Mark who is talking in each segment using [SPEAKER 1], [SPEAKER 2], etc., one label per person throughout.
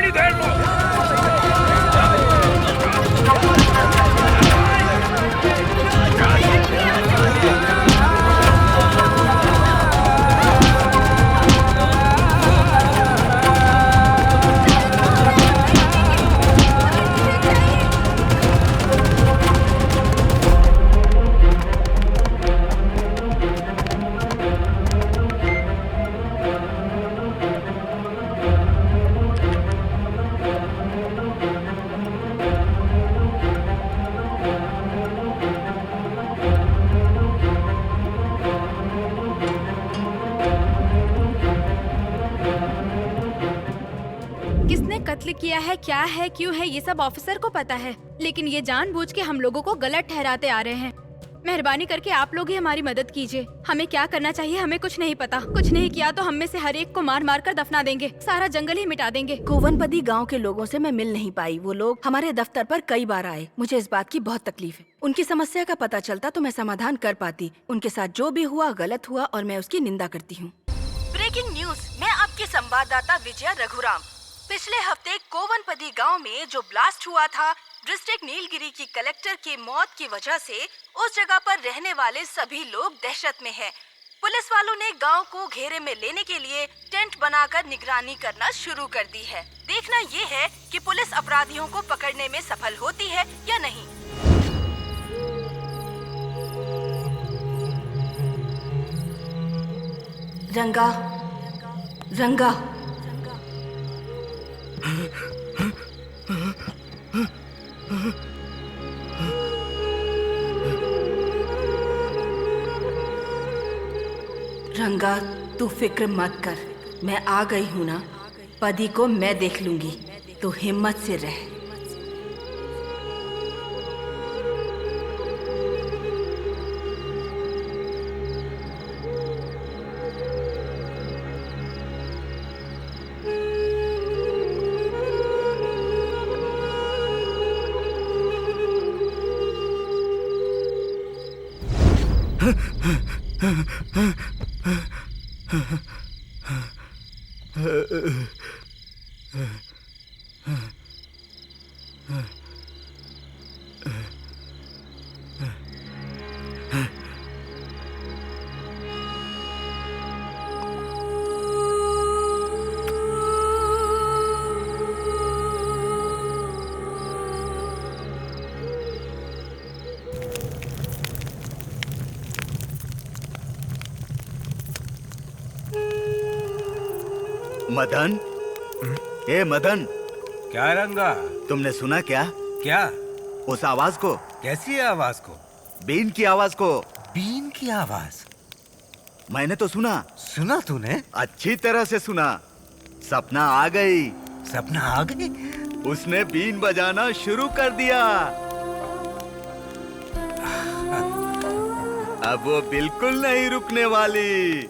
[SPEAKER 1] थोड़ी देर लो।
[SPEAKER 2] कत्ल किया है, क्या है, क्यों है, ये सब ऑफिसर को पता है, लेकिन ये जानबूझ के हम लोगों को गलत ठहराते आ रहे हैं। मेहरबानी करके आप लोग ही हमारी मदद कीजिए। हमें क्या करना चाहिए हमें कुछ नहीं पता। कुछ नहीं किया तो हम में से हर एक को मार मार कर दफना देंगे, सारा जंगल ही मिटा देंगे।
[SPEAKER 3] कोवनपदी गांव के लोगों से मैं मिल नहीं पाई। वो लोग हमारे दफ्तर पर कई बार आए। मुझे इस बात की बहुत तकलीफ है। उनकी समस्या का पता चलता तो मैं समाधान कर पाती। उनके साथ जो भी हुआ गलत हुआ और मैं उसकी निंदा करती हूँ। ब्रेकिंग न्यूज, मैं आपकी संवाददाता विजया रघुराम। पिछले हफ्ते कोवनपदी गांव में जो ब्लास्ट हुआ था, डिस्ट्रिक्ट नीलगिरी की कलेक्टर की मौत की वजह से उस जगह पर रहने वाले सभी लोग दहशत में हैं। पुलिस वालों ने गांव को घेरे में लेने के लिए टेंट बनाकर निगरानी करना शुरू कर दी है। देखना ये है कि पुलिस अपराधियों को पकड़ने में सफल होती है या नहीं। रंगा, रंगा, रंगा, तू फिक्र मत कर, मैं आ गई हूँ ना। पदी को मैं देख लूंगी, तो हिम्मत से रह।
[SPEAKER 4] मदन, ए मदन,
[SPEAKER 1] क्या रंगा?
[SPEAKER 4] तुमने सुना क्या?
[SPEAKER 1] क्या?
[SPEAKER 4] उस आवाज को?
[SPEAKER 1] कैसी आवाज को?
[SPEAKER 4] बीन की आवाज को।
[SPEAKER 1] बीन की आवाज?
[SPEAKER 4] मैंने तो सुना।
[SPEAKER 1] सुना तूने?
[SPEAKER 4] अच्छी तरह से सुना। सपना आ गई।
[SPEAKER 1] सपना आ गई?
[SPEAKER 4] उसने बीन बजाना शुरू कर दिया। अब वो बिल्कुल नहीं रुकने वाली।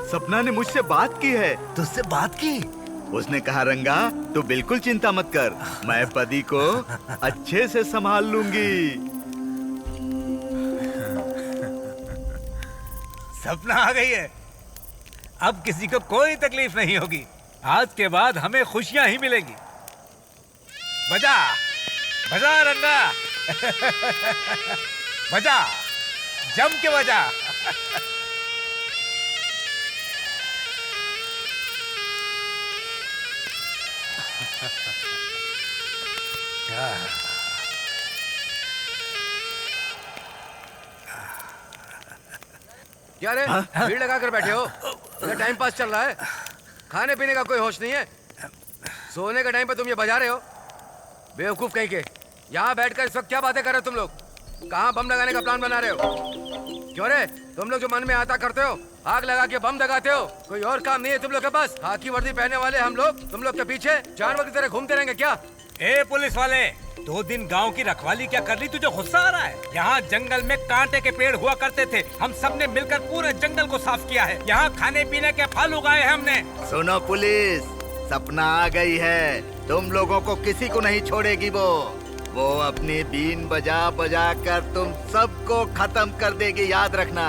[SPEAKER 4] सपना ने मुझसे बात की है।
[SPEAKER 1] तुझसे बात की?
[SPEAKER 4] उसने कहा रंगा, तू बिल्कुल चिंता मत कर, मैं पदी को अच्छे से संभाल लूंगी।
[SPEAKER 1] सपना आ गई है। अब किसी को कोई तकलीफ नहीं होगी। आज के बाद हमें खुशियां ही मिलेंगी। बजा, बजा रंगा। बजा, जम के बजा।
[SPEAKER 5] क्या रे, भीड़ लगा कर बैठे हो? टाइम पास चल रहा है, खाने पीने का कोई होश नहीं है। सोने का टाइम पे तुम ये बजा रहे हो? बेवकूफ कहीं के। यहाँ बैठकर इस वक्त क्या बातें कर रहे हो तुम लोग? कहाँ बम लगाने का प्लान बना रहे हो? क्यों रे, तुम लोग जो मन में आता करते हो, आग लगा के बम लगाते हो, कोई और काम नहीं है तुम लोग के पास? खाकी वर्दी पहने वाले हम लोग तुम लोग के पीछे जानवर की तरह घूमते रहेंगे क्या?
[SPEAKER 1] ए पुलिस वाले, 2 दिन गांव की रखवाली क्या कर ली? तुझे गुस्सा आ रहा है? यहाँ जंगल में कांटे के पेड़ हुआ करते थे, हम सब ने मिलकर पूरे जंगल को साफ किया है। यहाँ खाने पीने के फल उगाए हैं हमने।
[SPEAKER 4] सुनो पुलिस, सपना आ गई है, तुम लोगों को किसी को नहीं छोड़ेगी। वो अपनी बीन बजा बजा कर तुम सबको खत्म कर देगी, याद रखना।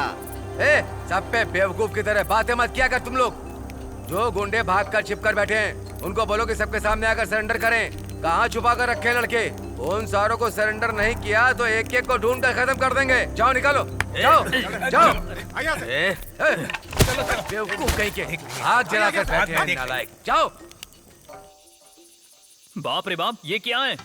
[SPEAKER 5] ए, सब पे बेवकूफ की तरह बातें मत किया कर तुम लोग। जो गुंडे भाग कर छिप कर बैठे हैं उनको बोलो कि सबके सामने आकर सरेंडर करें। कहाँ छुपा कर रखे लड़के? उन सारों को सरेंडर नहीं किया तो एक एक को ढूंढ कर खत्म कर देंगे। जाओ निकालो, जाओ जाओ। बेवकूफ कहीं के, हाथ जलाकर बैठे हैं नालायक। जाओ।
[SPEAKER 6] बाप रे बाप, ये क्या है?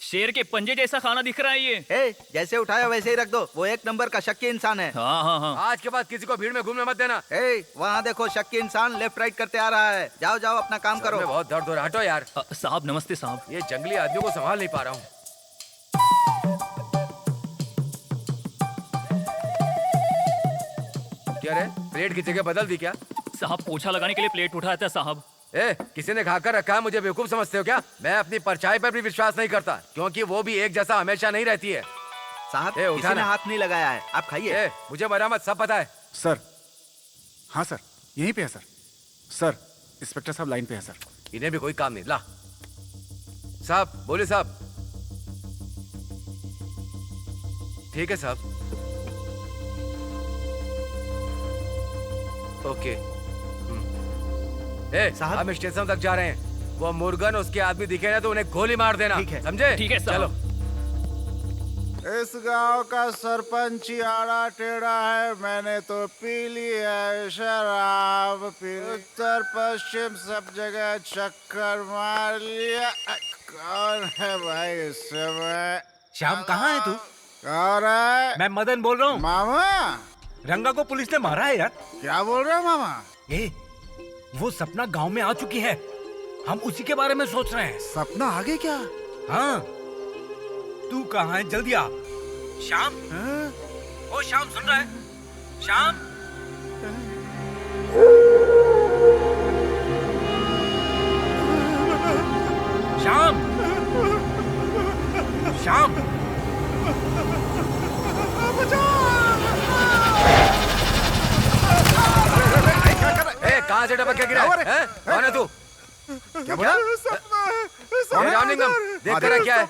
[SPEAKER 6] शेर के पंजे जैसा खाना दिख रहा है ये।
[SPEAKER 4] ए, जैसे उठाया वैसे ही रख दो। वो एक नंबर का शक्की इंसान है।
[SPEAKER 6] हाँ हाँ हाँ।
[SPEAKER 5] आज के बाद किसी को भीड़ में घूमने मत देना।
[SPEAKER 4] ए, वहाँ देखो शक्की इंसान लेफ्ट राइट करते आ रहा है। जाओ जाओ अपना काम करो।
[SPEAKER 5] बहुत दर्द हो रहा है, हटो यार।
[SPEAKER 6] साहब नमस्ते साहब।
[SPEAKER 5] ये जंगली आदमियों को संभाल नहीं पा रहा हूँ। क्या रे, प्लेट की जगह बदल दी क्या?
[SPEAKER 6] साहब पोछा लगाने के लिए प्लेट उठाया था साहब।
[SPEAKER 5] ए, किसी ने खाकर रखा है, मुझे बेवकूफ समझते हो क्या? मैं अपनी परछाई पर भी विश्वास नहीं करता, क्योंकि वो भी एक जैसा हमेशा नहीं रहती है।
[SPEAKER 4] साहब,
[SPEAKER 5] ए,
[SPEAKER 4] किसी ने हाथ नहीं लगाया है, आप खाइए।
[SPEAKER 5] ए, मुझे मरामत सब पता है।
[SPEAKER 7] सर, हाँ सर, यहीं पे है सर। सर, इंस्पेक्टर साहब लाइन पे है सर।
[SPEAKER 5] इन्हें भी कोई काम नहीं। ला साहब, बोले साहब। ठीक है साहब, ओके। ए,
[SPEAKER 4] साहब,
[SPEAKER 5] हम स्टेशन तक जा रहे हैं। वो मुर्गन उसके आदमी दिखे ना तो उन्हें गोली मार देना।
[SPEAKER 4] ठीक है।
[SPEAKER 5] समझे?
[SPEAKER 6] ठीक है
[SPEAKER 5] चलो।
[SPEAKER 6] साहब।
[SPEAKER 7] इस गांव का सरपंच ही आड़ा टेढ़ा है। मैंने तो पी ली है शराब, उत्तर पश्चिम सब जगह चक्कर मार लिया। कौन है भाई इस समय?
[SPEAKER 1] श्याम, कहाँ है तू?
[SPEAKER 7] कौन है?
[SPEAKER 1] मैं मदन बोल रहा हूँ।
[SPEAKER 7] मामा,
[SPEAKER 1] रंगा को पुलिस ने मारा है यार।
[SPEAKER 7] क्या बोल रहे हो मामा?
[SPEAKER 1] ए, वो सपना गांव में आ चुकी है। हम उसी के बारे में सोच रहे हैं।
[SPEAKER 7] सपना आगे क्या?
[SPEAKER 1] हाँ, तू कहाँ है? जल्दी आ। श्याम, ओ श्याम, सुन रहा है? श्याम, श्याम, श्याम।
[SPEAKER 5] ए, कहाँ से टपक के गिरा? हैं? कौन है तू?
[SPEAKER 7] क्या बोला?
[SPEAKER 5] ए, रामलिंगम, देख कर क्या है?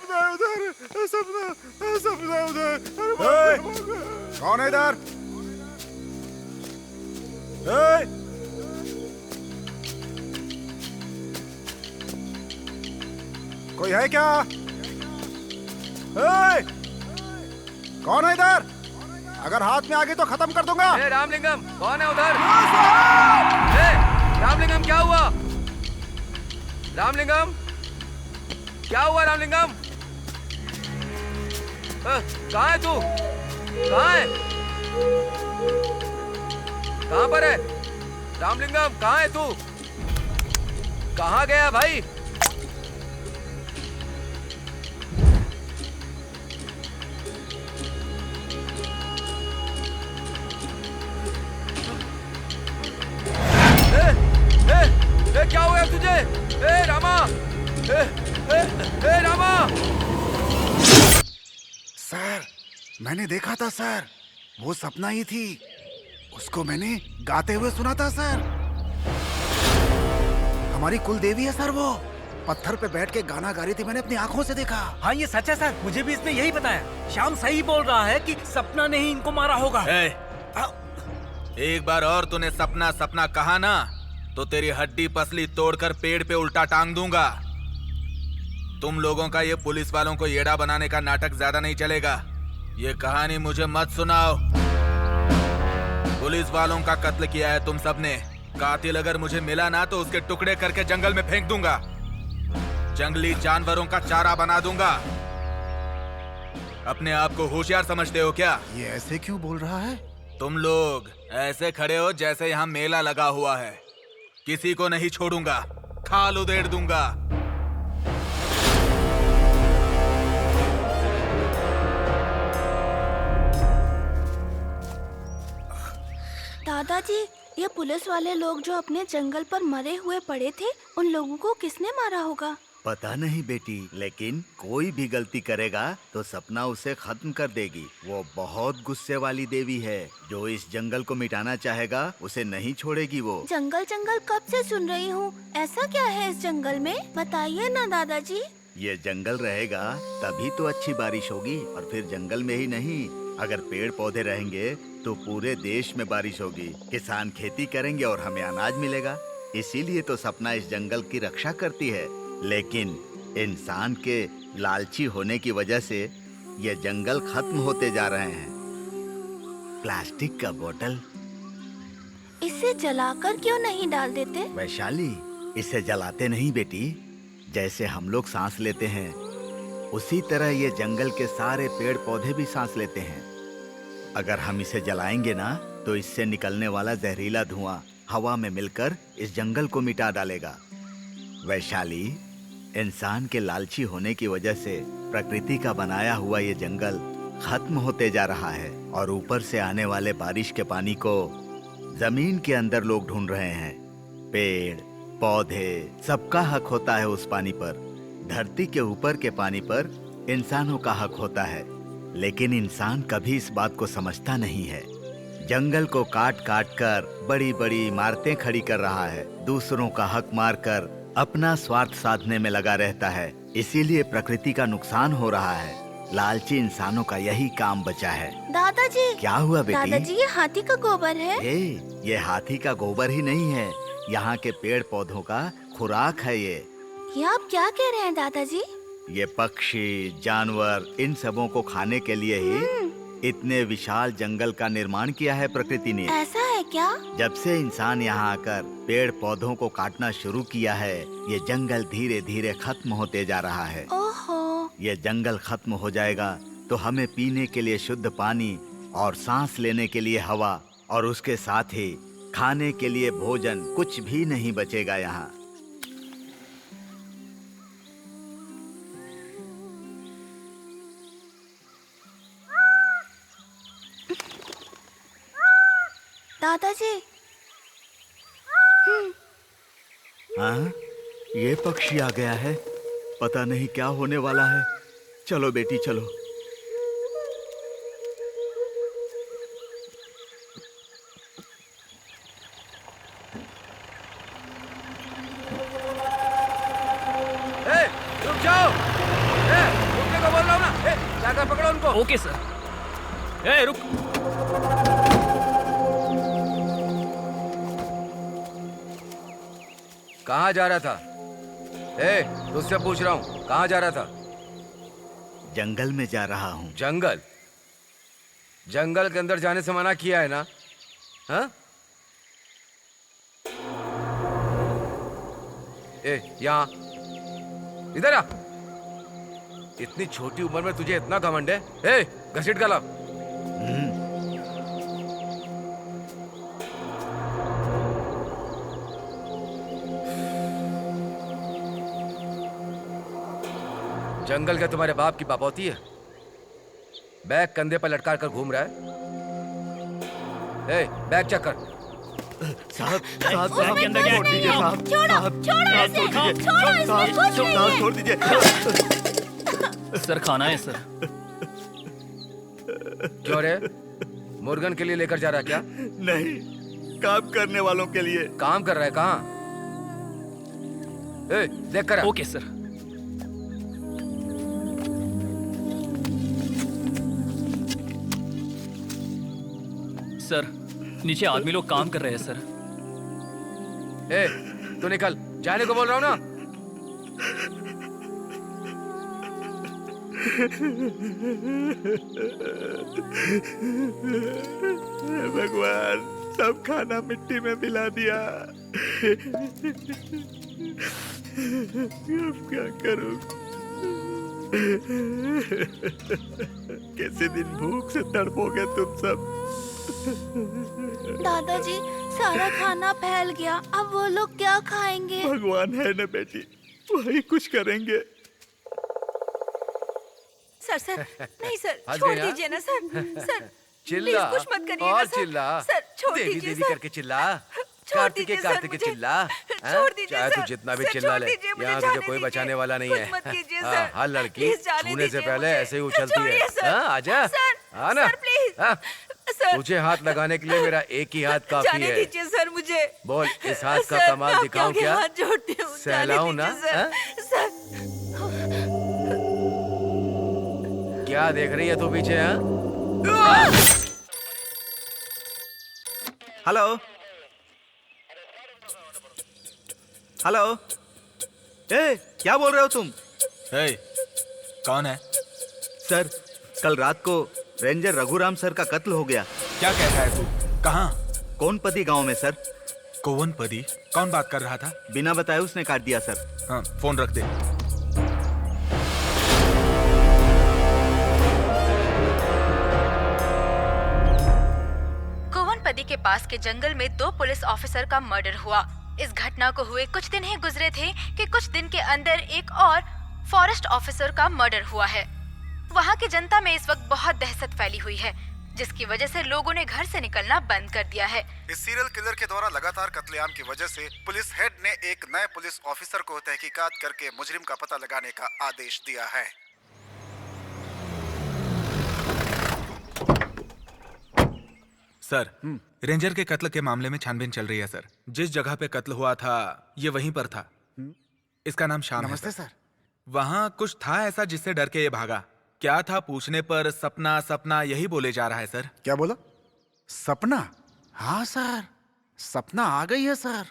[SPEAKER 7] कौन है इधर? कोई है क्या? कौन है इधर? अगर हाथ में आ गई तो खत्म कर दूंगा।
[SPEAKER 5] ए, रामलिंगम, कौन है उधर? ए, रामलिंगम, क्या हुआ? रामलिंगम, क्या हुआ रामलिंगम? कहाँ है तू? कहाँ है? कहाँ पर है? रामलिंगम, कहाँ है तू? कहाँ गया भाई? क्या हो गया तुझे? ए रामा, ए रामा।
[SPEAKER 7] सर, मैंने देखा था सर, वो सपना ही थी। उसको मैंने गाते हुए सुना था सर। हमारी कुल देवी है सर वो। पत्थर पे बैठ के गाना गा रही थी, मैंने अपनी आंखों से देखा।
[SPEAKER 1] हाँ, ये सच है सर, मुझे भी इसने यही बताया। श्याम सही बोल रहा है कि सपना ने ही इनको मारा होगा।
[SPEAKER 8] एक बार और तूने सपना सपना कहा ना तो तेरी हड्डी पसली तोड़कर पेड़ पे उल्टा टांग दूंगा। तुम लोगों का ये पुलिस वालों को येड़ा बनाने का नाटक ज्यादा नहीं चलेगा। ये कहानी मुझे मत सुनाओ। पुलिस वालों का कत्ल किया है तुम सबने। कातिल अगर मुझे मिला ना तो उसके टुकड़े करके जंगल में फेंक दूंगा। जंगली जानवरों का चारा बना दूंगा। अपने आप को होशियार समझते हो क्या?
[SPEAKER 7] ये ऐसे क्यों बोल रहा है?
[SPEAKER 8] तुम लोग ऐसे खड़े हो जैसे यहाँ मेला लगा हुआ है। किसी को नहीं छोड़ूंगा, खाल उधेड़ दूंगा।
[SPEAKER 9] दादाजी, ये पुलिस वाले लोग जो अपने जंगल पर मरे हुए पड़े थे, उन लोगों को किसने मारा होगा?
[SPEAKER 4] पता नहीं बेटी, लेकिन कोई भी गलती करेगा तो सपना उसे खत्म कर देगी। वो बहुत गुस्से वाली देवी है। जो इस जंगल को मिटाना चाहेगा उसे नहीं छोड़ेगी वो।
[SPEAKER 9] जंगल जंगल कब से सुन रही हूँ। ऐसा क्या है इस जंगल में? बताइए ना दादाजी।
[SPEAKER 4] ये जंगल रहेगा तभी तो अच्छी बारिश होगी। और फिर जंगल में ही नहीं, अगर पेड़ पौधे रहेंगे तो पूरे देश में बारिश होगी। किसान खेती करेंगे और हमें अनाज मिलेगा। इसीलिए तो सपना इस जंगल की रक्षा करती है। लेकिन इंसान के लालची होने की वजह से ये जंगल खत्म होते जा रहे हैं। प्लास्टिक का बोतल
[SPEAKER 9] इसे जलाकर क्यों नहीं डाल देते?
[SPEAKER 4] वैशाली, इसे जलाते नहीं बेटी। जैसे हम लोग सांस लेते हैं उसी तरह ये जंगल के सारे पेड़ पौधे भी सांस लेते हैं। अगर हम इसे जलाएंगे ना तो इससे निकलने वाला जहरीला धुआं हवा में मिलकर इस जंगल को मिटा डालेगा। वैशाली, इंसान के लालची होने की वजह से प्रकृति का बनाया हुआ ये जंगल खत्म होते जा रहा है और ऊपर से आने वाले बारिश के पानी को जमीन के अंदर लोग ढूंढ रहे हैं। पेड़ पौधे सबका हक होता है उस पानी पर। धरती के ऊपर के पानी पर इंसानों का हक होता है, लेकिन इंसान कभी इस बात को समझता नहीं है। जंगल को काट काट कर बड़ी बड़ी इमारतें खड़ी कर रहा है, दूसरों का हक मारकर अपना स्वार्थ साधने में लगा रहता है। इसीलिए प्रकृति का नुकसान हो रहा है। लालची इंसानों का यही काम बचा है।
[SPEAKER 9] दादाजी,
[SPEAKER 4] क्या हुआ बेटी?
[SPEAKER 9] दादाजी, ये हाथी का गोबर है।
[SPEAKER 4] ये हाथी का गोबर ही नहीं है, यहाँ के पेड़ पौधों का खुराक है ये
[SPEAKER 9] आप क्या कह रहे हैं दादाजी?
[SPEAKER 4] ये पक्षी जानवर इन सबों को खाने के लिए ही इतने विशाल जंगल का निर्माण किया है प्रकृति ने।
[SPEAKER 9] ऐसा है क्या?
[SPEAKER 4] जब से इंसान यहाँ आकर पेड़ पौधों को काटना शुरू किया है, ये जंगल धीरे धीरे खत्म होते जा रहा है।
[SPEAKER 9] ओहो,
[SPEAKER 4] ये जंगल खत्म हो जाएगा तो हमें पीने के लिए शुद्ध पानी और सांस लेने के लिए हवा और उसके साथ ही खाने के लिए भोजन कुछ भी नहीं बचेगा यहाँ।
[SPEAKER 9] दादाजी,
[SPEAKER 4] हाँ, ये पक्षी आ गया है। पता नहीं क्या होने वाला है। चलो बेटी चलो।
[SPEAKER 5] रुक जाओ। रुकने को बोल रहा हूँ ना। जाकर पकड़ो उनको।
[SPEAKER 6] Okay sir. रुक।
[SPEAKER 5] कहाँ जा रहा था? तुझसे पूछ रहा हूँ, कहाँ जा रहा था?
[SPEAKER 4] जंगल में जा रहा हूँ।
[SPEAKER 5] जंगल? जंगल के अंदर जाने से मना किया है ना? हाँ? यहाँ इधर आ। इतनी छोटी उम्र में तुझे इतना घमंड है? घसीट गला। जंगल क्या तुम्हारे बाप की बापौती है? बैग कंधे पर लटका कर घूम रहा है। बैग चेक कर।
[SPEAKER 4] साहब,
[SPEAKER 6] के अंदर क्या है?
[SPEAKER 4] छोड़ दीजिए साहब। छोड़ दीजिए।
[SPEAKER 6] सर खाना है सर।
[SPEAKER 5] क्यों रे? मुर्गन के लिए लेकर जा रहा है क्या?
[SPEAKER 4] नहीं, काम करने वालों के लिए।
[SPEAKER 5] काम कर रहा है? कहाँ? देख कर।
[SPEAKER 6] Okay sir. सर, नीचे आदमी लोग काम कर रहे हैं सर।
[SPEAKER 5] तू निकल, जाने को बोल रहा हूँ ना।
[SPEAKER 4] भगवान, सब खाना मिट्टी में मिला दिया। अब क्या करूं? कैसे दिन भूख से तड़पोगे तुम सब।
[SPEAKER 9] दादाजी, सारा खाना फैल गया, अब वो लोग क्या खाएंगे?
[SPEAKER 4] भगवान है ना बेटी, वही कुछ करेंगे।
[SPEAKER 3] सर नहीं सर,
[SPEAKER 5] हंस
[SPEAKER 3] छोड़
[SPEAKER 5] गई, हाँ?
[SPEAKER 3] दीजिए ना सर। सर
[SPEAKER 5] चिल्ला
[SPEAKER 3] प्लीज कुछ मत करिए
[SPEAKER 5] और
[SPEAKER 3] ना सर।
[SPEAKER 5] चिल्ला।
[SPEAKER 3] सर छोड़
[SPEAKER 5] देवी
[SPEAKER 3] दीजिए
[SPEAKER 5] देवी
[SPEAKER 3] सर।
[SPEAKER 5] करके चिल्ला।
[SPEAKER 3] छोड़
[SPEAKER 5] कार्तिके
[SPEAKER 3] दीजिए सर
[SPEAKER 5] कार्तिके
[SPEAKER 3] मुझे।
[SPEAKER 5] चिल्ला।
[SPEAKER 3] छोड़ दीजिए
[SPEAKER 5] चाहे तू
[SPEAKER 3] सर।
[SPEAKER 5] जितना भी
[SPEAKER 3] सर,
[SPEAKER 5] चिल्ला
[SPEAKER 3] छोड़
[SPEAKER 5] ले,
[SPEAKER 3] दीजिए, मुझे
[SPEAKER 5] यहाँ
[SPEAKER 3] जाने
[SPEAKER 5] तुझे कोई
[SPEAKER 3] दीजिए।
[SPEAKER 5] बचाने वाला नहीं
[SPEAKER 3] कुछ
[SPEAKER 5] है।
[SPEAKER 3] मत कीजिए
[SPEAKER 5] हाँ,
[SPEAKER 3] सर।
[SPEAKER 5] हर लड़की
[SPEAKER 3] प्लीज जाने
[SPEAKER 5] छूने से
[SPEAKER 3] दीजिए
[SPEAKER 5] पहले
[SPEAKER 3] मुझे।
[SPEAKER 5] ऐसे ही उछलती है।
[SPEAKER 3] छोड़िए सर।
[SPEAKER 5] हाँ, आजा।
[SPEAKER 3] सर,
[SPEAKER 5] हाँ ना?
[SPEAKER 3] Sir please.
[SPEAKER 5] हाँ,
[SPEAKER 3] सर
[SPEAKER 5] तुझे हाथ लगाने के लिए मेरा एक ही हाथ काफी
[SPEAKER 3] जाने
[SPEAKER 5] है।
[SPEAKER 3] दीजिए सर मुझे।
[SPEAKER 5] बोल, इस हाथ का
[SPEAKER 3] सर,
[SPEAKER 5] कमाल
[SPEAKER 3] मैं
[SPEAKER 5] दिखाऊं
[SPEAKER 3] आपके
[SPEAKER 5] क्या?
[SPEAKER 3] हाथ जोड़ती हूँ, जाने
[SPEAKER 5] सहलाऊं ना?
[SPEAKER 3] दीजिए सर।
[SPEAKER 5] हाँ?
[SPEAKER 3] सर
[SPEAKER 5] क्या देख रही है तू पीछे? हाँ?
[SPEAKER 4] हेलो। हेलो। ए, क्या बोल रहे हो तुम?
[SPEAKER 8] हे, कौन है?
[SPEAKER 4] सर, कल रात को रेंजर रघुराम सर का कत्ल हो गया।
[SPEAKER 8] क्या कह रहा है तू? कहाँ?
[SPEAKER 4] कोनपति गांव में सर।
[SPEAKER 8] कोवनपदी? कौन बात कर रहा था?
[SPEAKER 4] बिना बताए उसने काट दिया सर।
[SPEAKER 8] हाँ, फोन रख दे।
[SPEAKER 2] कोवनपदी के पास के जंगल में 2 पुलिस ऑफिसर का मर्डर हुआ। इस घटना को हुए कुछ दिन ही गुजरे थे कि कुछ दिन के अंदर एक और फॉरेस्ट ऑफिसर का मर्डर हुआ है। वहाँ की जनता में इस वक्त बहुत दहशत फैली हुई है, जिसकी वजह से लोगों ने घर से निकलना बंद कर दिया है।
[SPEAKER 7] इस सीरियल किलर के द्वारा लगातार कत्लेआम की वजह से पुलिस हेड ने एक नए पुलिस ऑफिसर को तहकीकात करके मुजरिम का पता लगाने का आदेश दिया है।
[SPEAKER 8] सर, रेंजर के कत्ल के मामले में छानबीन चल रही है सर। जिस जगह पे कत्ल हुआ था ये वहीं पर था। इसका नाम श्याम है।
[SPEAKER 7] नमस्ते सर।
[SPEAKER 8] वहाँ कुछ था ऐसा जिससे डर के ये भागा। क्या था पूछने पर सपना सपना यही बोले जा रहा है सर।
[SPEAKER 7] क्या बोला? सपना? हाँ सर, सपना आ गई है सर।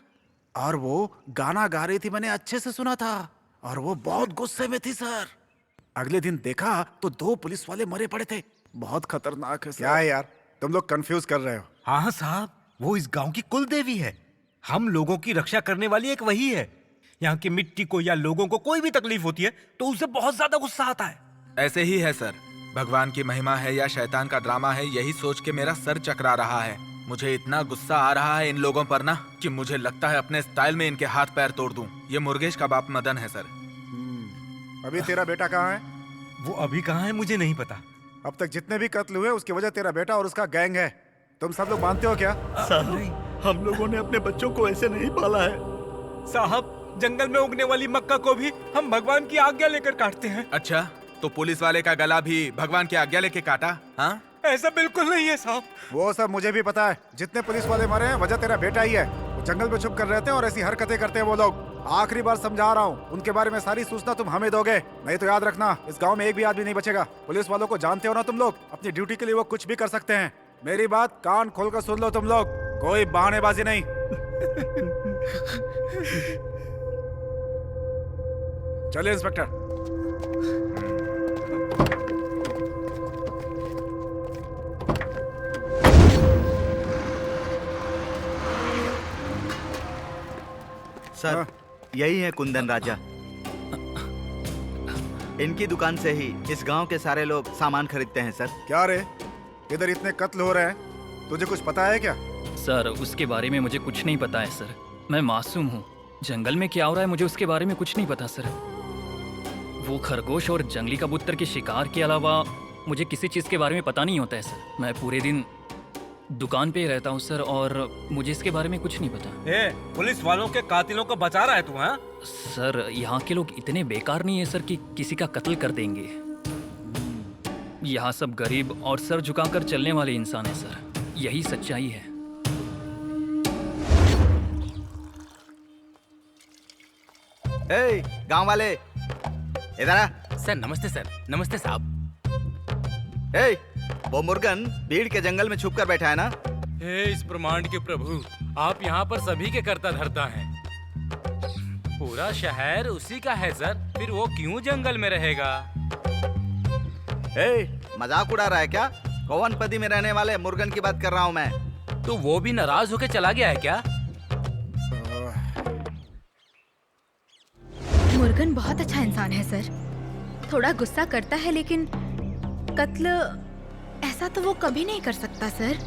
[SPEAKER 7] और वो गाना गा रही थी, मैंने अच्छे से सुना था। और वो बहुत गुस्से में थी सर। अगले दिन देखा तो 2 पुलिस वाले मरे पड़े थे। बहुत खतरनाक है सर। क्या है यार, तुम लोग कंफ्यूज कर रहे हो।
[SPEAKER 1] हाँ साहब, वो इस गांव की कुल देवी है। हम लोगों की रक्षा करने वाली एक वही है। यहाँ की मिट्टी को या लोगों को कोई भी तकलीफ होती है तो उसे बहुत ज्यादा गुस्सा आता है।
[SPEAKER 8] ऐसे ही है सर। भगवान की महिमा है या शैतान का ड्रामा है, यही सोच के मेरा सर चकरा रहा है। मुझे इतना गुस्सा आ रहा है इन लोगों पर ना कि मुझे लगता है अपने स्टाइल में इनके हाथ पैर तोड़ दूं। ये मुर्गेश का बाप मदन है सर।
[SPEAKER 7] अभी तेरा बेटा कहाँ है?
[SPEAKER 1] वो अभी कहाँ है मुझे नहीं पता।
[SPEAKER 7] अब तक जितने भी कत्ल हुए उसकी वजह तेरा बेटा और उसका गैंग है। तुम सब लोग मानते हो क्या?
[SPEAKER 4] साहब, हम लोगों ने अपने बच्चों को ऐसे नहीं पाला है।
[SPEAKER 1] साहब, जंगल में उगने वाली मक्का को भी हम भगवान की आज्ञा लेकर काटते हैं।
[SPEAKER 8] अच्छा, तो पुलिस वाले का गला भी भगवान की आज्ञा लेके काटा? हाँ,
[SPEAKER 1] ऐसा बिल्कुल नहीं है साहब।
[SPEAKER 7] वो सब मुझे भी पता है। जितने पुलिस वाले मरे हैं वजह तेरा बेटा ही है। वो जंगल में छुप कर रहते हैं और ऐसी हरकतें करते हैं वो लोग। आखिरी बार समझा रहा हूँ, उनके बारे में सारी सूचना तुम हमें दोगे, नहीं तो याद रखना इस गांव में एक भी आदमी नहीं बचेगा। पुलिस वालों को जानते हो ना तुम लोग, अपनी ड्यूटी के लिए वो कुछ भी कर सकते हैं। मेरी बात कान खोलकर सुन लो तुम लोग, कोई बहानेबाजी नहीं। चलिए इंस्पेक्टर।
[SPEAKER 4] सर, यही है कुंदन राजा। इनकी दुकान से ही इस गांव के सारे लोग सामान खरीदते हैं सर।
[SPEAKER 7] क्या रे, इधर इतने कत्ल हो रहे हैं, तुझे कुछ पता है क्या?
[SPEAKER 6] सर, उसके बारे में मुझे कुछ नहीं पता है सर। मैं मासूम हूँ। जंगल में क्या हो रहा है मुझे उसके बारे में कुछ नहीं पता सर। वो खरगोश और जंगली कबूतर के शिकार के अलावा मुझे किसी चीज़ के बारे में पता नहीं होता है सर। मैं पूरे दिन दुकान पे ही रहता हूँ सर, और मुझे इसके बारे में कुछ नहीं पता।
[SPEAKER 1] पुलिस वालों के कातिलों को बचा रहा है तू? हाँ
[SPEAKER 6] सर, यहाँ के लोग इतने बेकार नहीं है सर कि किसी का कत्ल कर देंगे। यहाँ सब गरीब और सर झुकाकर चलने वाले इंसान हैं सर, यही सच्चाई है।
[SPEAKER 4] ए, गांव वाले इधर आ।
[SPEAKER 1] सर नमस्ते सर। नमस्ते साहब।
[SPEAKER 4] ए, वो मुर्गन भीड़ के जंगल में छुप कर बैठा है ना?
[SPEAKER 10] हे इस ब्रह्मांड के प्रभु, आप यहाँ पर सभी के करता धरता हैं। पूरा शहर उसी का है सर, फिर वो क्यों जंगल में रहेगा?
[SPEAKER 4] ए, मजाक उड़ा रहा है क्या? कोवनपदी में रहने वाले मुर्गन की बात कर रहा हूँ मैं।
[SPEAKER 10] तो वो भी नाराज होके चला गया है क्या?
[SPEAKER 2] मुर्गन बहुत अच्छा इंसान है सर। थोड़ा गुस्सा करता है लेकिन कत्ल ऐसा तो वो कभी नहीं कर सकता सर।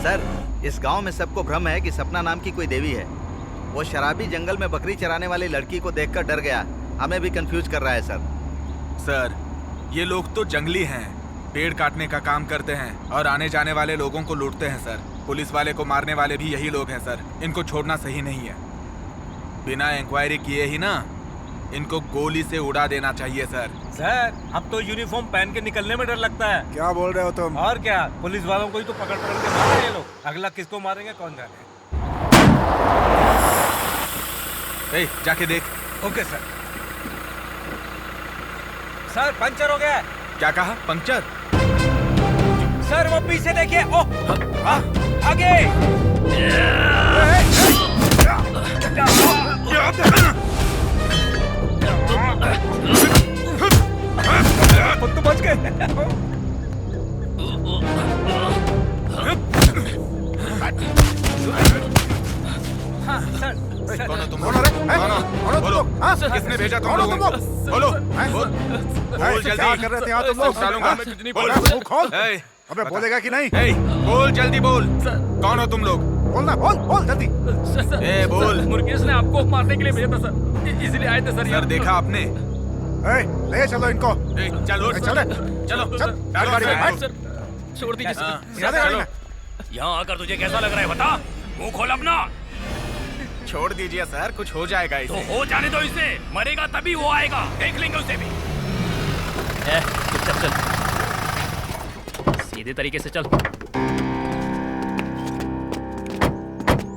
[SPEAKER 4] सर, इस गांव में सबको भ्रम है कि सपना नाम की कोई देवी है। वो शराबी जंगल में बकरी चराने वाली लड़की को देखकर डर गया। हमें भी कंफ्यूज कर रहा है सर।
[SPEAKER 8] सर, ये लोग तो जंगली हैं, पेड़ काटने का काम करते हैं और आने जाने वाले लोगों को लूटते हैं सर। पुलिस वाले को मारने वाले भी यही लोग हैं सर। इनको छोड़ना सही नहीं है। बिना इंक्वायरी किए ही ना इनको गोली से उड़ा देना चाहिए सर।
[SPEAKER 1] सर, अब तो यूनिफॉर्म पहन के निकलने में डर लगता है।
[SPEAKER 7] क्या बोल रहे हो तुम?
[SPEAKER 1] और क्या, पुलिस वालों को ही तो पकड़ पकड़ के मार रहे हैं लोग। अगला किसको मारेंगे कौन जाने।
[SPEAKER 8] ए, जाके देख।
[SPEAKER 1] Okay sir. सर, पंचर हो गया।
[SPEAKER 8] क्या कहा? पंक्चर?
[SPEAKER 1] सर वो पीछे देखिए। ओह, आगे।
[SPEAKER 8] कौन हो तुम
[SPEAKER 7] कौन
[SPEAKER 8] लोग?
[SPEAKER 7] हो रे? हैं?
[SPEAKER 8] कौन हो?
[SPEAKER 7] कौन हो तुम
[SPEAKER 8] बोलो।
[SPEAKER 7] लोग? हाँ?
[SPEAKER 8] किसने भेजा तुम
[SPEAKER 7] कौन हो
[SPEAKER 8] लोगों
[SPEAKER 7] तुम
[SPEAKER 8] को?
[SPEAKER 7] लोग?
[SPEAKER 8] बोलो।
[SPEAKER 7] हैं?
[SPEAKER 8] बोल
[SPEAKER 7] हैं?
[SPEAKER 8] जल्दी।
[SPEAKER 7] क्या कर रहे थे यहाँ तुम लोग?
[SPEAKER 8] डालूंगा।
[SPEAKER 7] हाँ?
[SPEAKER 8] बोल।
[SPEAKER 7] अबे मुंह खोल।
[SPEAKER 8] ए,
[SPEAKER 7] अबे बोलेगा कि नहीं?
[SPEAKER 8] ए, बोल जल्दी बोल। कौन हो तुम लोग?
[SPEAKER 7] बोलना, बोल बोल जल्दी।
[SPEAKER 8] ए, बोल।
[SPEAKER 10] मुर्गेश ने आपको मारने के लिए भेजा था सर, इसलिए आए थे सर।
[SPEAKER 8] सर देखा आपने?
[SPEAKER 7] ए, ले चलो इनको।
[SPEAKER 8] ए, चलो
[SPEAKER 7] ए, चले।
[SPEAKER 8] चलो
[SPEAKER 7] चल,
[SPEAKER 8] डालो
[SPEAKER 7] गाड़ी में
[SPEAKER 8] सर।
[SPEAKER 7] बैठ।
[SPEAKER 10] सर छोड़ दीजिए
[SPEAKER 8] हाँ,
[SPEAKER 10] सर।
[SPEAKER 7] चले गाड़ी में।
[SPEAKER 10] यहाँ आकर तुझे कैसा लग रहा है बता, मुंह खोल अपना।
[SPEAKER 8] छोड़ दीजिए सर, कुछ हो जाएगा
[SPEAKER 10] तो
[SPEAKER 8] इसे।
[SPEAKER 10] हो जाने दो इसे, मरेगा तभी वो आएगा, देख लेंगे उसे भी।
[SPEAKER 6] चुपचाप चल, सीधे तरीके से चल।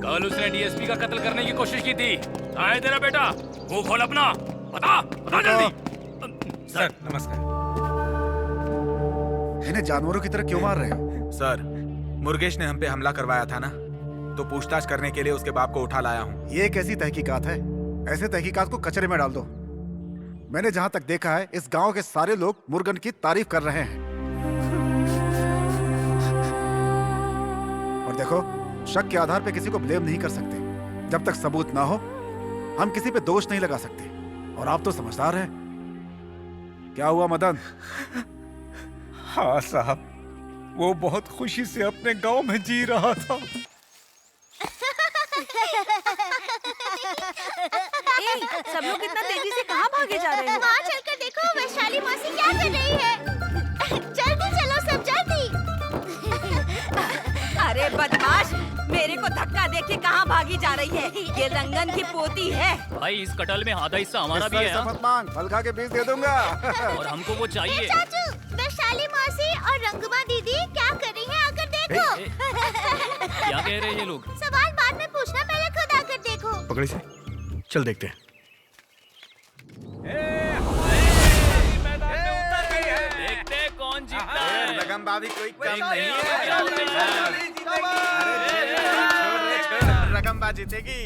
[SPEAKER 10] कल उसने डीएसपी का कत्ल करने की कोशिश की थी। कहाँ है तेरा बेटा? मुंह खोल अपना, बता जल्दी।
[SPEAKER 1] सर नमस्कार।
[SPEAKER 7] इन्हें जानवरों की तरह क्यों मार रहे हो?
[SPEAKER 8] सर, मुर्गेश ने हम पे हमला करवाया था ना, तो पूछताछ करने के लिए उसके बाप को उठा लाया हूँ।
[SPEAKER 7] ये एक ऐसी तहकीकात है, ऐसे तहकीकात को कचरे में डाल दो। मैंने जहां तक देखा है, इस गांव के सारे लोग मुर्गन की तारीफ कर रहे हैं। और देखो, शक के आधार पे किसी को ब्लेम नहीं कर सकते। जब तक सबूत ना हो, हम किसी पे दोष नहीं लगा सकते। और आप तो समझदार हैं। क्या हुआ मदन?
[SPEAKER 1] हाँ साहब, वो बहुत खुशी से अपने गांव में जी रहा था।
[SPEAKER 3] सब लोग इतना तेजी से कहाँ भागे जा रहे हो?
[SPEAKER 9] वहाँ चलकर देखो वैशाली मौसी क्या कर रही है। जल्दी चलो सब जल्दी।
[SPEAKER 3] अरे बदमाश, मेरे को धक्का दे के कहाँ भागी जा रही है? ये रंगन की पोती है।
[SPEAKER 6] भाई इस कटल में आधा हिस्सा हमारा भी है।
[SPEAKER 7] इसका मत मांग, फल खा के बीज दे दूंगा।
[SPEAKER 6] और हमको वो चाहिए।
[SPEAKER 9] चाचू, वैशाली मौसी और रंगमा दीदी क्या कर रही हैं? आकर देखो।
[SPEAKER 6] क्या कह रहे हैं ये लोग?
[SPEAKER 9] सवाल बाद में पूछना, पहले खुद आकर देखो।
[SPEAKER 11] पकड़ी से चल देखते हैं।
[SPEAKER 6] देखते हैं कौन जीतता है।
[SPEAKER 8] लगन बाबी कोई कम नहीं है। रकमबा जीतेगी।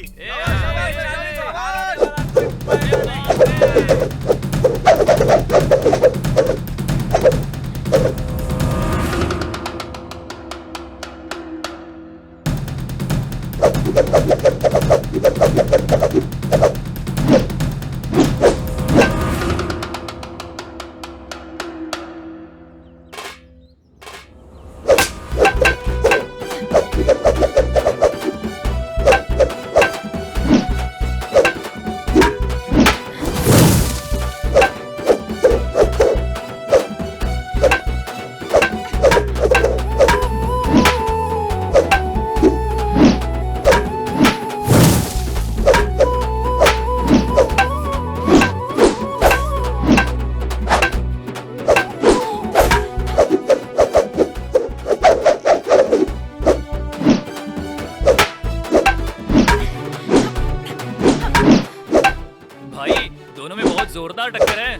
[SPEAKER 6] जोरदार टक्कर है।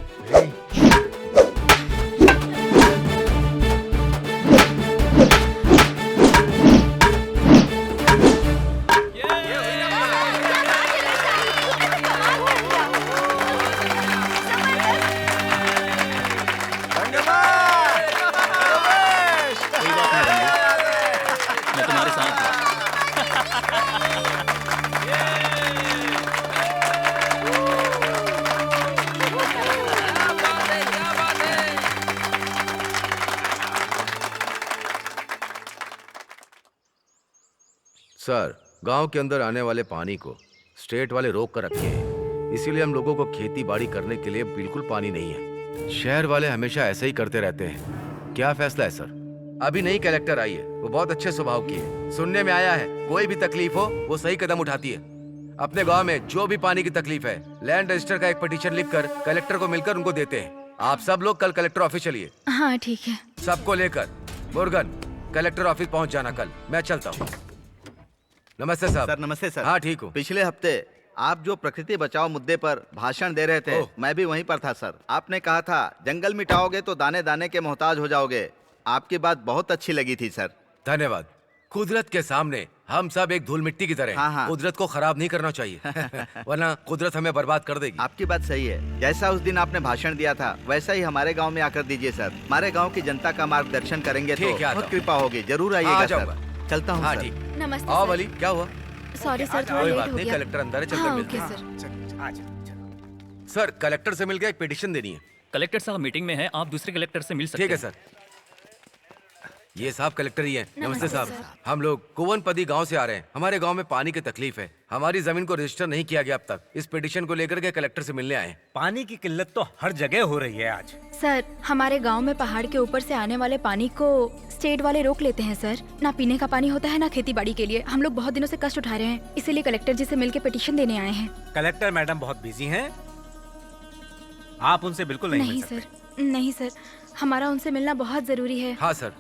[SPEAKER 6] कोई बात नहीं रंगू, मैं तुम्हारे साथ हूँ।
[SPEAKER 5] सर, गांव के अंदर आने वाले पानी को स्टेट वाले रोक कर रखे हैं, इसीलिए हम लोगों को खेती बाड़ी करने के लिए बिल्कुल पानी नहीं है। शहर वाले हमेशा ऐसे ही करते रहते हैं। क्या फैसला है सर? अभी नई कलेक्टर आई है, वो बहुत अच्छे स्वभाव की है। सुनने में आया है कोई भी तकलीफ हो वो सही कदम उठाती है। अपने गांव में जो भी पानी की तकलीफ है, लैंड रजिस्टर का एक पिटीशन लिखकर कलेक्टर को मिलकर उनको देते हैं। आप सब लोग कल कलेक्टर ऑफिस चलिए।
[SPEAKER 2] हाँ ठीक है।
[SPEAKER 5] सबको लेकर मुर्गन कलेक्टर ऑफिस पहुंच जाना कल। मैं चलता हूँ। नमस्ते साहब।
[SPEAKER 4] सर नमस्ते सर।
[SPEAKER 5] हाँ ठीक हूँ।
[SPEAKER 4] पिछले हफ्ते आप जो प्रकृति बचाओ मुद्दे पर भाषण दे रहे थे, मैं भी वहीं पर था सर। आपने कहा था जंगल मिटाओगे तो दाने दाने के मोहताज हो जाओगे। आपकी बात बहुत अच्छी लगी थी सर।
[SPEAKER 5] धन्यवाद। कुदरत के सामने हम सब एक धूल मिट्टी की तरह हैं। कुदरत को खराब नहीं करना चाहिए वरना कुदरत हमें बर्बाद कर देगी।
[SPEAKER 4] आपकी बात सही है। जैसा उस दिन आपने भाषण दिया था वैसा ही हमारे गांव में आकर दीजिए सर। हमारे गांव की जनता का मार्गदर्शन करेंगे तो बहुत कृपा होगी। जरूर आइएगा सर। चलता हूँ
[SPEAKER 5] हाँ
[SPEAKER 4] सर।
[SPEAKER 5] ठीक।
[SPEAKER 2] नमस्ते
[SPEAKER 5] आओ
[SPEAKER 2] सर।
[SPEAKER 5] वली, क्या हुआ?
[SPEAKER 2] सॉरी सर, थोड़ा
[SPEAKER 5] कोई
[SPEAKER 2] लेट
[SPEAKER 5] बात
[SPEAKER 2] हो
[SPEAKER 5] नहीं,
[SPEAKER 2] गया।
[SPEAKER 5] कलेक्टर अंदर है, चलकर
[SPEAKER 2] हाँ,
[SPEAKER 5] मिलते
[SPEAKER 2] ओके
[SPEAKER 5] हैं।
[SPEAKER 2] सर।
[SPEAKER 1] आ जाओ।
[SPEAKER 5] सर, कलेक्टर से मिलकर एक पिटीशन देनी है।
[SPEAKER 6] कलेक्टर साहब मीटिंग में है, आप दूसरे कलेक्टर से मिल सकते
[SPEAKER 5] ठीक है
[SPEAKER 6] हैं।
[SPEAKER 5] सर। ये साहब कलेक्टर ही हैं। नमस्ते
[SPEAKER 2] नमस्ते
[SPEAKER 5] साहब।
[SPEAKER 2] सर।
[SPEAKER 5] हम लोग कुवनपदी गांव से आ रहे हैं। हमारे गांव में पानी की तकलीफ है। हमारी जमीन को रजिस्टर नहीं किया गया अब तक। इस पिटीशन को लेकर के कलेक्टर से मिलने आए हैं।
[SPEAKER 1] पानी की किल्लत तो हर जगह हो रही है आज।
[SPEAKER 2] सर, हमारे गांव में पहाड़ के ऊपर से आने वाले पानी को स्टेट वाले रोक लेते हैं सर। ना पीने का पानी होता है, ना खेती बाड़ी के लिए। हम लोग बहुत दिनों से कष्ट उठा रहे हैं, इसीलिए कलेक्टर जी से मिलकर पिटीशन देने आए हैं।
[SPEAKER 1] कलेक्टर मैडम बहुत बिजी हैं, आप उनसे बिल्कुल नहीं
[SPEAKER 2] नहीं
[SPEAKER 1] मिल सकते।
[SPEAKER 2] सर, नहीं सर, हमारा उनसे मिलना बहुत जरूरी है।
[SPEAKER 5] हाँ सर।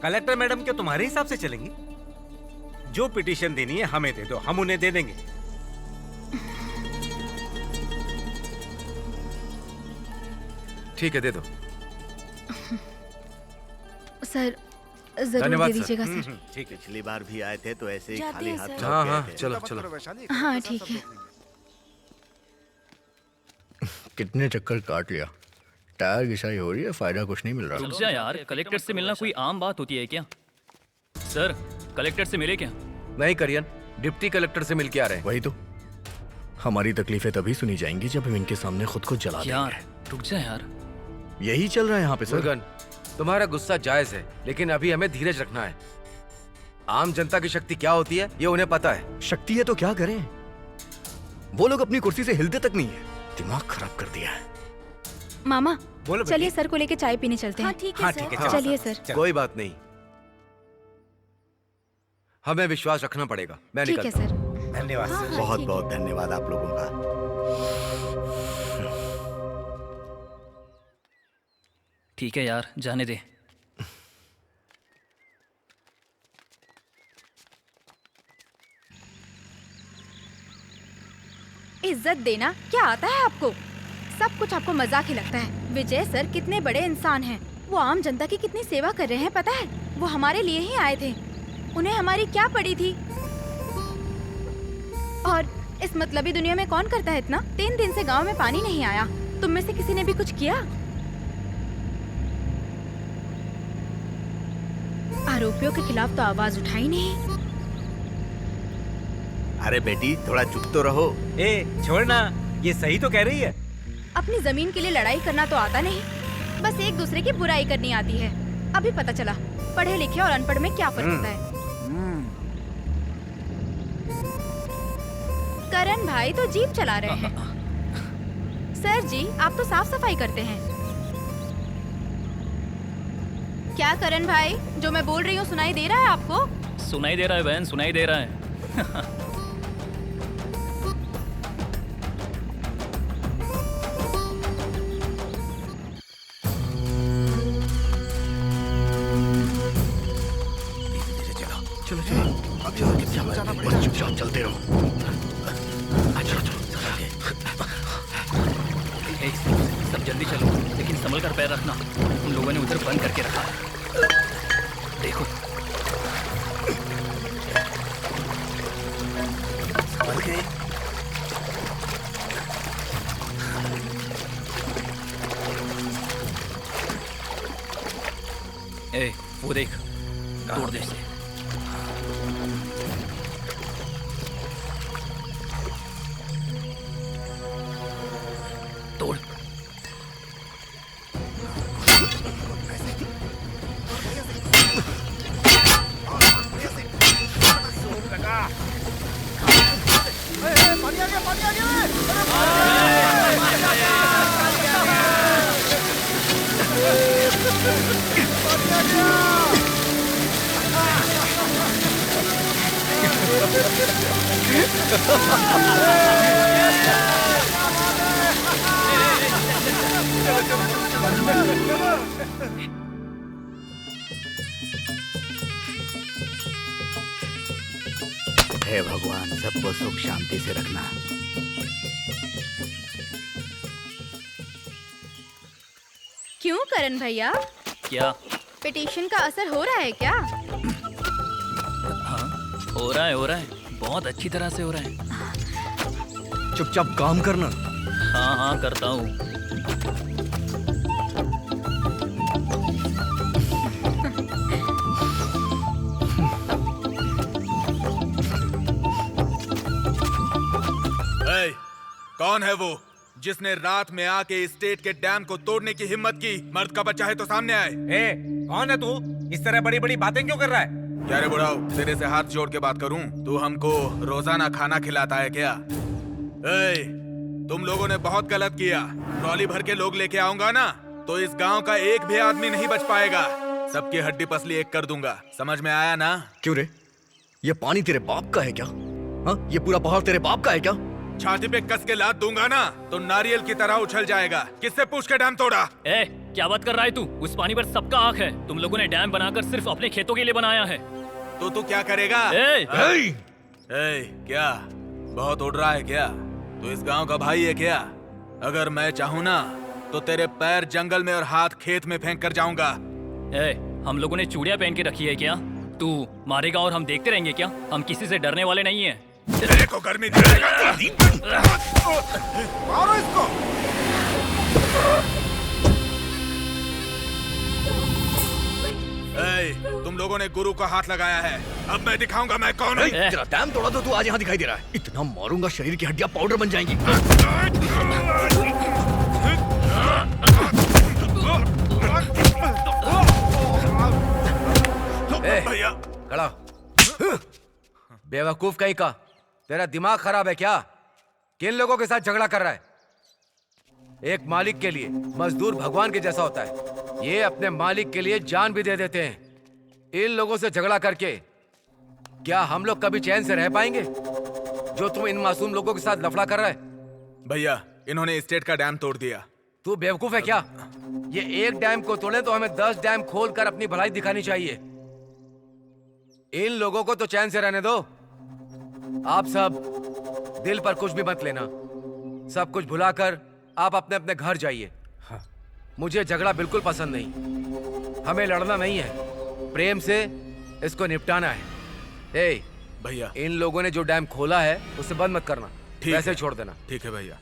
[SPEAKER 1] कलेक्टर मैडम क्या तुम्हारे हिसाब से चलेंगी? जो पिटीशन देनी है हमें दे दो, हम उन्हें दे देंगे।
[SPEAKER 5] ठीक है, दे दो।
[SPEAKER 2] सर, जरूर
[SPEAKER 5] धन्यवाद
[SPEAKER 2] दे
[SPEAKER 5] सर।
[SPEAKER 2] दीजिएगा सर।
[SPEAKER 4] ठीक है, पिछली बार भी आए थे तो ऐसे ही
[SPEAKER 9] जाते
[SPEAKER 4] खाली
[SPEAKER 9] हैं
[SPEAKER 4] हाथ
[SPEAKER 9] सर।
[SPEAKER 4] लौट
[SPEAKER 5] हाँ
[SPEAKER 4] गए
[SPEAKER 5] हाँ,
[SPEAKER 4] थे।
[SPEAKER 5] चलो चलो।
[SPEAKER 2] हाँ, ठीक है।
[SPEAKER 11] कितने चक्कर काट लिया, टायर घिसाई हो रही है, फायदा कुछ नहीं मिल रहा।
[SPEAKER 6] रुक जा यार, कलेक्टर से मिलना कोई आम बात होती है क्या? सर, कलेक्टर से मिले क्या?
[SPEAKER 5] नहीं करियन, डिप्टी कलेक्टर से मिल के आ रहे हैं।
[SPEAKER 11] वही तो, हमारी तकलीफें तभी सुनी जाएंगी जब हम इनके सामने खुद को जला
[SPEAKER 6] यार
[SPEAKER 11] देंगे।
[SPEAKER 6] रुक जा यार।
[SPEAKER 11] यही चल रहा है यहाँ पे सर।
[SPEAKER 5] मुर्गन, तुम्हारा गुस्सा जायज है, लेकिन अभी हमें धीरज रखना है। आम जनता की शक्ति क्या होती है ये उन्हें पता है।
[SPEAKER 11] शक्ति है तो क्या करें, वो लोग अपनी कुर्सी से हिलते तक नहीं है। दिमाग खराब कर दिया है।
[SPEAKER 2] मामा,
[SPEAKER 1] बोलो बेटी।
[SPEAKER 2] चलिए सर को लेके चाय पीने चलते
[SPEAKER 9] हाँ
[SPEAKER 2] हैं।
[SPEAKER 9] ठीक
[SPEAKER 1] हाँ
[SPEAKER 9] है
[SPEAKER 1] ठीक
[SPEAKER 9] सर।
[SPEAKER 1] है,
[SPEAKER 2] चलिए सर।
[SPEAKER 1] चलो।
[SPEAKER 5] कोई बात नहीं, हमें विश्वास रखना पड़ेगा। मैं
[SPEAKER 2] ठीक है
[SPEAKER 5] निकलता हूँ।
[SPEAKER 2] सर।
[SPEAKER 1] धन्यवाद
[SPEAKER 9] हाँ,
[SPEAKER 1] सर।
[SPEAKER 9] हाँ,
[SPEAKER 4] बहुत
[SPEAKER 9] ठीक
[SPEAKER 4] बहुत धन्यवाद आप लोगों का।
[SPEAKER 6] ठीक है यार, जाने दे।
[SPEAKER 2] इज्जत देना क्या आता है आपको? सब कुछ आपको मजाक ही लगता है। विजय सर कितने बड़े इंसान हैं। वो आम जनता की कितनी सेवा कर रहे हैं पता है? वो हमारे लिए ही आए थे। उन्हें हमारी क्या पड़ी थी? और इस मतलबी दुनिया में कौन करता है इतना? 3 दिन से गांव में पानी नहीं आया। तुम में से किसी ने भी कुछ किया? आरोपियों के खिलाफ तो आवाज उठाई नहीं।
[SPEAKER 4] अरे बेटी, थोड़ा चुप तो रहो।
[SPEAKER 1] ए छोड़ना, ये सही तो कह रही है।
[SPEAKER 2] अपनी जमीन के लिए लड़ाई करना तो आता नहीं, बस एक दूसरे की बुराई करनी आती है। अभी पता चला पढ़े लिखे और अनपढ़ में क्या फर्क होता है। करण भाई तो जीप चला रहे हैं। सर जी, आप तो साफ सफाई करते हैं। क्या करण भाई, जो मैं बोल रही हूँ सुनाई दे रहा है आपको?
[SPEAKER 6] सुनाई दे रहा है बहन, सुनाई दे रहा है।
[SPEAKER 11] चलो चलो, अब चुपचाप चलते रहो। चलो चलो।
[SPEAKER 6] ए, सब जल्दी चलो, लेकिन संभल कर पैर रखना। उन लोगों ने उधर बंद करके रखा है। देखो
[SPEAKER 4] संभल के।
[SPEAKER 6] ए, वो देख, तोड़ दे इसे। तोड़।
[SPEAKER 4] हे भगवान, सबको सुख शांति से रखना।
[SPEAKER 2] क्यों करण भैया,
[SPEAKER 6] क्या?
[SPEAKER 2] पिटीशन का असर हो रहा है क्या?
[SPEAKER 6] हाँ, हो रहा है, बहुत अच्छी तरह से हो रहा है।
[SPEAKER 11] चुपचाप काम करना।
[SPEAKER 6] हाँ हाँ, करता हूँ।
[SPEAKER 8] कौन है वो जिसने रात में आके स्टेट के डैम को तोड़ने की हिम्मत की? मर्द का बच्चा है तो सामने आए।
[SPEAKER 1] ए, कौन है तू? इस तरह बड़ी बड़ी बातें क्यों कर रहा है?
[SPEAKER 8] क्या रे बुढ़ाओ, तेरे से हाथ जोड़ के बात करूं? तू हमको रोजाना खाना खिलाता है क्या? ए, तुम लोगों ने बहुत गलत किया। ट्रॉली भर के लोग लेके आऊंगा ना तो इस गांव का एक भी आदमी नहीं बच पाएगा। सबकी हड्डी पसली एक कर दूंगा। समझ में आया ना?
[SPEAKER 11] क्यों रे? ये पानी तेरे बाप का है क्या? हाँ, ये पूरा पहाड़ तेरे बाप का है क्या?
[SPEAKER 8] छाती पे कस के लात दूंगा ना तो नारियल की तरह उछल जाएगा। किससे पूछ के डैम तोड़ा?
[SPEAKER 6] ए, क्या बात कर रहा है तू? उस पानी पर सबका हक है। तुम लोगों ने डैम बनाकर सिर्फ अपने खेतों के लिए बनाया है।
[SPEAKER 8] तो तू क्या करेगा? क्या बहुत उड़ रहा है क्या? तू इस गांव का भाई है क्या? अगर मैं चाहूँ ना तो तेरे पैर जंगल में और हाथ खेत में फेंक कर जाऊंगा।
[SPEAKER 6] हम लोगों ने चूड़ियां पहन के रखी है क्या? तू मारेगा और हम देखते रहेंगे क्या? हम किसी से डरने वाले नहीं हैं।
[SPEAKER 8] तेरे को गर्मी दिलाएगा।
[SPEAKER 7] मारो इसको।
[SPEAKER 8] तुम लोगों ने गुरु को हाथ लगाया है। अब मैं दिखाऊंगा मैं कौन हूँ।
[SPEAKER 11] तेरा डैम तोड़ा तो तू आज यहाँ दिखाई दे रहा है। इतना मारूंगा शरीर की हड्डियां पाउडर बन जाएंगी।
[SPEAKER 5] भैया खड़ा। बेवकूफ कहीं का, तेरा दिमाग खराब है क्या? किन लोगों के साथ झगड़ा कर रहा है? एक मालिक के लिए मजदूर भगवान के जैसा होता है। ये अपने मालिक के लिए जान भी दे देते हैं। इन लोगों से झगड़ा करके क्या हम लोग कभी चैन से रह पाएंगे? जो तुम इन मासूम लोगों के साथ लफड़ा कर रहा है।
[SPEAKER 8] भैया, इन्होंने स्टेट का डैम तोड़ दिया।
[SPEAKER 5] तू बेवकूफ है क्या? ये एक डैम को तोड़े तो हमें 10 डैम खोलकर अपनी भलाई दिखानी चाहिए। इन लोगों को तो चैन से रहने दो। आप सब दिल पर कुछ भी मत लेना। सब कुछ भुलाकर आप अपने अपने घर जाइए। मुझे झगड़ा बिल्कुल पसंद नहीं। हमें लड़ना नहीं है, प्रेम से इसको निपटाना है। ए
[SPEAKER 8] भैया,
[SPEAKER 5] इन लोगों ने जो डैम खोला है उसे बंद मत करना, वैसे छोड़ देना।
[SPEAKER 8] ठीक है भैया।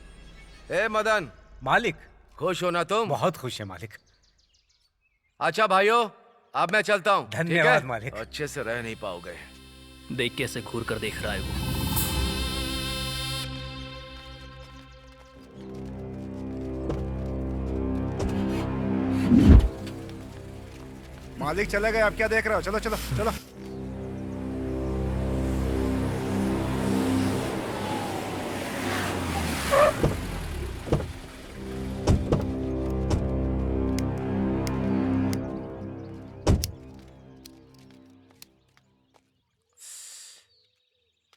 [SPEAKER 5] ए मदन।
[SPEAKER 1] मालिक।
[SPEAKER 5] खुश हो ना तुम?
[SPEAKER 1] बहुत खुश है मालिक।
[SPEAKER 5] अच्छा भाइयों, अब मैं चलता हूँ।
[SPEAKER 1] धन्यवाद मालिक।
[SPEAKER 5] अच्छे से रह नहीं पाओगे।
[SPEAKER 6] देख कैसे घूर कर देख रहा है वो।
[SPEAKER 7] मालिक चले गए, आप क्या देख रहे हो? चलो चलो चलो।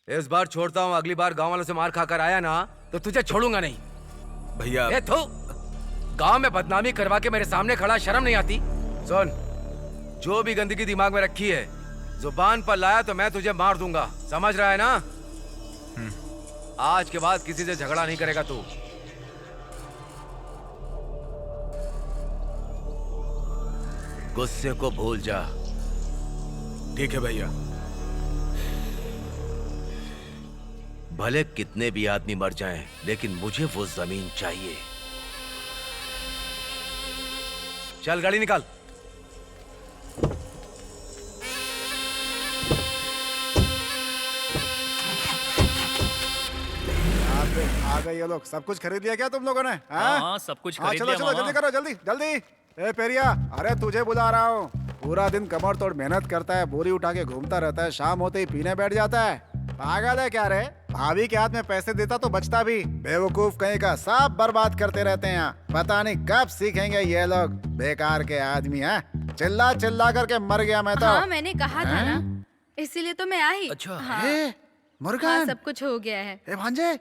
[SPEAKER 5] इस बार छोड़ता हूँ, अगली बार गांव वालों से मार खाकर आया ना तो तुझे छोड़ूंगा नहीं।
[SPEAKER 8] भैया
[SPEAKER 5] ए थू, गांव में बदनामी करवा के मेरे सामने खड़ा, शर्म नहीं आती? सुन, जो भी गंदगी दिमाग में रखी है जुबान पर लाया तो मैं तुझे मार दूंगा। समझ रहा है ना? आज के बाद किसी से झगड़ा नहीं करेगा तू। गुस्से को भूल जा।
[SPEAKER 8] ठीक है भैया।
[SPEAKER 5] भले कितने भी आदमी मर जाएं, लेकिन मुझे वो जमीन चाहिए। चल गाड़ी निकाल।
[SPEAKER 7] आ गए ये लोग। सब कुछ खरीद लिया क्या तुम लोगों ने?
[SPEAKER 6] हाँ, सब कुछ खरीद
[SPEAKER 7] चलो
[SPEAKER 6] लिया
[SPEAKER 7] चलो
[SPEAKER 6] मामा।
[SPEAKER 7] जल्दी करो, जल्दी जल्दी। ए पेरिया, अरे तुझे बुला रहा हूँ। पूरा दिन कमर तोड़ मेहनत करता है, बोरी उठा के घूमता रहता है, शाम होते ही पीने बैठ जाता है। पागल है क्या रे? भाभी के हाथ में पैसे देता तो बचता भी। बेवकूफ कहीं का, सब बर्बाद करते रहते हैं यहाँ। पता नहीं कब सीखेंगे ये लोग, बेकार के आदमी हैं। चिल्ला चिल्ला करके मर गया मैं तो।
[SPEAKER 2] हाँ, मैंने कहा था ना, इसीलिए तो मैं आई।
[SPEAKER 5] अच्छा।
[SPEAKER 2] हाँ,
[SPEAKER 7] ए, मुर्गन।
[SPEAKER 2] हाँ, सब कुछ हो गया है।
[SPEAKER 7] ए भांजे,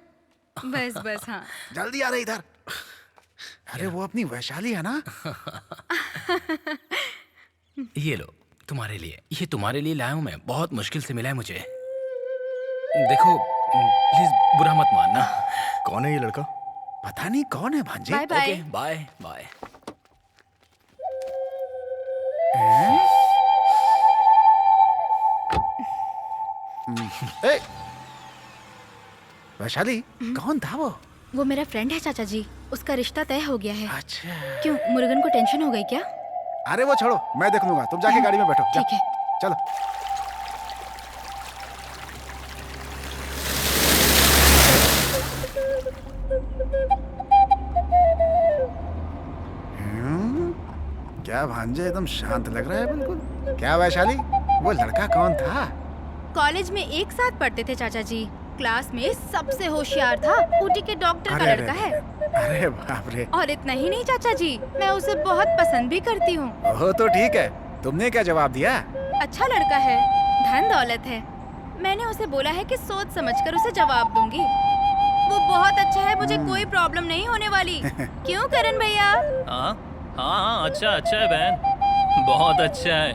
[SPEAKER 2] बस बस। हाँ,
[SPEAKER 7] जल्दी आ रहे इधर। अरे वो अपनी वैशाली है ना?
[SPEAKER 10] ये लो तुम्हारे लिए, ये तुम्हारे लिए लाया हूँ मैं। बहुत मुश्किल से मिला है मुझे। देखो प्लीज बुरा मत मानना।
[SPEAKER 11] कौन है ये लड़का?
[SPEAKER 7] पता नहीं कौन है भांजे।
[SPEAKER 2] Bye bye.
[SPEAKER 10] Okay bye bye.
[SPEAKER 7] ए, वैशाली कौन था वो?
[SPEAKER 2] वो मेरा फ्रेंड है चाचा जी, उसका रिश्ता तय हो गया है।
[SPEAKER 7] अच्छा।
[SPEAKER 2] क्यों, मुर्गन को टेंशन हो गई क्या?
[SPEAKER 7] अरे वो छोड़ो, मैं देख लूंगा। तुम जाके गाड़ी में बैठो। जा।
[SPEAKER 2] ठीक है।
[SPEAKER 7] चलो। तेरा भांजा एकदम शांत लग रहा है बिल्कुल। क्या वैशाली, वो लड़का कौन था?
[SPEAKER 2] कॉलेज में एक साथ पढ़ते थे चाचा जी। क्लास में सबसे होशियार था। ऊटी के डॉक्टर का लड़का है।
[SPEAKER 7] अरे बाप रे।
[SPEAKER 2] और इतना ही नहीं चाचा जी, मैं उसे बहुत पसंद भी करती हूँ।
[SPEAKER 7] वो तो ठीक है, तुमने क्या जवाब दिया?
[SPEAKER 2] अच्छा लड़का है, धन दौलत है। मैंने उसे बोला है कि सोच समझकर उसे जवाब दूंगी। वो बहुत अच्छा है, मुझे कोई प्रॉब्लम नहीं होने वाली। क्यों करण भैया?
[SPEAKER 6] हाँ हाँ, अच्छा है बहन, बहुत अच्छा है।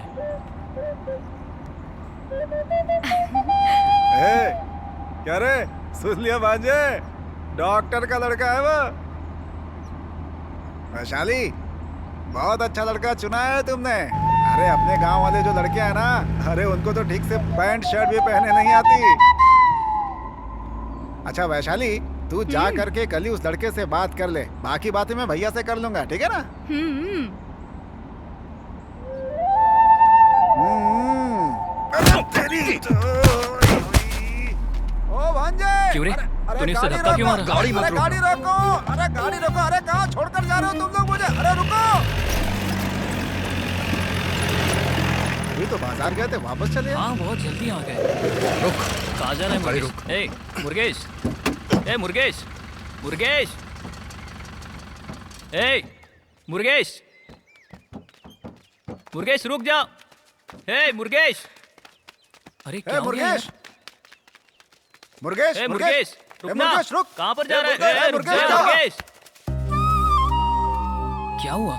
[SPEAKER 7] क्या रे, सुन लिया भांजे? डॉक्टर का लड़का है वो। वैशाली, बहुत अच्छा लड़का चुना है तुमने। अरे अपने गांव वाले जो लड़के हैं ना, अरे उनको तो ठीक से पैंट शर्ट भी पहने नहीं आती। अच्छा वैशाली, तू जा करके कल ही उस लड़के से बात कर ले, बाकी बातें मैं भैया से कर लूंगा, ठीक है ना? ओ भांजे,
[SPEAKER 6] क्यों रे? तूने उससे धक्का क्यों मारा?
[SPEAKER 7] गाड़ी मत रोको। गाड़ी रोको, अरे गाड़ी रोको। अरे कहाँ छोड़कर जा रहे हो तुम लोग मुझे? अरे रुको। अभी तो बाजार गए थे, वापस चले।
[SPEAKER 6] हाँ बहुत जल्दी आ गए। रुक, कहाँ जा रहे हैं मुर्गेश? ए मुर्गेश, ए मुर्गेश, मुर्गेश, ए मुर्गेश, मुर्गेश रुक जा। ए मुर्गेश, अरे क्या हो गया?
[SPEAKER 7] मुर्गेश,
[SPEAKER 6] ए मुर्गेश, रुक ना।
[SPEAKER 7] मुर्गेश रुक।
[SPEAKER 6] कहाँ पर जा रहा है? रुक जा मुर्गेश। क्या हुआ?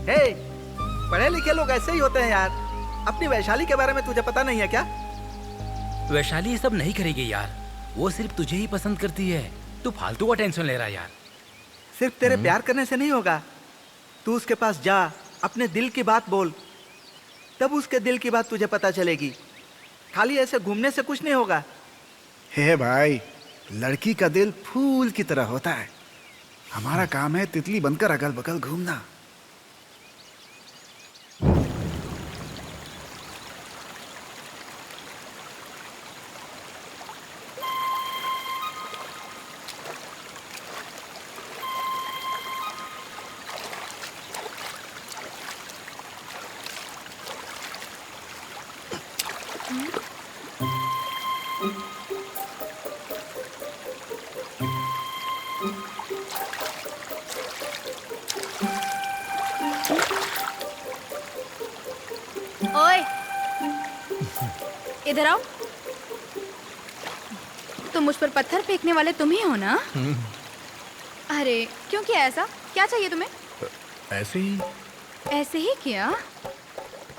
[SPEAKER 12] हे, पढ़े लिखे लोग ऐसे ही होते हैं यार। अपनी वैशाली के बारे में तुझे पता नहीं है क्या?
[SPEAKER 10] वैशाली ये सब नहीं करेगी यार, वो सिर्फ तुझे ही पसंद करती है। तू फालतू का टेंशन ले रहा है यार।
[SPEAKER 12] सिर्फ तेरे प्यार करने से नहीं होगा। तू उसके पास जा, अपने दिल की बात बोल, तब उसके दिल की बात तुझे पता चलेगी। खाली ऐसे घूमने से कुछ नहीं होगा।
[SPEAKER 7] हे भाई, लड़की का दिल फूल की तरह होता है। हमारा काम है तितली बनकर अगल बगल घूमना।
[SPEAKER 2] ओए, इधर आओ। तो मुझ पर पत्थर फेंकने वाले तुम ही हो ना? अरे क्यों किया ऐसा? क्या चाहिए तुम्हें?
[SPEAKER 11] ऐसे ही।
[SPEAKER 2] ऐसे ही किया?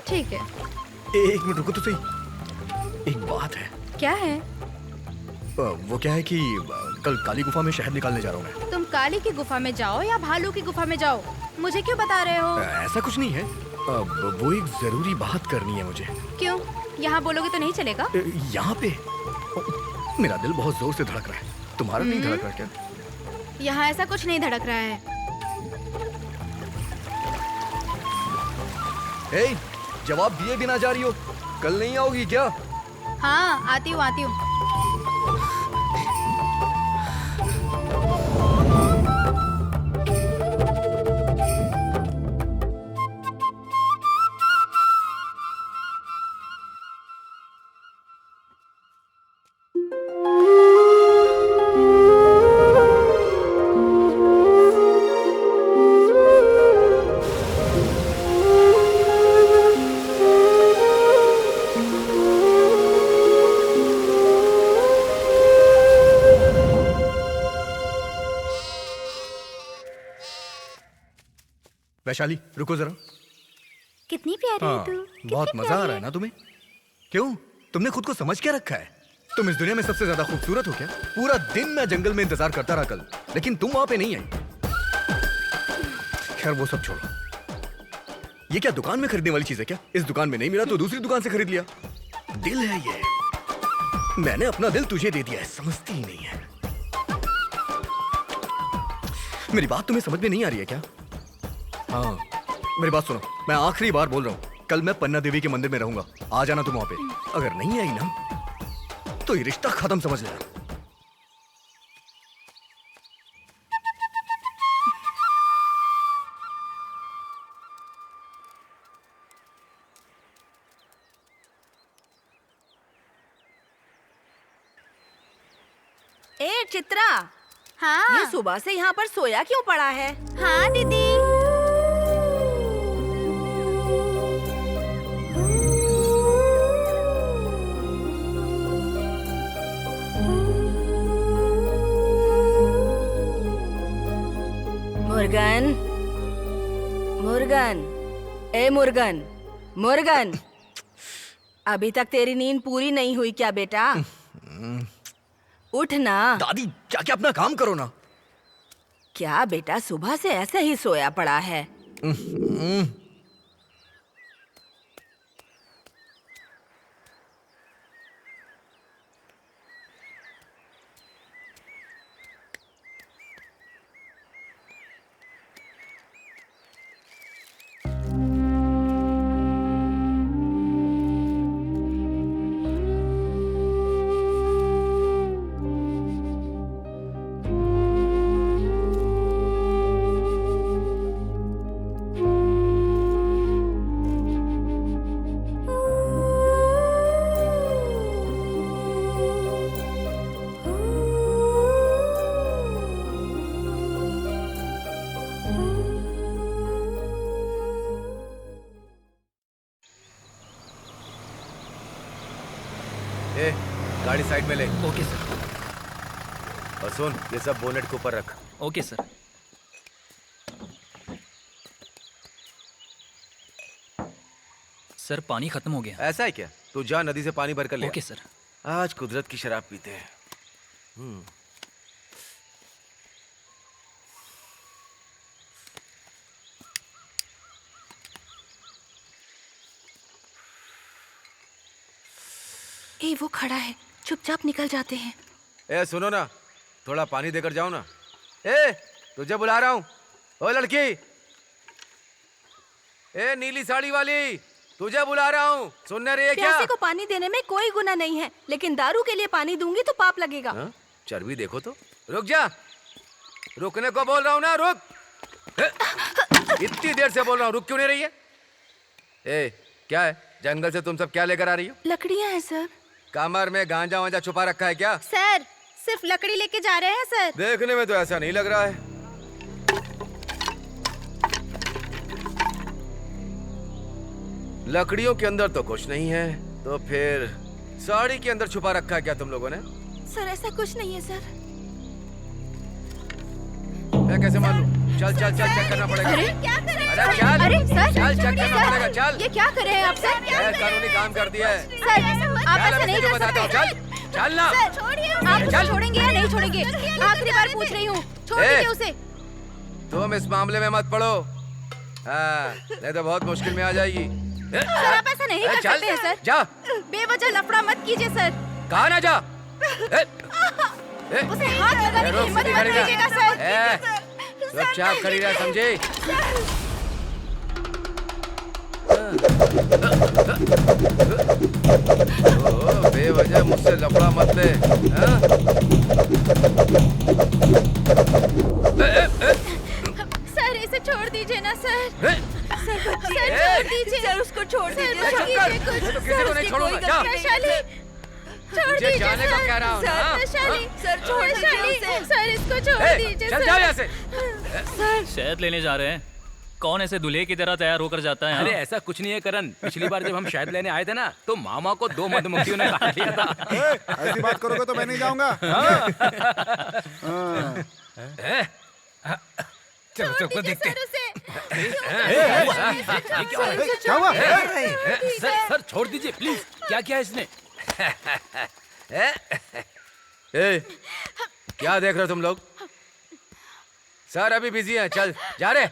[SPEAKER 2] ठीक है।
[SPEAKER 11] एक मिनट रुको तो सही। एक बात है।
[SPEAKER 2] क्या है?
[SPEAKER 11] वो क्या है कि कल काली गुफा में शहद निकालने जा रहा हूँ मैं।
[SPEAKER 2] तुम काली की गुफा में जाओ या भालू की गुफा में जाओ, मुझे क्यों बता रहे हो?
[SPEAKER 11] ऐसा कुछ नहीं है, वो एक जरूरी बात करनी है मुझे।
[SPEAKER 2] क्यों? यहाँ बोलोगे तो नहीं चलेगा?
[SPEAKER 11] यहाँ पे मेरा दिल बहुत जोर से धड़क रहा है। तुम्हारा नहीं धड़क रहा क्या?
[SPEAKER 2] यहाँ ऐसा कुछ नहीं धड़क रहा है।
[SPEAKER 11] ए, जवाब दिए बिना जा रही हो? कल नहीं आओगी क्या?
[SPEAKER 2] हाँ आती हूँ, आती हूँ।
[SPEAKER 11] वैशाली रुको जरा।
[SPEAKER 2] कितनी प्यारी है तू।
[SPEAKER 11] बहुत मजा आ रहा है ना तुम्हें? क्यों, तुमने खुद को समझ क्या रखा है? तुम इस दुनिया में सबसे ज्यादा खूबसूरत हो क्या? पूरा दिन मैं जंगल में इंतजार करता रहा कल, लेकिन तुम वहां पे नहीं आई। खैर वो सब छोड़ो। ये क्या दुकान में खरीदने वाली चीज है क्या? इस दुकान में नहीं मिला तो दूसरी दुकान से खरीद लिया। दिल है ये, मैंने अपना दिल तुझे दे दिया है, समझती ही नहीं है। मेरी बात तुम्हें समझ में नहीं आ रही है क्या? हाँ मेरी बात सुनो, मैं आखिरी बार बोल रहा हूँ, कल मैं पन्ना देवी के मंदिर में रहूंगा, आ जाना तुम वहां पे। अगर नहीं आई ना तो ये रिश्ता खत्म समझ लेना।
[SPEAKER 3] ए चित्रा,
[SPEAKER 2] हाँ
[SPEAKER 3] ये सुबह से यहाँ पर सोया क्यों पड़ा है?
[SPEAKER 2] हाँ दीदी।
[SPEAKER 3] मुर्गन, मुर्गन, ए मुर्गन, मुर्गन, अभी तक तेरी नींद पूरी नहीं हुई क्या बेटा? उठ ना।
[SPEAKER 11] दादी जाके अपना काम करो ना।
[SPEAKER 3] क्या बेटा सुबह से ऐसे ही सोया पड़ा है?
[SPEAKER 5] ए, गाड़ी साइड में ले।
[SPEAKER 6] Okay sir.
[SPEAKER 5] और सुन, ये सब बोनेट के ऊपर रख।
[SPEAKER 6] Okay sir. सर पानी खत्म हो गया।
[SPEAKER 5] ऐसा है क्या? तू जा नदी से पानी भर कर ले।
[SPEAKER 6] Okay sir.
[SPEAKER 5] आज कुदरत की शराब पीते हैं।
[SPEAKER 3] ए वो खड़ा है, चुपचाप निकल जाते हैं।
[SPEAKER 5] ए सुनो ना, थोड़ा पानी देकर जाओ ना। ए तुझे बुला रहा हूँ। ओ लड़की, ए नीली साड़ी वाली, तुझे बुला रहा हूँ। सुनने रही है क्या?
[SPEAKER 3] प्यासे को पानी देने में कोई गुनाह नहीं है, लेकिन दारू के लिए पानी दूंगी तो पाप लगेगा।
[SPEAKER 5] हाँ? चर्बी देखो तो। रुक जा, रुकने को बोल रहा हूँ ना, रुक। इतनी देर से बोल रहा हूँ, रुक क्यों नहीं रही है? ए क्या है, जंगल से तुम सब क्या लेकर आ रही हो?
[SPEAKER 3] लकड़ियाँ हैं सर।
[SPEAKER 5] कमर में गांजा वांजा छुपा रखा है क्या?
[SPEAKER 2] सर सिर्फ लकड़ी लेके जा रहे हैं सर।
[SPEAKER 5] देखने में तो ऐसा नहीं लग रहा है। लकड़ियों के अंदर तो कुछ नहीं है, तो फिर साड़ी के अंदर छुपा रखा है क्या तुम लोगों ने?
[SPEAKER 3] सर ऐसा कुछ नहीं है सर।
[SPEAKER 5] मैं कैसे मालूम? चल चल चल, चेक करना पड़ेगा।
[SPEAKER 2] अरे क्या कर रहे हैं?
[SPEAKER 5] अरे चल,
[SPEAKER 2] अरे सर,
[SPEAKER 5] चल चेक करना पड़ेगा। चल,
[SPEAKER 2] ये क्या कर रहे हैं आप सर?
[SPEAKER 5] गैर कानूनी काम कर दिया है।
[SPEAKER 2] सर आप ऐसा नहीं कर
[SPEAKER 5] बताता हूँ।
[SPEAKER 2] सकते।
[SPEAKER 5] चल चल ना।
[SPEAKER 2] सर छोड़िए, आप उसे छोड़ेंगे या नहीं छोड़ेंगे? आखिरी बार पूछ रही हूँ, छोड़ दीजिए उसे।
[SPEAKER 5] तुम इस मामले में मत पड़ो, हाँ, नहीं तो बहुत मुश्किल में आ जाएगी।
[SPEAKER 2] सर आप ऐसा नहीं कर सकते हैं सर।
[SPEAKER 5] जा,
[SPEAKER 2] बेवजह लफड़ा मत कीजिए सर।
[SPEAKER 5] कहा ना जा।
[SPEAKER 2] उसे हाथ लगाने की हिम्मत मत कीजिएगा सर।
[SPEAKER 5] चुपचाप खड़ी रह, समझे? बेवजह मुझसे लफड़ा मत ले।
[SPEAKER 2] सर इसे छोड़ दीजिए ना सर। सर छोड़ दीजिए।
[SPEAKER 3] सर उसको छोड़ दीजिए।
[SPEAKER 2] सर कीजिए कुछ।
[SPEAKER 5] तो किसी को नहीं छोड़ूंगा। जा।
[SPEAKER 2] वैशाली छोड़
[SPEAKER 5] मुझे
[SPEAKER 2] दीजिए
[SPEAKER 5] जाने को कह रहा हूँ ना।
[SPEAKER 2] वैशाली
[SPEAKER 3] सर छोड़ दीजिए।
[SPEAKER 2] सर इसको छोड़ दीजिए
[SPEAKER 5] चल जा यहाँ से।
[SPEAKER 6] शहद लेने जा रहे हैं। कौन ऐसे दूल्हे की तरह तैयार होकर जाता है?
[SPEAKER 10] अरे ऐसा कुछ नहीं है करण। पिछली बार जब हम शहद लेने आए थे ना, तो मामा को 2 मधुमक्खियों ने काट लिया था।
[SPEAKER 7] ऐसी बात करोगे तो मैं नहीं जाऊंगा।
[SPEAKER 1] चलो सबको देखते हैं।
[SPEAKER 7] क्या हुआ?
[SPEAKER 10] सर छोड़ दीजिए प्लीज। क्या किया इसने?
[SPEAKER 5] ए, क्या देख रहे हो तुम लोग? सर अभी बिजी हैं, चल जा रे।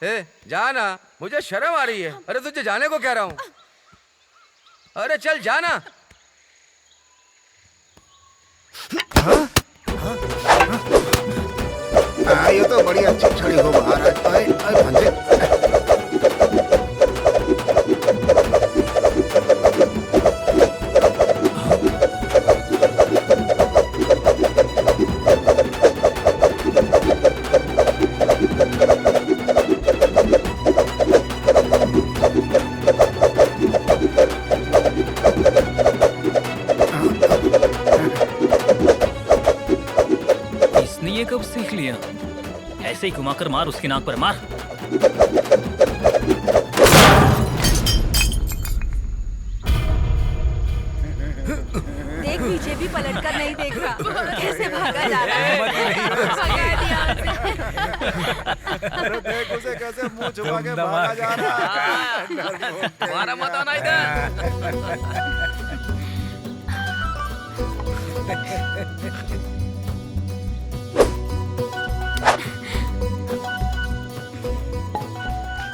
[SPEAKER 5] ए, जाना, मुझे शर्म आ रही है। अरे तुझे जाने को कह रहा हूँ। अरे चल जाना।
[SPEAKER 7] ये तो बड़ी अच्छी छड़ी हो महाराज। भंजे
[SPEAKER 6] ऐसे ही घुमाकर मार उसकी नाक पर मार।
[SPEAKER 3] देख पीछे भी पलट कर नहीं देख रहा, कैसे भागा जा रहा है। भगा दिया उसे।
[SPEAKER 7] अरे देख उसे कैसे मुंह छुपा के भागा जा रहा है।
[SPEAKER 6] हमारा मत आना इधर।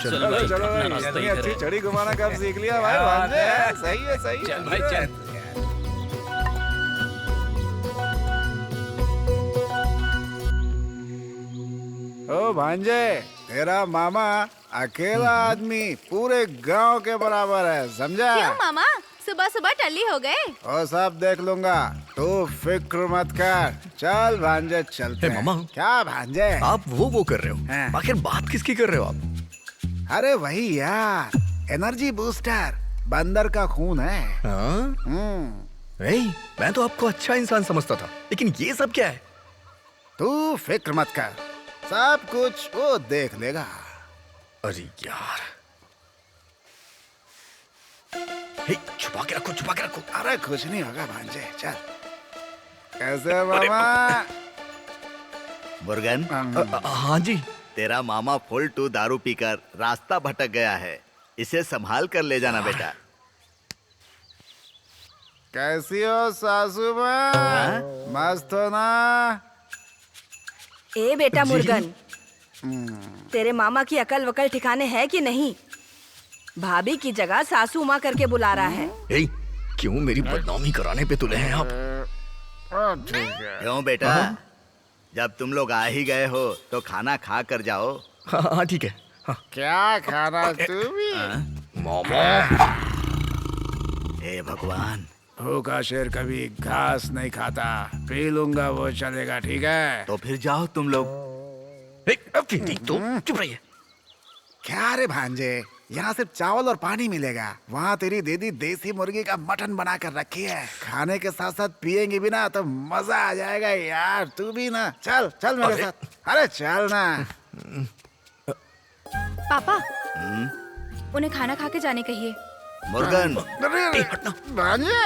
[SPEAKER 6] चल भाई,
[SPEAKER 7] चलो
[SPEAKER 6] अपना
[SPEAKER 7] भाई,
[SPEAKER 6] रास्ता
[SPEAKER 7] इतनी
[SPEAKER 6] इधर
[SPEAKER 7] अच्छी
[SPEAKER 6] है।
[SPEAKER 7] छड़ी घुमाना कब सीख लिया भाई भांजे? सही है सही है।
[SPEAKER 6] चल भाई चल।
[SPEAKER 7] ओ भांजे, तेरा मामा अकेला आदमी पूरे गांव के बराबर है, समझा?
[SPEAKER 2] क्यों मामा, सुबह सुबह टल्ली हो गए?
[SPEAKER 7] ओ सब देख लूंगा, तू फिक्र मत कर। चल भांजे चलते हैं।
[SPEAKER 11] मामा।
[SPEAKER 7] क्या भांजे?
[SPEAKER 11] आप वो कर रहे हो,
[SPEAKER 7] हाँ।
[SPEAKER 11] आखिर बात किसकी कर रहे हो आप?
[SPEAKER 7] अरे वही यार, एनर्जी बूस्टर, बंदर का खून है।
[SPEAKER 11] हाँ? मैं तो आपको अच्छा इंसान समझता था, लेकिन ये सब क्या है?
[SPEAKER 7] तू फिक्र मत कर, सब कुछ वो देख लेगा।
[SPEAKER 11] अरे यार, हे, छुपा के रखो, छुपा के रखो।
[SPEAKER 7] अरे कुछ नहीं होगा भांजे, चल। कैसे मामा?
[SPEAKER 4] मुर्गन,
[SPEAKER 11] हाँ जी।
[SPEAKER 4] तेरा मामा फुल टू दारू पीकर रास्ता भटक गया है, इसे संभाल कर ले जाना बेटा।
[SPEAKER 7] कैसी हो सासू माँ? मस्त हो ना?
[SPEAKER 3] ए बेटा मुर्गन, तेरे मामा की अकल वकल ठिकाने है कि नहीं? भाभी की जगह सासू माँ करके बुला रहा है।
[SPEAKER 11] हे, क्यों मेरी बदनामी कराने पे तुले हैं आप?
[SPEAKER 4] क्यों बेटा, जब तुम लोग आ ही गए हो तो खाना खा कर जाओ।
[SPEAKER 11] हाँ ठीक है। हाँ।
[SPEAKER 7] क्या खाना तू भी?
[SPEAKER 11] मामा,
[SPEAKER 4] हे भगवान,
[SPEAKER 7] भूखा शेर कभी घास नहीं खाता। पी लूंगा वो चलेगा, ठीक है?
[SPEAKER 4] तो फिर जाओ तुम लोग।
[SPEAKER 11] तो चुप रहिए।
[SPEAKER 7] क्या रे भांजे, यहाँ सिर्फ चावल और पानी मिलेगा। वहाँ तेरी दीदी देसी मुर्गी का मटन बना कर रखी है। खाने के साथ साथ पियेंगी भी ना तो मजा आ जाएगा यार। तू भी ना, चल चल मेरे साथ। अरे चल ना।
[SPEAKER 2] पापा, उन्हें खाना खा के जाने कहिए।
[SPEAKER 4] मुर्गन,
[SPEAKER 7] भांजे,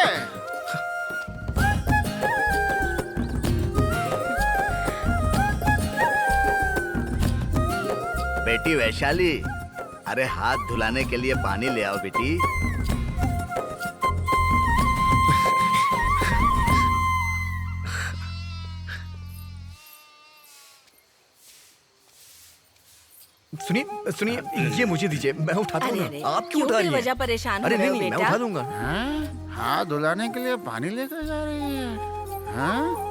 [SPEAKER 4] बेटी वैशाली, अरे हाथ धुलाने के लिए पानी ले आओ बेटी।
[SPEAKER 11] सुनिए सुनिए, ये मुझे दीजिए, मैं उठाता हूँ
[SPEAKER 3] अरे,
[SPEAKER 11] ना। आप क्यों उठा
[SPEAKER 3] क्यों
[SPEAKER 11] रही हैं?
[SPEAKER 3] बेवजह परेशान
[SPEAKER 11] अरे
[SPEAKER 3] हो रहे
[SPEAKER 11] नहीं
[SPEAKER 3] हो
[SPEAKER 11] नहीं, मैं
[SPEAKER 3] बेटा?
[SPEAKER 11] उठा दूंगा।
[SPEAKER 7] हाथ धुलाने के लिए पानी लेकर जा रही है? हाँ?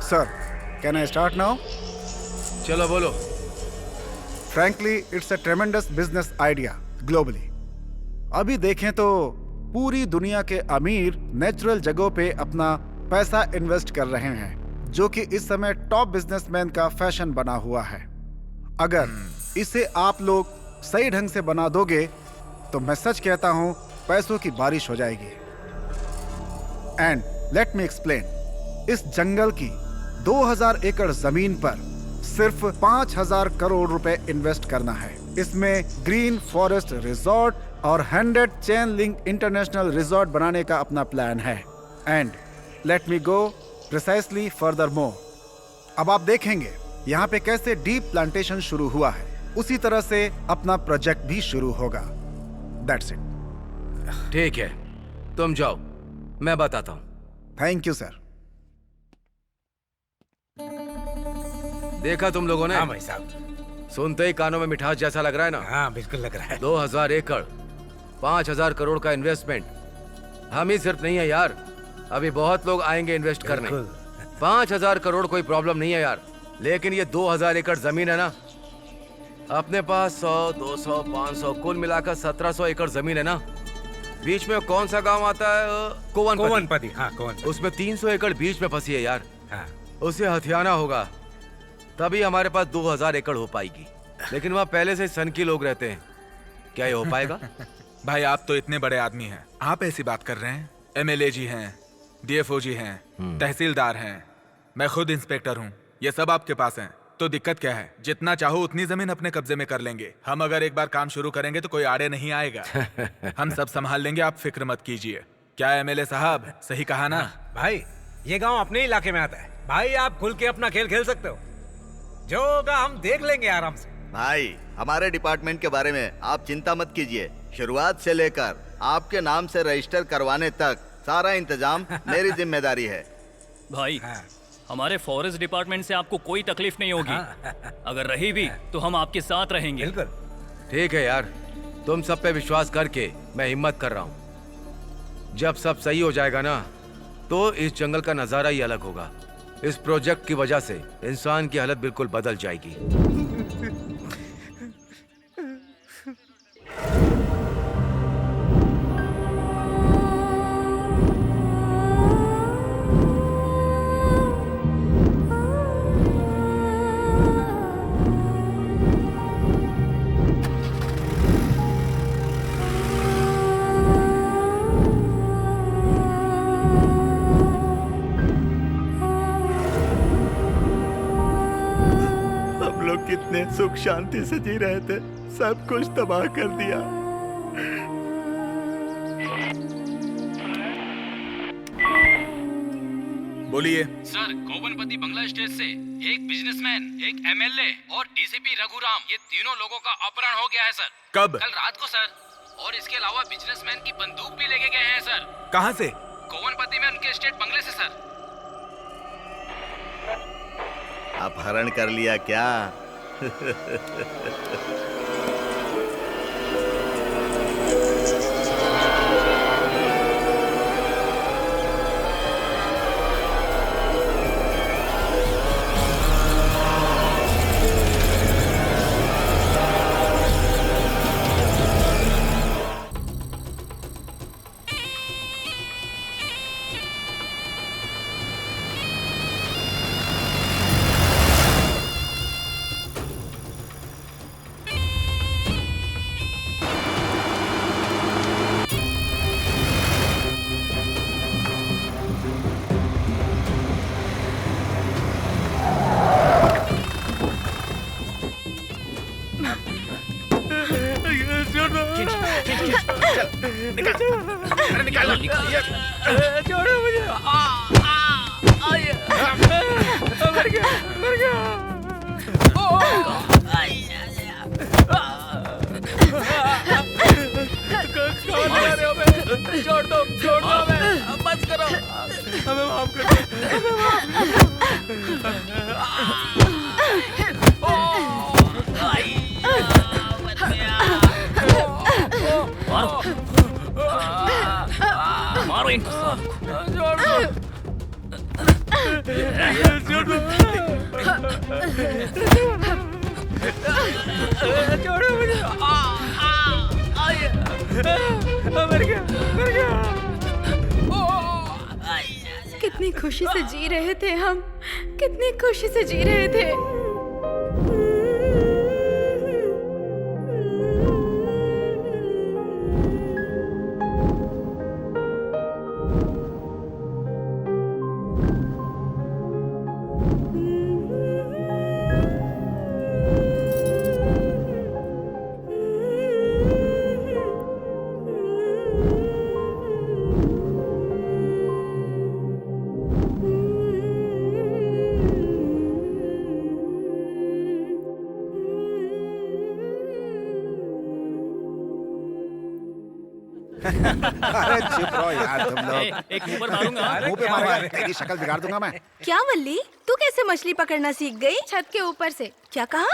[SPEAKER 7] Sir, can I start now?
[SPEAKER 5] चलो बोलो।
[SPEAKER 7] Frankly, it's a tremendous business idea globally. अभी देखें तो पूरी दुनिया के अमीर नेचुरल जगहों पे अपना पैसा इन्वेस्ट कर रहे हैं, जो कि इस समय टॉप बिजनेसमैन का फैशन बना हुआ है। अगर इसे आप लोग सही ढंग से बना दोगे तो मैं सच कहता हूं पैसों की बारिश हो जाएगी। एंड लेट मी एक्सप्लेन, इस जंगल की 2000 एकड़ जमीन पर सिर्फ 5000 करोड़ रुपए इन्वेस्ट करना है। इसमें ग्रीन फॉरेस्ट रिजॉर्ट और 100 चेन लिंक इंटरनेशनल रिजॉर्ट बनाने का अपना प्लान है। And let me go precisely further more. अब आप देखेंगे यहाँ पे कैसे डीप प्लांटेशन शुरू हुआ है, उसी तरह से अपना प्रोजेक्ट भी शुरू होगा। That's it.
[SPEAKER 5] ठीक है, तुम जाओ, मैं बताता हूँ।
[SPEAKER 7] Thank you sir.
[SPEAKER 5] देखा तुम लोगों ने?
[SPEAKER 1] हाँ भाई साहब।
[SPEAKER 5] सुनते ही कानों में मिठास जैसा लग रहा है ना?
[SPEAKER 1] हाँ बिल्कुल लग रहा है।
[SPEAKER 5] 2000 एकड़, 5000 करोड़ का इन्वेस्टमेंट। हम ही सिर्फ नहीं है यार, अभी बहुत लोग आएंगे इन्वेस्ट करने। 5000 करोड़ कोई प्रॉब्लम नहीं है यार, लेकिन ये 2000 एकड़ जमीन है ना, अपने पास 100, 200, 500 कुल मिलाकर 1700 एकड़ जमीन है ना। बीच में कौन सा गांव आता है?
[SPEAKER 1] कोवनपति। हाँ कोवनपति।
[SPEAKER 5] उसमें 300 एकड़ बीच में फंसी है यार।
[SPEAKER 1] हाँ।
[SPEAKER 5] उसे हथियाना होगा, तभी हमारे पास 2000 एकड़ हो पाएगी। लेकिन वहाँ पहले से सन की लोग रहते हैं, क्या ये हो पाएगा?
[SPEAKER 8] भाई आप तो इतने बड़े आदमी हैं, आप ऐसी बात कर रहे हैं? एमएलए जी हैं, डीएफओ जी हैं, तहसीलदार हैं, मैं खुद इंस्पेक्टर हूँ, ये सब आपके पास हैं। तो दिक्कत क्या है? जितना चाहो उतनी जमीन अपने कब्जे में कर लेंगे। हम अगर एक बार काम शुरू करेंगे तो कोई आड़े नहीं आएगा। हम सब संभाल लेंगे, आप फिक्र मत कीजिए। क्या एमएलए साहब सही कहा ना?
[SPEAKER 1] भाई ये गांव अपने इलाके में आता है, भाई आप खुल के अपना खेल खेल सकते हो, जो होगा हम देख लेंगे आराम से।
[SPEAKER 4] भाई हमारे डिपार्टमेंट के बारे में आप चिंता मत कीजिए, शुरुआत से लेकर आपके नाम से रजिस्टर करवाने तक सारा इंतजाम मेरी जिम्मेदारी है।
[SPEAKER 6] भाई हमारे फॉरेस्ट डिपार्टमेंट से आपको कोई तकलीफ नहीं होगी। अगर रही भी तो हम आपके साथ रहेंगे।
[SPEAKER 1] बिल्कुल।
[SPEAKER 5] ठीक है यार, तुम सब पे विश्वास करके मैं हिम्मत कर रहा हूँ। जब सब सही हो जाएगा ना, तो इस जंगल का नजारा ही अलग होगा। इस प्रोजेक्ट की वजह से इंसान की हालत बिल्कुल बदल जाएगी।
[SPEAKER 4] कितने सुख शांति से जी रहे थे, सब कुछ तबाह कर दिया।
[SPEAKER 8] बोलिए
[SPEAKER 10] सर, कोवनपति बंगला स्टेट से एक बिजनेसमैन, एक एमएलए और डीसीपी रघुराम, ये तीनों लोगों का अपहरण हो गया है सर।
[SPEAKER 8] कब?
[SPEAKER 10] कल रात को सर। और इसके अलावा बिजनेसमैन की बंदूक भी लेके गए हैं सर।
[SPEAKER 8] कहाँ से?
[SPEAKER 10] कोवनपति में उनके स्टेट बंगले से सर।
[SPEAKER 4] अपहरण कर लिया क्या?
[SPEAKER 1] छोड़ो मुझे। मर गया। छोड़ दो हमें, बस करो, हमें माफ कर
[SPEAKER 6] मारो इनको।
[SPEAKER 1] छोड़ो मुझे। मर गया, मर गया।
[SPEAKER 2] कितनी खुशी से जी रहे थे हम, कितनी खुशी से जी रहे थे।
[SPEAKER 7] अरे चुप रहो यार तुम लोग।
[SPEAKER 6] एक मुंह पर मारूंगा।
[SPEAKER 7] मुंह पे मारेगा, तेरी शक्ल बिगाड़ दूंगा मैं।
[SPEAKER 3] क्या वल्ली, तू कैसे मछली पकड़ना सीख गई?
[SPEAKER 2] छत के ऊपर से।
[SPEAKER 3] क्या कहा?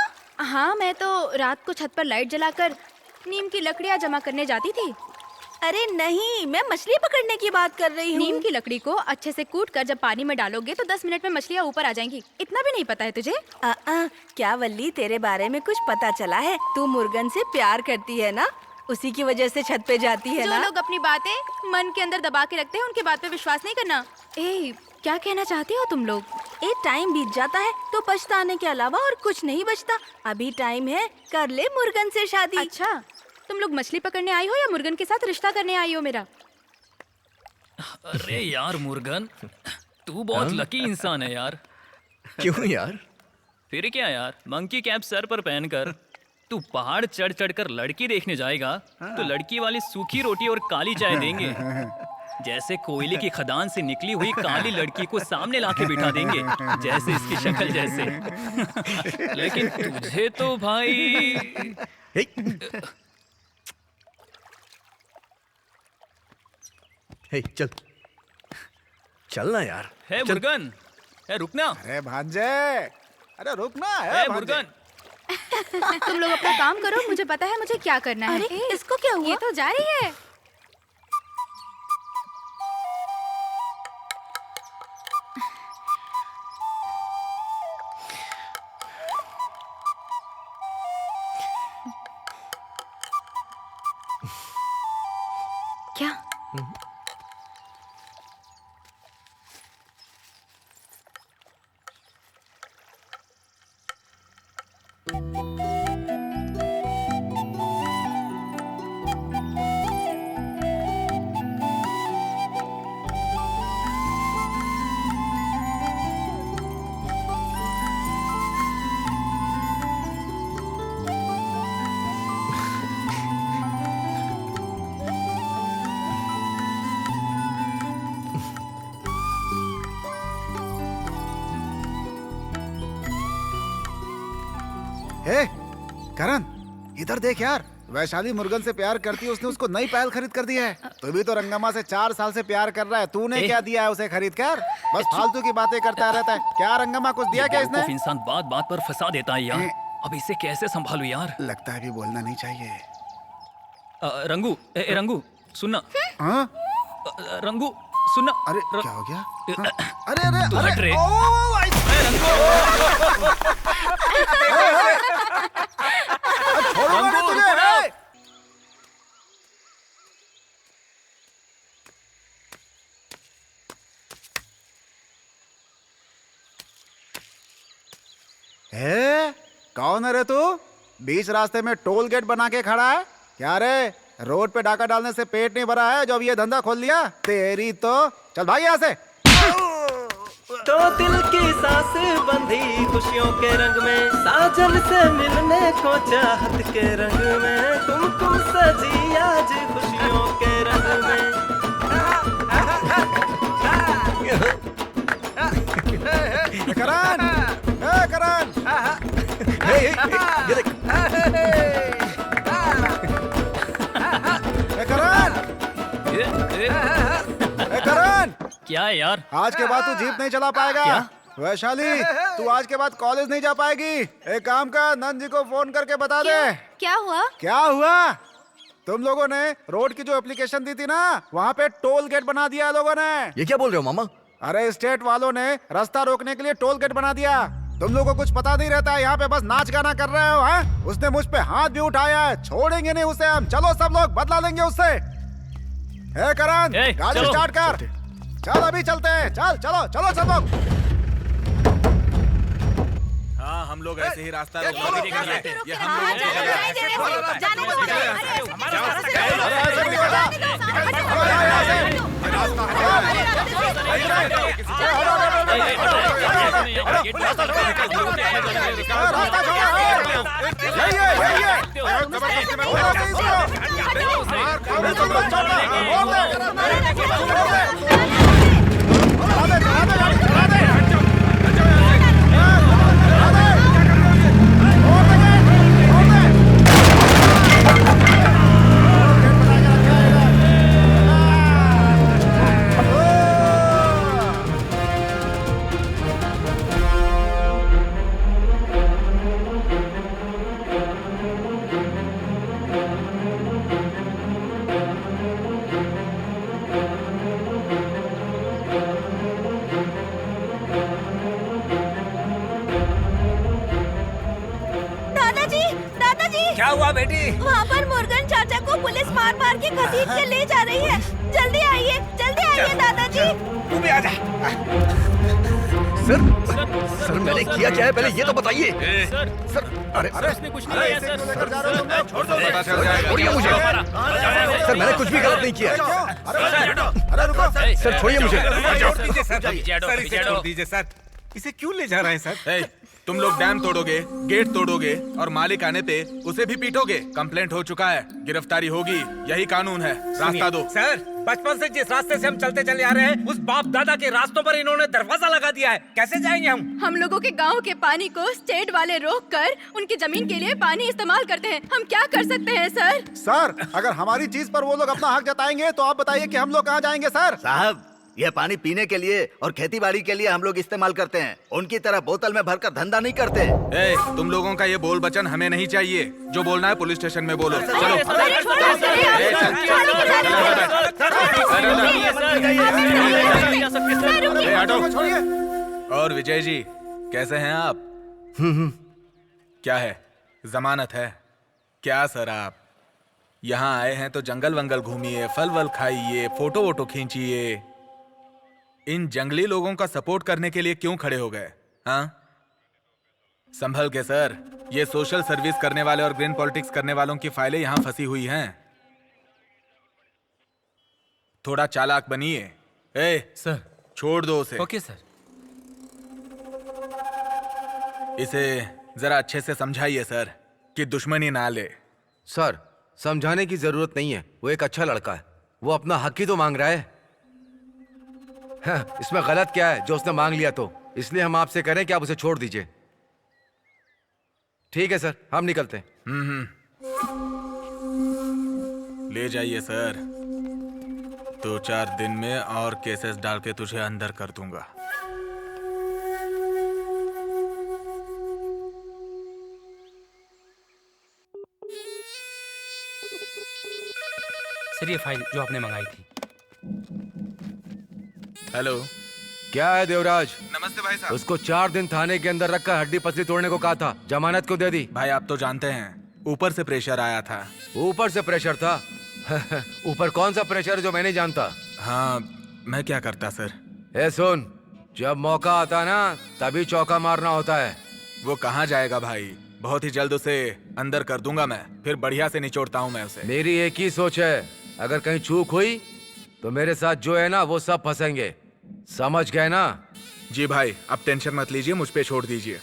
[SPEAKER 2] हाँ, मैं तो रात को छत पर लाइट जलाकर नीम की लकड़ियाँ जमा करने जाती थी।
[SPEAKER 3] अरे नहीं, मैं मछली पकड़ने की बात कर रही हूँ।
[SPEAKER 2] नीम की लकड़ी को अच्छे से कूट कर जब पानी में डालोगे तो 10 मिनट में मछलियाँ ऊपर आ जाएंगी। इतना भी नहीं पता है तुझे?
[SPEAKER 3] क्या वल्ली, तेरे बारे में कुछ पता चला है? तू मुर्गन से प्यार करती है ना, उसी की वजह से छत पे जाती है ना?
[SPEAKER 2] जो लोग अपनी बातें मन के अंदर दबा के रखते हैं उनकी बात पे विश्वास नहीं करना। ए, क्या कहना चाहती हो तुम लोग?
[SPEAKER 3] टाइम बीत जाता है तो पछताने के अलावा और कुछ नहीं बचता। अभी टाइम है, कर ले मुर्गन से शादी।
[SPEAKER 2] अच्छा, तुम लोग मछली पकड़ने आई हो या मुर्गन के साथ रिश्ता करने आई हो मेरा?
[SPEAKER 6] अरे यार मुर्गन, तू बहुत लकी इंसान है यार।
[SPEAKER 11] क्यों यार?
[SPEAKER 6] फिर क्या यार, मंकी कैप सर पर पहनकर तू पहाड़ चढ़ चढ़ कर लड़की देखने जाएगा तो लड़की वाली सूखी रोटी और काली चाय देंगे। जैसे कोयले की खदान से निकली हुई काली लड़की को सामने लाके बिठा देंगे, जैसे इसकी शक्ल जैसे। लेकिन तुझे तो भाई
[SPEAKER 11] हे चल चलना यार।
[SPEAKER 6] है मुर्गन, है रुकना।
[SPEAKER 7] अरे भांजे, अरे रुकना है।
[SPEAKER 6] है मुर्गन,
[SPEAKER 2] तुम लोग अपना काम करो, मुझे पता है मुझे क्या करना है।
[SPEAKER 3] अरे इसको क्या हुआ?
[SPEAKER 2] ये तो जा रही है। क्या?
[SPEAKER 7] हे करण, इधर देख यार, वैशाली मुर्गन से प्यार करती है, उसने उसको नई पायल खरीद कर दी है। तू भी तो रंगम्मा से 4 साल से प्यार कर रहा है, तूने क्या दिया है उसे खरीद कर? बस फालतू की बातें करता रहता है। क्या रंगम्मा कुछ दिया क्या इसने?
[SPEAKER 6] इंसान बात बात पर फंसा देता है यार। अब इसे कैसे संभालू यार?
[SPEAKER 7] लगता है भी बोलना नहीं चाहिए।
[SPEAKER 6] रंगू, रंगू सुनना।
[SPEAKER 7] हाँ?
[SPEAKER 6] रंगू सुनना।
[SPEAKER 7] अरे क्या हो गया? अरे अरे
[SPEAKER 6] तू हट रे।
[SPEAKER 7] छोड़ूंगा नहीं तुझे। कौन है रे तू? बीच रास्ते में टोल गेट बना के खड़ा है क्या रे? रोड पे डाका डालने से पेट नहीं भरा है जो अब ये धंधा खोल लिया? तेरी तो चल भाई यहाँ से।
[SPEAKER 13] तो दिल की सांसें बंधी खुशियों के रंग में, साजन से मिलने को चाहत के रंग में, कुमकुम सजी आज खुशियों के रंग में।
[SPEAKER 7] करण, करण, करण,
[SPEAKER 6] क्या है यार?
[SPEAKER 7] आज के बाद तू जीप नहीं चला पाएगा।
[SPEAKER 6] क्या?
[SPEAKER 7] वैशाली, तू आज के बाद कॉलेज नहीं जा पाएगी। एक काम कर, नंद जी को फोन करके बता दे।
[SPEAKER 2] क्या हुआ?
[SPEAKER 7] क्या हुआ? तुम लोगों ने रोड की जो एप्लीकेशन दी थी ना, वहाँ पे टोल गेट बना दिया लोगों ने।
[SPEAKER 11] ये क्या बोल रहे हो मामा?
[SPEAKER 7] अरे स्टेट वालों ने रास्ता रोकने के लिए टोल गेट बना दिया। तुम लोगों को कुछ पता नहीं रहता है, यहाँ पे बस नाच गाना कर रहे हो। हैं? उसने मुझ पे हाथ भी उठाया है, छोड़ेंगे नहीं उसे हम। चलो सब लोग बदला लेंगे उससे। हे करण, गाड़ी स्टार्ट कर। चल अभी चलते हैं। चल चलो चलो सब लोग।
[SPEAKER 8] हाँ, हम लोग ऐसे ही रास्ता रोक ये हम
[SPEAKER 1] क्या हुआ बेटी?
[SPEAKER 9] वहाँ पर मुर्गन चाचा को पुलिस मार मार के घसीट के ले जा रही है। जल्दी आइए दादाजी।
[SPEAKER 1] तू भी आ जा।
[SPEAKER 11] सर मैंने किया क्या है पहले ये तो बताइए। सर अरे
[SPEAKER 6] उसने कुछ नहीं किया सर।
[SPEAKER 11] छोड़िए मुझे। सर मैंने कुछ भी गलत नहीं किया।
[SPEAKER 7] अरे रुको
[SPEAKER 11] सर छोड़िए मुझे।
[SPEAKER 1] छोड़ दीजिए सर। इसे क्यों ले जा रहे हैं सर?
[SPEAKER 8] तुम लोग डैम तोड़ोगे, गेट तोड़ोगे और मालिक आने पे उसे भी पीटोगे। कंप्लेंट हो चुका है, गिरफ्तारी होगी, यही कानून है। रास्ता दो।
[SPEAKER 1] सर, बचपन से जिस रास्ते से हम चलते चले आ रहे हैं, उस बाप दादा के रास्तों पर इन्होंने दरवाजा लगा दिया है। कैसे जाएंगे हम?
[SPEAKER 2] हम लोगों के गांव के पानी को स्टेट वाले रोक कर उनकी जमीन के लिए पानी इस्तेमाल करते हैं। हम क्या कर सकते हैं सर?
[SPEAKER 7] सर, अगर हमारी चीज पर वो लोग अपना हक जताएंगे तो आप बताइए कि हम लोग कहाँ जाएंगे सर?
[SPEAKER 4] साहब, यह पानी पीने के लिए और खेती बाड़ी के लिए हम लोग इस्तेमाल करते हैं। उनकी तरह बोतल में भरकर धंधा नहीं करते।
[SPEAKER 8] तुम लोगों का ये बोल बचन हमें नहीं चाहिए। जो बोलना है पुलिस स्टेशन में बोलो। चलो और विजय जी कैसे हैं आप? क्या है, जमानत है क्या सर? आप यहाँ आए हैं तो जंगल वंगल घूमिए, फल वल खाइए, फोटो वोटो खींचिए। इन जंगली लोगों का सपोर्ट करने के लिए क्यों खड़े हो गए? हाँ, संभल के सर। ये सोशल सर्विस करने वाले और ग्रीन पॉलिटिक्स करने वालों की फाइलें यहाँ फंसी हुई हैं। थोड़ा चालाक बनिए।
[SPEAKER 10] सर
[SPEAKER 8] छोड़ दो उसे।
[SPEAKER 10] Okay sir.
[SPEAKER 8] इसे जरा अच्छे से समझाइए सर कि दुश्मनी ना ले।
[SPEAKER 5] सर, समझाने की जरूरत नहीं है। वो एक अच्छा लड़का है, वो अपना हक ही तो मांग रहा है। हाँ, इसमें गलत क्या है जो उसने मांग लिया तो? इसलिए हम आपसे कह रहे हैं कि आप उसे छोड़ दीजिए। ठीक है सर, हम निकलते हैं।
[SPEAKER 8] ले जाइए सर। 2-4 दिन में और केसेस डाल के तुझे अंदर कर दूंगा।
[SPEAKER 10] सर ये फाइल जो आपने मंगाई थी।
[SPEAKER 8] हेलो,
[SPEAKER 5] क्या है देवराज?
[SPEAKER 8] नमस्ते भाई साहब।
[SPEAKER 5] उसको 4 दिन थाने के अंदर रखकर हड्डी पसली तोड़ने को कहा था, जमानत क्यों दे दी?
[SPEAKER 8] भाई आप तो जानते हैं, ऊपर से प्रेशर आया था।
[SPEAKER 5] ऊपर से प्रेशर था? ऊपर कौन सा प्रेशर जो मैं नहीं जानता?
[SPEAKER 8] हाँ, मैं क्या करता सर?
[SPEAKER 5] ए सुन, जब मौका आता ना तभी चौका मारना होता है।
[SPEAKER 8] वो कहाँ जाएगा भाई? बहुत ही जल्द उसे अंदर कर दूंगा मैं, फिर बढ़िया से निचोड़ता हूँ मैं उसे।
[SPEAKER 5] मेरी एक ही सोच है, अगर कहीं चूक हुई तो मेरे साथ जो है ना वो सब फंसेंगे। समझ गए ना?
[SPEAKER 8] जी भाई, अब टेंशन मत लीजिए, मुझ पे छोड़ दीजिए।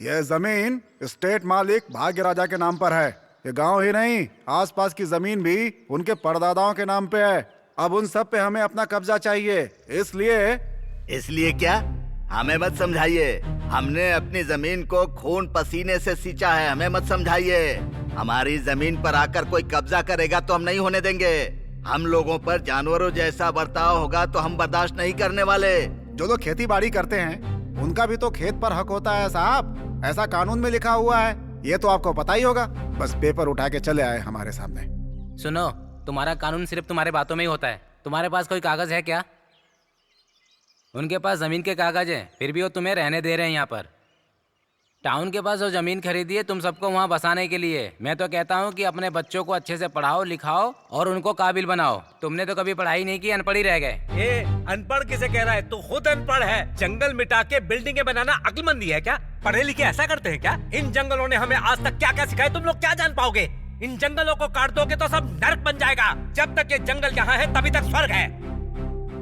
[SPEAKER 7] यह जमीन स्टेट मालिक भाग्य राजा के नाम पर है। ये गांव ही नहीं, आसपास की जमीन भी उनके परदादाओं के नाम पे है। अब उन सब पे हमें अपना कब्जा चाहिए।
[SPEAKER 4] इसलिए क्या? हमें मत समझाइए। हमने अपनी जमीन को खून पसीने से सींचा है, हमें मत समझाइए। हमारी जमीन पर आकर कोई कब्जा करेगा तो हम नहीं होने देंगे। हम लोगों पर जानवरों जैसा बर्ताव होगा तो हम बर्दाश्त नहीं करने वाले।
[SPEAKER 7] जो लोग खेती बाड़ी करते हैं उनका भी तो खेत पर हक होता है साहब, ऐसा कानून में लिखा हुआ है। ये तो आपको पता ही होगा। बस पेपर उठा के चले आए हमारे सामने।
[SPEAKER 10] सुनो, तुम्हारा कानून सिर्फ तुम्हारे बातों में ही होता है। तुम्हारे पास कोई कागज है क्या? उनके पास जमीन के कागज हैं, फिर भी वो तुम्हें रहने दे रहे हैं यहाँ पर। टाउन के पास जो जमीन खरीदी है तुम सबको वहाँ बसाने के लिए। मैं तो कहता हूँ कि अपने बच्चों को अच्छे से पढ़ाओ लिखाओ और उनको काबिल बनाओ। तुमने तो कभी पढ़ाई नहीं की, अनपढ़ ही रह गए।
[SPEAKER 1] ए, अनपढ़ किसे कह रहा है? तू खुद अनपढ़ है। जंगल मिटा के बिल्डिंगें बनाना अक्लमंदी है क्या? पढ़े लिखे ऐसा करते हैं क्या? इन जंगलों ने हमें आज तक क्या क्या सिखाया, तुम लोग क्या जान पाओगे? इन जंगलों को काट दोगे तो सब नर्क बन जाएगा। जब तक ये जंगल यहाँ है तभी तक स्वर्ग है।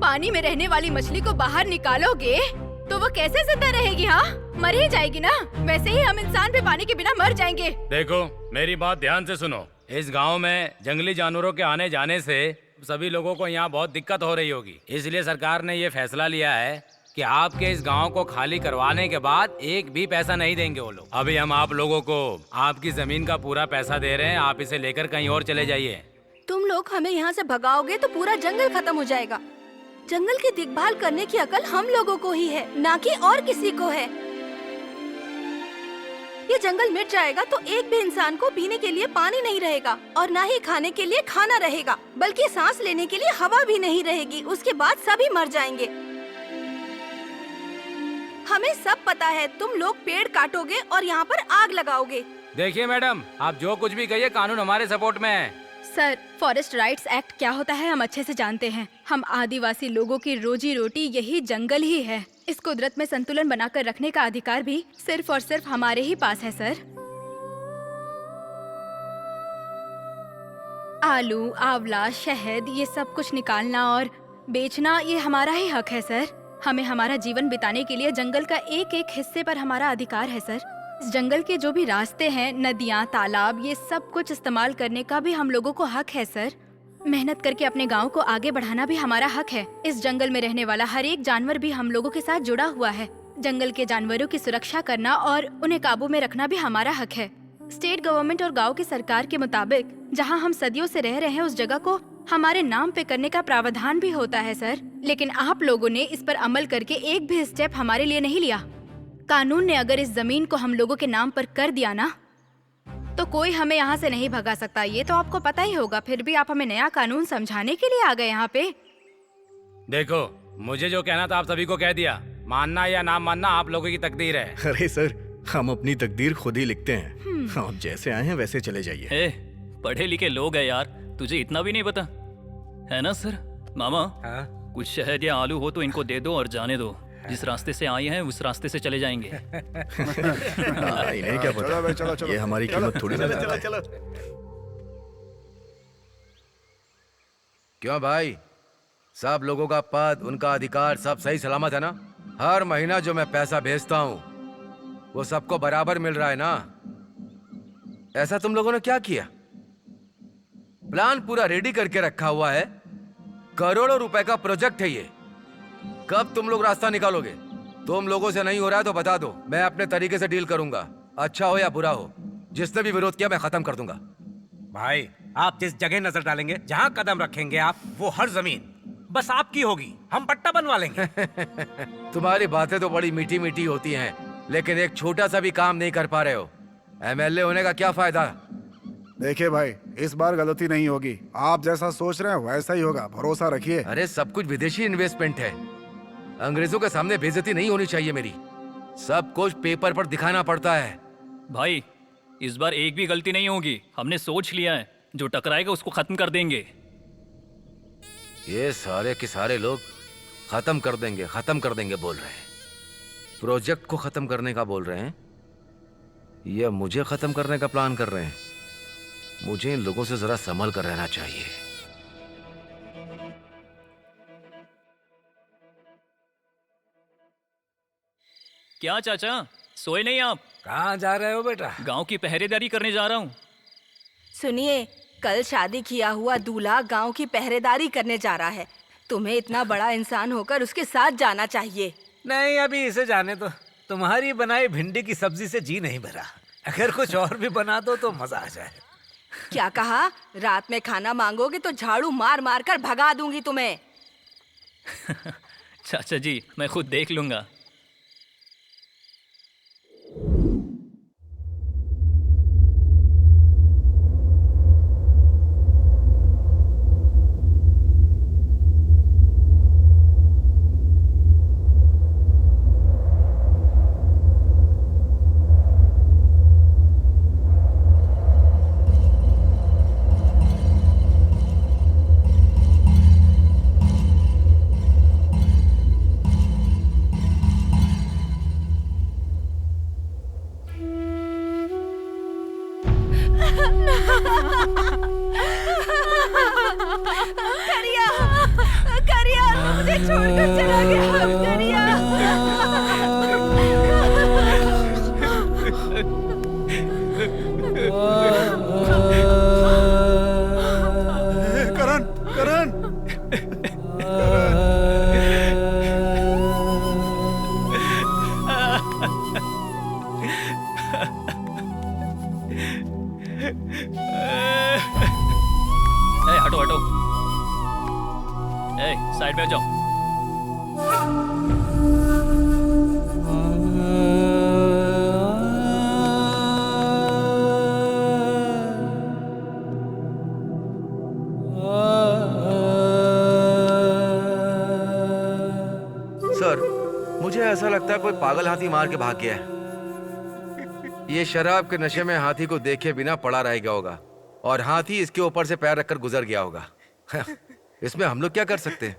[SPEAKER 2] पानी में रहने वाली मछली को बाहर निकालोगे तो वो कैसे जिंदा रहेगी? हाँ, मर ही जाएगी ना। वैसे ही हम इंसान भी पानी के बिना मर जाएंगे।
[SPEAKER 10] देखो, मेरी बात ध्यान से सुनो। इस गांव में जंगली जानवरों के आने जाने से सभी लोगों को यहाँ बहुत दिक्कत हो रही होगी। इसलिए सरकार ने ये फैसला लिया है कि आपके इस गांव को खाली करवाने के बाद एक भी पैसा नहीं देंगे वो लोग। अभी हम आप लोगों को आपकी जमीन का पूरा पैसा दे रहे हैं, आप इसे लेकर कहीं और चले जाइए।
[SPEAKER 3] तुम लोग हमें यहाँ से भगाओगे तो पूरा जंगल खत्म हो जाएगा। जंगल की देखभाल करने की अकल हम लोगों को ही है, ना कि और किसी को है। ये जंगल मिट जाएगा तो एक भी इंसान को पीने के लिए पानी नहीं रहेगा और ना ही खाने के लिए खाना रहेगा, बल्कि सांस लेने के लिए हवा भी नहीं रहेगी। उसके बाद सभी मर जाएंगे। हमें सब पता है, तुम लोग पेड़ काटोगे और यहाँ पर आग लगाओगे।
[SPEAKER 10] देखिए मैडम, आप जो कुछ भी कहिए, कानून हमारे सपोर्ट में है।
[SPEAKER 2] सर, फॉरेस्ट राइट्स एक्ट क्या होता है हम अच्छे से जानते हैं। हम आदिवासी लोगों की रोजी रोटी यही जंगल ही है। इस कुदरत में संतुलन बनाकर रखने का अधिकार भी सिर्फ और सिर्फ हमारे ही पास है सर। आलू, आंवला, शहद, ये सब कुछ निकालना और बेचना ये हमारा ही हक है सर। हमें हमारा जीवन बिताने के लिए जंगल का एक एक हिस्से पर हमारा अधिकार है सर। इस जंगल के जो भी रास्ते हैं, नदियाँ, तालाब, ये सब कुछ इस्तेमाल करने का भी हम लोगों को हक है सर। मेहनत करके अपने गांव को आगे बढ़ाना भी हमारा हक है। इस जंगल में रहने वाला हर एक जानवर भी हम लोगों के साथ जुड़ा हुआ है। जंगल के जानवरों की सुरक्षा करना और उन्हें काबू में रखना भी हमारा हक है। स्टेट गवर्नमेंट और गांव की सरकार के मुताबिक जहां हम सदियों से रह रहे हैं उस जगह को हमारे नाम पे करने का प्रावधान भी होता है सर। लेकिन आप लोगों ने इस पर अमल करके एक भी स्टेप हमारे लिए नहीं लिया। कानून ने अगर इस जमीन को हम लोगों के नाम पर कर दिया ना, तो कोई हमें यहाँ से नहीं भगा सकता। ये तो आपको पता ही होगा। फिर भी आप हमें नया कानून समझाने के लिए आ गए यहाँ पे।
[SPEAKER 10] देखो, मुझे जो कहना था आप सभी को कह दिया। मानना या ना मानना आप लोगों की तकदीर है।
[SPEAKER 11] अरे सर, हम अपनी तकदीर खुद ही लिखते हैं। आप जैसे आए हैं वैसे चले जाइए।
[SPEAKER 6] पढ़े लिखे लोग हैं यार, तुझे इतना भी नहीं पता है ना सर? मामा, कुछ शहद या आलू हो तो इनको दे दो और जाने दो। जिस रास्ते से आए हैं उस रास्ते से चले जाएंगे।
[SPEAKER 11] इन्हें क्या पता? चलो, ये हमारी कीमत थोड़ी ना लेता है।
[SPEAKER 5] क्यों भाई, सब लोगों का पद, उनका अधिकार सब सही सलामत है ना? हर महीना जो मैं पैसा भेजता हूँ वो सबको बराबर मिल रहा है ना? ऐसा तुम लोगों ने क्या किया? प्लान पूरा रेडी करके रखा हुआ है। करोड़ों रुपए का प्रोजेक्ट है ये। कब तुम लोग रास्ता निकालोगे? तुम लोगों से नहीं हो रहा है तो बता दो, मैं अपने तरीके से डील करूंगा। अच्छा हो या बुरा हो, जिसने भी विरोध किया मैं खत्म कर दूंगा।
[SPEAKER 1] भाई, आप जिस जगह नजर डालेंगे, जहाँ कदम रखेंगे आप, वो हर जमीन बस आपकी होगी। हम पट्टा बनवा लेंगे।
[SPEAKER 5] तुम्हारी बातें तो बड़ी मीठी मीठी होती हैं, लेकिन एक छोटा सा भी काम नहीं कर पा रहे हो। एमएलए होने का क्या फायदा?
[SPEAKER 7] देखिए भाई, इस बार गलती नहीं होगी। आप जैसा सोच रहे हैं वैसा ही होगा, भरोसा रखिए।
[SPEAKER 5] अरे सब कुछ विदेशी इन्वेस्टमेंट है। अंग्रेजों के सामने बेइज्जती नहीं होनी चाहिए मेरी। सब कुछ पेपर पर दिखाना पड़ता है।
[SPEAKER 6] भाई, इस बार एक भी गलती नहीं होगी। हमने सोच लिया है, जो टकराएगा उसको खत्म कर देंगे।
[SPEAKER 5] ये सारे के सारे लोग खत्म कर देंगे बोल रहे हैं। प्रोजेक्ट को खत्म करने का बोल रहे हैं या मुझे खत्म करने का प्लान कर रहे हैं? मुझे इन लोगों से जरा संभल कर रहना चाहिए।
[SPEAKER 6] क्या चाचा, सोए नहीं आप?
[SPEAKER 1] कहाँ जा रहे हो बेटा?
[SPEAKER 6] गांव की पहरेदारी करने जा रहा हूँ।
[SPEAKER 3] सुनिए, कल शादी किया हुआ दूल्हा गांव की पहरेदारी करने जा रहा है। तुम्हें इतना बड़ा इंसान होकर उसके साथ जाना चाहिए।
[SPEAKER 1] नहीं, अभी इसे जाने दो। तुम्हारी बनाई भिंडी की सब्जी से जी नहीं भरा। अगर कुछ और भी बना दो तो मजा आ जाए।
[SPEAKER 3] क्या कहा? रात में खाना मांगोगे तो झाड़ू मार मार कर भगा दूंगी तुम्हें।
[SPEAKER 6] चाचा जी, मैं खुद देख लूंगा।
[SPEAKER 9] करिया, करिया, मुझे छोड़कर चला गया। करिया।
[SPEAKER 7] करण, करण,
[SPEAKER 6] ए, हटो हटो। ए, साइड में हो जाओ।
[SPEAKER 5] सर, मुझे ऐसा लगता है कोई पागल हाथी मार के भाग गया है। ये शराब के नशे में हाथी को देखे बिना पड़ा रह गया होगा और हाथी इसके ऊपर से पैर रखकर गुजर गया होगा। इसमें हम लोग क्या कर सकते हैं?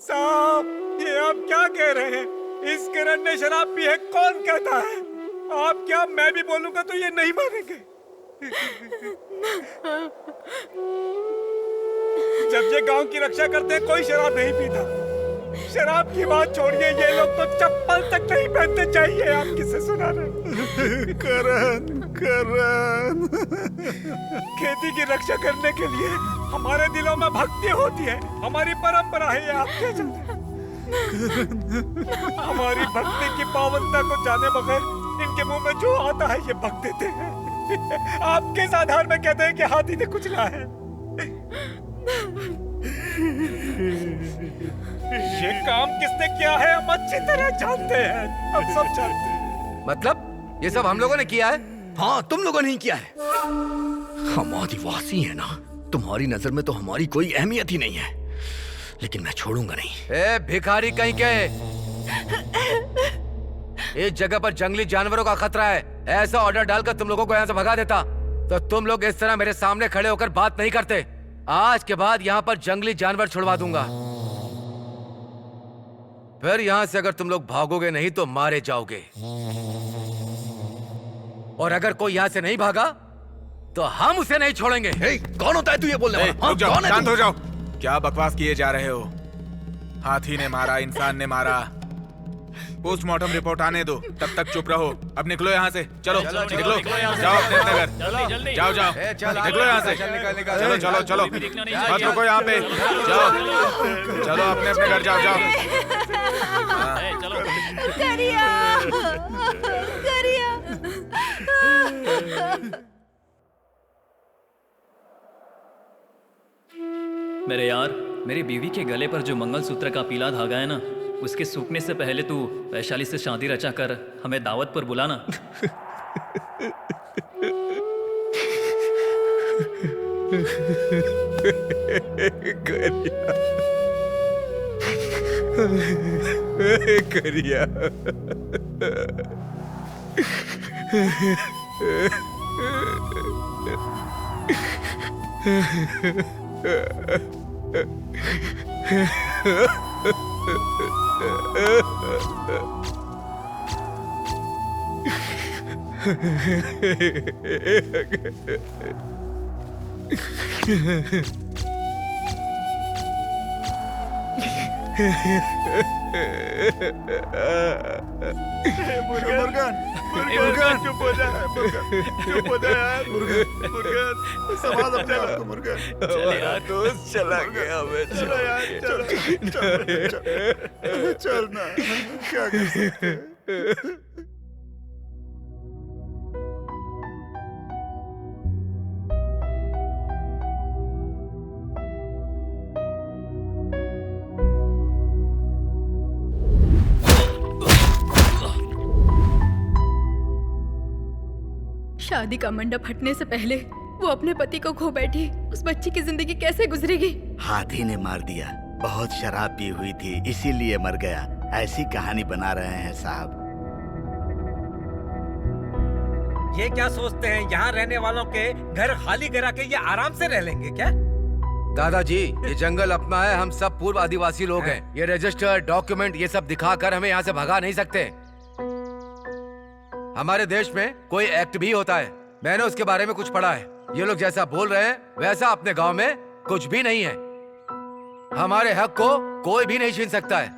[SPEAKER 1] साहब, ये आप क्या कह रहे हैं? इस किरण ने शराब पी है, कौन कहता है? आप क्या, मैं भी बोलूंगा तो ये नहीं मानेंगे। जब ये गांव की रक्षा करते हैं कोई शराब नहीं पीता। शराब की बात छोड़िए, ये लोग तो चप्पल तक नहीं पहनते। चाहिए आप किससे सुना रहे?
[SPEAKER 7] करण, करण।
[SPEAKER 1] खेती की रक्षा करने के लिए हमारे दिलों में भक्ति होती है, हमारी परंपरा है। ये आप क्या जानते हैं? हमारी भक्ति की पावनता को जाने बगैर इनके मुंह में जो आता है ये बक देते हैं। आप किस आधार में कहते हैं कि हाथी ने कुचला है? ये काम किसने किया है हम अच्छी तरह जानते हैं, हम सब जानते हैं।
[SPEAKER 5] मतलब ये सब हम लोगों ने किया है?
[SPEAKER 11] हाँ, तुम लोगों ने ही किया है। हम आदिवासी हैं ना, तुम्हारी नजर में तो हमारी कोई अहमियत ही नहीं है, लेकिन मैं छोड़ूंगा नहीं।
[SPEAKER 5] ए भिखारी कहीं के, इस जगह पर जंगली जानवरों का खतरा है। ऐसा ऑर्डर डालकर तुम लोगों को यहाँ से भगा देता तो तुम लोग इस तरह मेरे सामने खड़े होकर बात नहीं करते। आज के बाद यहाँ पर जंगली जानवर छुड़वा दूंगा। फिर यहाँ से अगर तुम लोग भागोगे नहीं तो मारे जाओगे, और अगर कोई यहाँ से नहीं भागा तो हम उसे नहीं छोड़ेंगे।
[SPEAKER 11] कौन होता है तू ये बोलने वाला?
[SPEAKER 8] रुक जाओ,
[SPEAKER 11] कौन है
[SPEAKER 8] शांत
[SPEAKER 11] तू?
[SPEAKER 8] हो जाओ। क्या बकवास किए जा रहे हो? हाथी ने मारा, इंसान ने मारा। पोस्टमार्टम रिपोर्ट आने दो, तब तक चुप रहो। अब निकलो यहाँ से। चलो निकलो, जाओ अपने अपने घर। जाओ जाओ, निकलो यहाँ से। चलो चलो चलो, मत रुको यहाँ पे। जाओ चलो, अपने अपने घर जाओ। जाओ
[SPEAKER 9] करिया, करिया।
[SPEAKER 6] मेरे यार, मेरी बीवी के गले पर जो मंगलसूत्र का पीला धागा है ना, उसके सूखने से पहले तू वैशाली से शादी रचा कर हमें दावत पर बुलाना।
[SPEAKER 11] करिया,
[SPEAKER 7] मुर्गन, मुर्गन, चुप हो जा, मुर्गन, चुप हो जा यार, मुर्गन, मुर्गन, संभाल अपने आप को मुर्गन।
[SPEAKER 11] हमारा दोस्त चला गया।
[SPEAKER 7] चलो यार, चल, चल ना, क्या कर सकते हैं?
[SPEAKER 2] शादी का मंडप हटने से पहले वो अपने पति को खो बैठी। उस बच्ची की जिंदगी कैसे गुजरेगी?
[SPEAKER 4] हाथी ने मार दिया। बहुत शराब पी हुई थी, इसीलिए मर गया। ऐसी कहानी बना रहे हैं साहब।
[SPEAKER 1] ये क्या सोचते हैं यहाँ रहने वालों के घर खाली करा के ये आराम से रह लेंगे क्या?
[SPEAKER 5] दादाजी, ये जंगल अपना है, हम सब पूर्व आदिवासी लोग हैं। ये रजिस्टर, डॉक्यूमेंट, ये सब दिखाकर हमें यहाँ से भगा नहीं सकते। हमारे देश में कोई एक्ट भी होता है, मैंने उसके बारे में कुछ पढ़ा है। ये लोग जैसा बोल रहे हैं वैसा अपने गांव में कुछ भी नहीं है। हमारे हक को कोई भी नहीं छीन सकता है।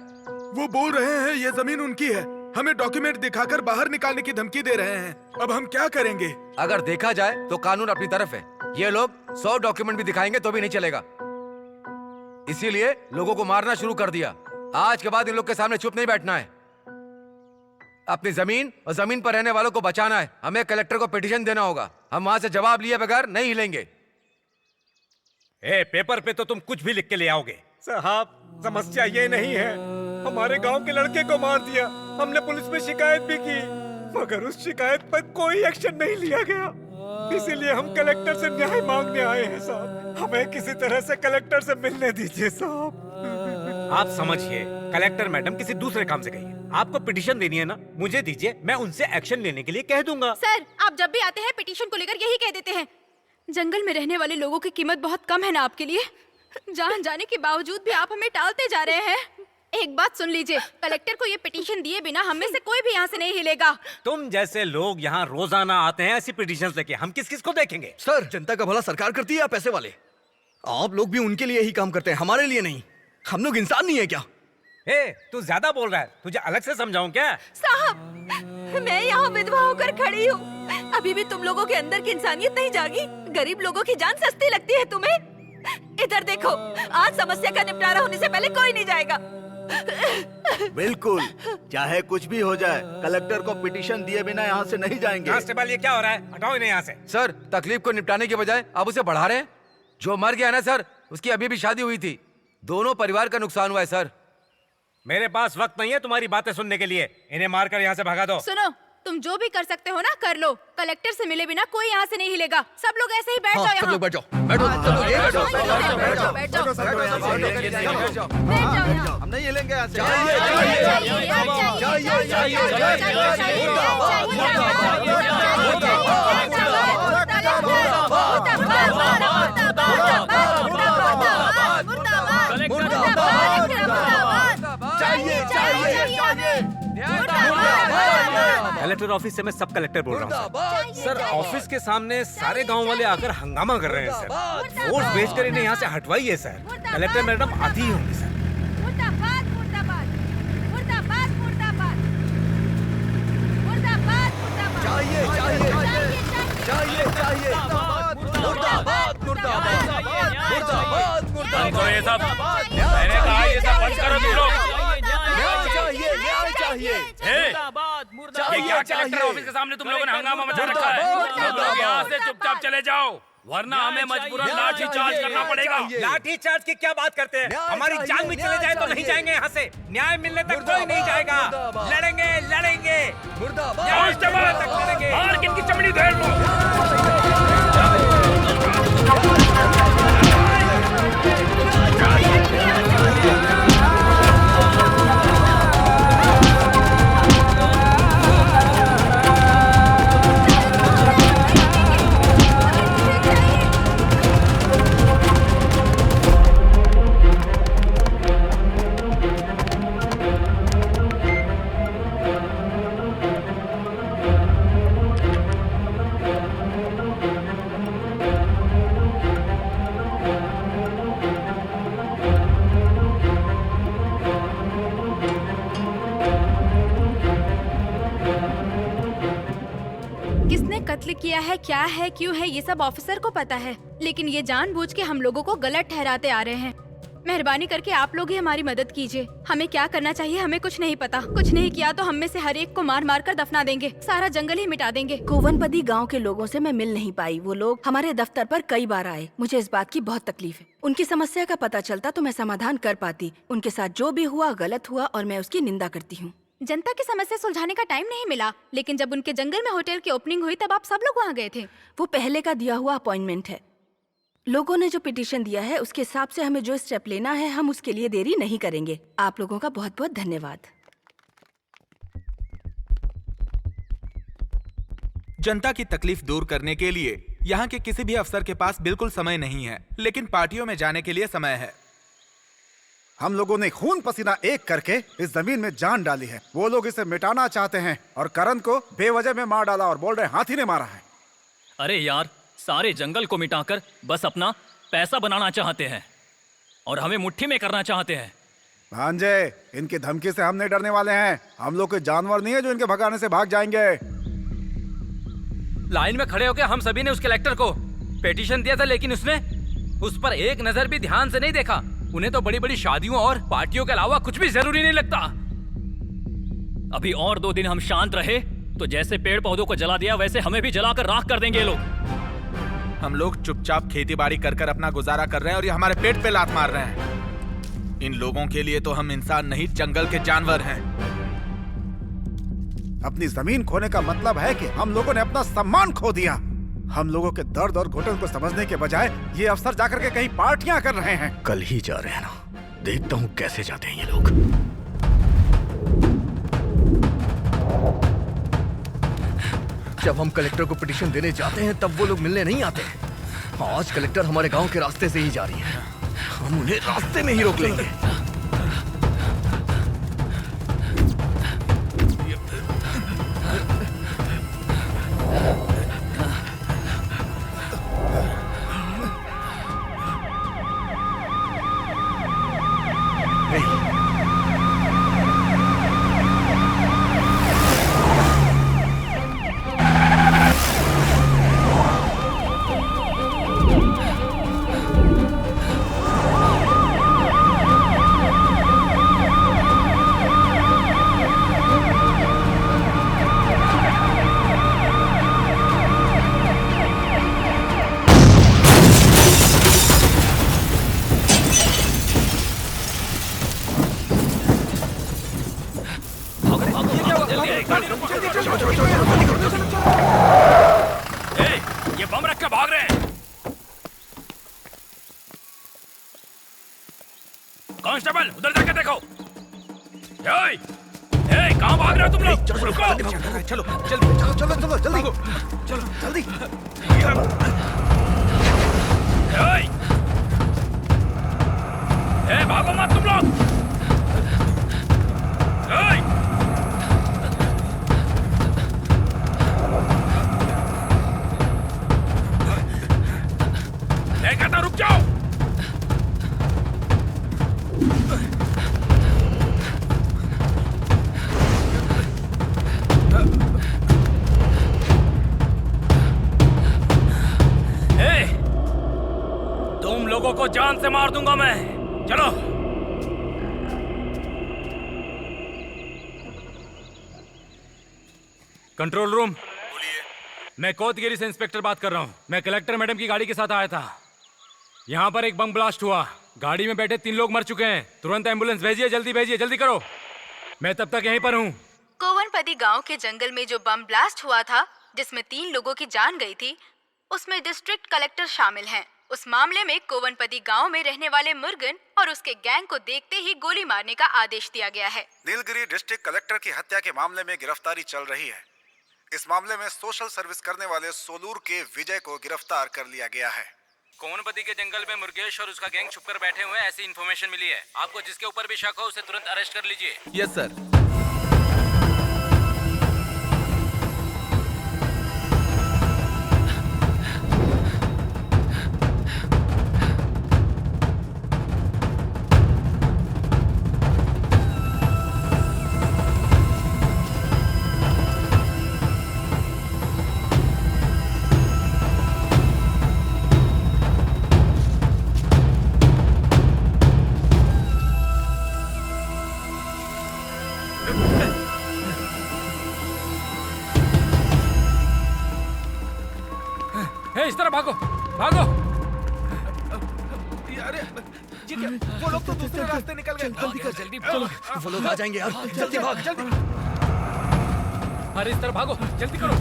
[SPEAKER 8] वो बोल रहे हैं ये जमीन उनकी है, हमें डॉक्यूमेंट दिखाकर बाहर निकालने की धमकी दे रहे हैं। अब हम क्या करेंगे?
[SPEAKER 5] अगर देखा जाए तो कानून अपनी तरफ है। ये लोग 100 डॉक्यूमेंट भी दिखाएंगे तो भी नहीं चलेगा। इसीलिए लोगों को मारना शुरू कर दिया। आज के बाद इन लोग के सामने चुप नहीं बैठना है। अपनी जमीन और जमीन पर रहने वालों को बचाना है। हमें कलेक्टर को पिटीशन देना होगा। हम वहां से जवाब लिए बगैर नहीं हिलेंगे।
[SPEAKER 1] पेपर पे तो तुम कुछ भी लिख के ले आओगे। साहब समस्या ये नहीं है, हमारे गांव के लड़के को मार दिया। हमने पुलिस में शिकायत भी की, मगर उस शिकायत पर कोई एक्शन नहीं लिया गया। इसीलिए हम कलेक्टर से न्याय मांगने आए हैं साहब। हमें किसी तरह से कलेक्टर से मिलने दीजिए साहब। आप समझिए, कलेक्टर मैडम किसी दूसरे काम से गई है। आपको पिटीशन देनी है ना, मुझे दीजिए, मैं उनसे एक्शन लेने के लिए कह दूंगा।
[SPEAKER 2] सर, आप जब भी आते हैं पिटीशन को लेकर यही कह देते हैं। जंगल में रहने वाले लोगों की कीमत बहुत कम है ना आपके लिए। जान जाने के बावजूद भी आप हमें टालते जा रहे हैं। एक बात सुन लीजिए, कलेक्टर को ये पिटीशन दिए बिना हम में से कोई भी यहाँ से नहीं हिलेगा।
[SPEAKER 1] तुम जैसे लोग यहाँ रोजाना आते हैं ऐसी पिटीशन लेके, हम किस किस को देखेंगे?
[SPEAKER 11] सर, जनता का भला सरकार करती है या पैसे वाले? आप लोग भी उनके लिए ही काम करते हैं, हमारे लिए नहीं। हम लोग इंसान नहीं है क्या?
[SPEAKER 1] तू ज्यादा बोल रहा है, तुझे अलग से समझाऊं क्या?
[SPEAKER 9] साहब, मैं यहाँ विधवा होकर खड़ी हूँ। अभी भी तुम लोगों के अंदर की इंसानियत नहीं जागी? गरीब लोगों की जान सस्ती लगती है तुम्हें? इधर देखो, आज समस्या का निपटारा होने से पहले कोई नहीं जाएगा।
[SPEAKER 4] बिल्कुल, चाहे कुछ भी हो जाए, कलेक्टर को पिटीशन दिए बिना यहाँ से नहीं जाएंगे।
[SPEAKER 1] कांस्टेबल, ये क्या हो रहा है? हटाओ इन्हें यहाँ से।
[SPEAKER 5] सर, तकलीफ को निपटाने के बजाय आप उसे बढ़ा रहे हैं। जो मर गया ना सर, उसकी अभी भी शादी हुई थी। दोनों परिवार का नुकसान हुआ है सर।
[SPEAKER 1] मेरे पास वक्त नहीं है तुम्हारी बातें सुनने के लिए। इन्हें मारकर यहाँ से भगा दो।
[SPEAKER 2] सुनो, तुम जो भी कर सकते हो ना कर लो। कलेक्टर से मिले बिना कोई यहाँ से नहीं हिलेगा। सब लोग ऐसे ही बैठ जाओ यहाँ।
[SPEAKER 11] सब लोग बैठ जाओ, बैठो,
[SPEAKER 12] हम नहीं हिलेंगे यहाँ से।
[SPEAKER 1] कलेक्टर ऑफिस से मैं सब कलेक्टर बोल रहा हूँ सर। ऑफिस के सामने सारे गांव वाले आकर हंगामा कर रहे हैं सर। फोर्स भेजकर इन्हें यहाँ से हटवाइए सर। कलेक्टर मैडम आती ही होंगी सर।
[SPEAKER 9] मुर्दाबाद, मुर्दाबाद, मुर्दाबाद, मुर्दाबाद, मुर्दाबाद, मुर्दाबाद।
[SPEAKER 11] चाहिए, चाहिए, चाहिए, चाहिए, मुर्दाबाद, मुर्दाबाद, मुर्दाबाद, मुर्दाबाद।
[SPEAKER 1] ये सब मैंने कहा, ये सब बंद करो तुम लोग।
[SPEAKER 11] न्याय चाहिए, न्याय चाहिए।
[SPEAKER 1] ये क्या कलेक्टर ऑफिस के सामने तुम लोगों ने हंगामा मचा रखा है? तुम लोग यहाँ से चुपचाप चले जाओ, वरना हमें मजबूरन लाठी चार्ज करना पड़ेगा। लाठी चार्ज की क्या बात करते हैं? हमारी जान भी चले जाए तो नहीं जाएंगे यहाँ से। न्याय मिलने तक कोई नहीं जाएगा। लड़ेंगे, लड़ेंगे, कांस्टेबल तक लड़ेंगे। और किनकी चमड़ी धेर लो।
[SPEAKER 2] किसने कत्ल किया है, क्या है, क्यों है, ये सब ऑफिसर को पता है। लेकिन ये जानबूझ के हम लोगों को गलत ठहराते आ रहे हैं। मेहरबानी करके आप लोग ही हमारी मदद कीजिए। हमें क्या करना चाहिए हमें कुछ नहीं पता। कुछ नहीं किया तो हम में से हर एक को मार मार कर दफना देंगे। सारा जंगल ही मिटा देंगे।
[SPEAKER 3] कोवनपदी गांव के लोगों से मैं मिल नहीं पाई। वो लोग हमारे दफ्तर पर कई बार आए। मुझे इस बात की बहुत तकलीफ है। उनकी समस्या का पता चलता तो मैं समाधान कर पाती। उनके साथ जो भी हुआ गलत हुआ और मैं उसकी निंदा करती हूँ।
[SPEAKER 2] जनता की समस्या सुलझाने का टाइम नहीं मिला, लेकिन जब उनके जंगल में होटल की ओपनिंग हुई तब आप सब लोग वहाँ गए थे।
[SPEAKER 3] वो पहले का दिया हुआ अपॉइंटमेंट है। लोगों ने जो पिटीशन दिया है उसके हिसाब से हमें जो स्टेप लेना है हम उसके लिए देरी नहीं करेंगे। आप लोगों का बहुत बहुत धन्यवाद।
[SPEAKER 8] जनता की तकलीफ दूर करने के लिए यहाँ के किसी भी अफसर के पास बिल्कुल समय नहीं है, लेकिन पार्टियों में जाने के लिए समय है।
[SPEAKER 7] हम लोगों ने खून पसीना एक करके इस जमीन में जान डाली है। वो लोग इसे मिटाना चाहते हैं और करण को बेवजह में मार डाला और बोल रहे हाथी ने मारा है।
[SPEAKER 6] अरे यार, सारे जंगल को मिटाकर बस अपना पैसा बनाना चाहते हैं और हमें मुट्ठी में करना चाहते हैं।
[SPEAKER 7] भांजे, इनकी धमकी से हम नहीं डरने वाले हैं। हम लोग कोई जानवर नहीं है जो इनके भगाने से भाग जाएंगे।
[SPEAKER 10] लाइन में खड़े होकर हम सभी ने उस कलेक्टर को पेटिशन दिया था, लेकिन उसने उस पर एक नजर भी ध्यान से नहीं देखा। उन्हें तो बड़ी बड़ी शादियों और पार्टियों के अलावा कुछ भी जरूरी नहीं लगता।
[SPEAKER 6] अभी और 2 दिन हम शांत रहे तो जैसे पेड़ पौधों को जला दिया वैसे हमें भी जलाकर राख कर देंगे ये लोग।
[SPEAKER 8] हम लोग चुपचाप खेती बाड़ी कर कर अपना गुजारा कर रहे हैं और ये हमारे पेट पे लात मार रहे हैं। इन लोगों के लिए तो हम इंसान नहीं, जंगल के जानवर हैं।
[SPEAKER 7] अपनी जमीन खोने का मतलब है कि हम लोगों ने अपना सम्मान खो दिया। हम लोगों के दर्द और घुटन को समझने के बजाय ये अफसर जाकर के कहीं पार्टियां कर रहे हैं।
[SPEAKER 11] कल ही जा रहे हैं ना, देखता हूँ कैसे जाते हैं ये लोग। जब हम कलेक्टर को पिटीशन देने जाते हैं तब वो लोग मिलने नहीं आते। आज कलेक्टर हमारे गांव के रास्ते से ही जा रही है, हम उन्हें रास्ते में ही रोक लेंगे।
[SPEAKER 6] ये बम रख के भाग रहे हैं। कांस्टेबल, उधर जाके देखो। कहाँ भाग रहे हो तुम लोग?
[SPEAKER 8] चलो जल्दी
[SPEAKER 6] भागो मत तुम लोग। कहता रुक जाओ। तुम लोगों को जान से मार दूंगा मैं। चलो। Control room. बोलिए। मैं कोतगिरी से इंस्पेक्टर बात कर रहा हूँ। मैं कलेक्टर मैडम की गाड़ी के साथ आया था। यहाँ पर एक बम ब्लास्ट हुआ। गाड़ी में बैठे 3 लोग मर चुके हैं। तुरंत एम्बुलेंस भेजिए, जल्दी करो। मैं तब तक यहीं पर हूँ।
[SPEAKER 2] कोवनपदी गांव के जंगल में जो बम ब्लास्ट हुआ था, जिसमें 3 लोगों की जान गई थी, उसमें डिस्ट्रिक्ट कलेक्टर शामिल हैं। उस मामले में कोवनपदी गांव में रहने वाले मुर्गन और उसके गैंग को देखते ही गोली मारने का आदेश दिया गया है।
[SPEAKER 7] नीलगिरी डिस्ट्रिक्ट कलेक्टर की हत्या के मामले में गिरफ्तारी चल रही है। इस मामले में सोशल सर्विस करने वाले सोलूर के विजय को गिरफ्तार कर लिया गया है।
[SPEAKER 10] कोवनपदी के जंगल में मुर्गेश और उसका गैंग छुपकर बैठे हुए हैं, ऐसी इन्फॉर्मेशन मिली है। आपको जिसके ऊपर भी शक हो उसे तुरंत अरेस्ट कर लीजिए।
[SPEAKER 8] Yes sir.
[SPEAKER 10] इस तरह भागो।
[SPEAKER 8] अरे ये क्या? वो लोग तो दूसरे रास्ते निकल गए।
[SPEAKER 11] जल्दी चलो, वो लोग आ जाएंगे यार। जल्दी भाग।
[SPEAKER 10] अरे इस तरह भागो, जल्दी करो।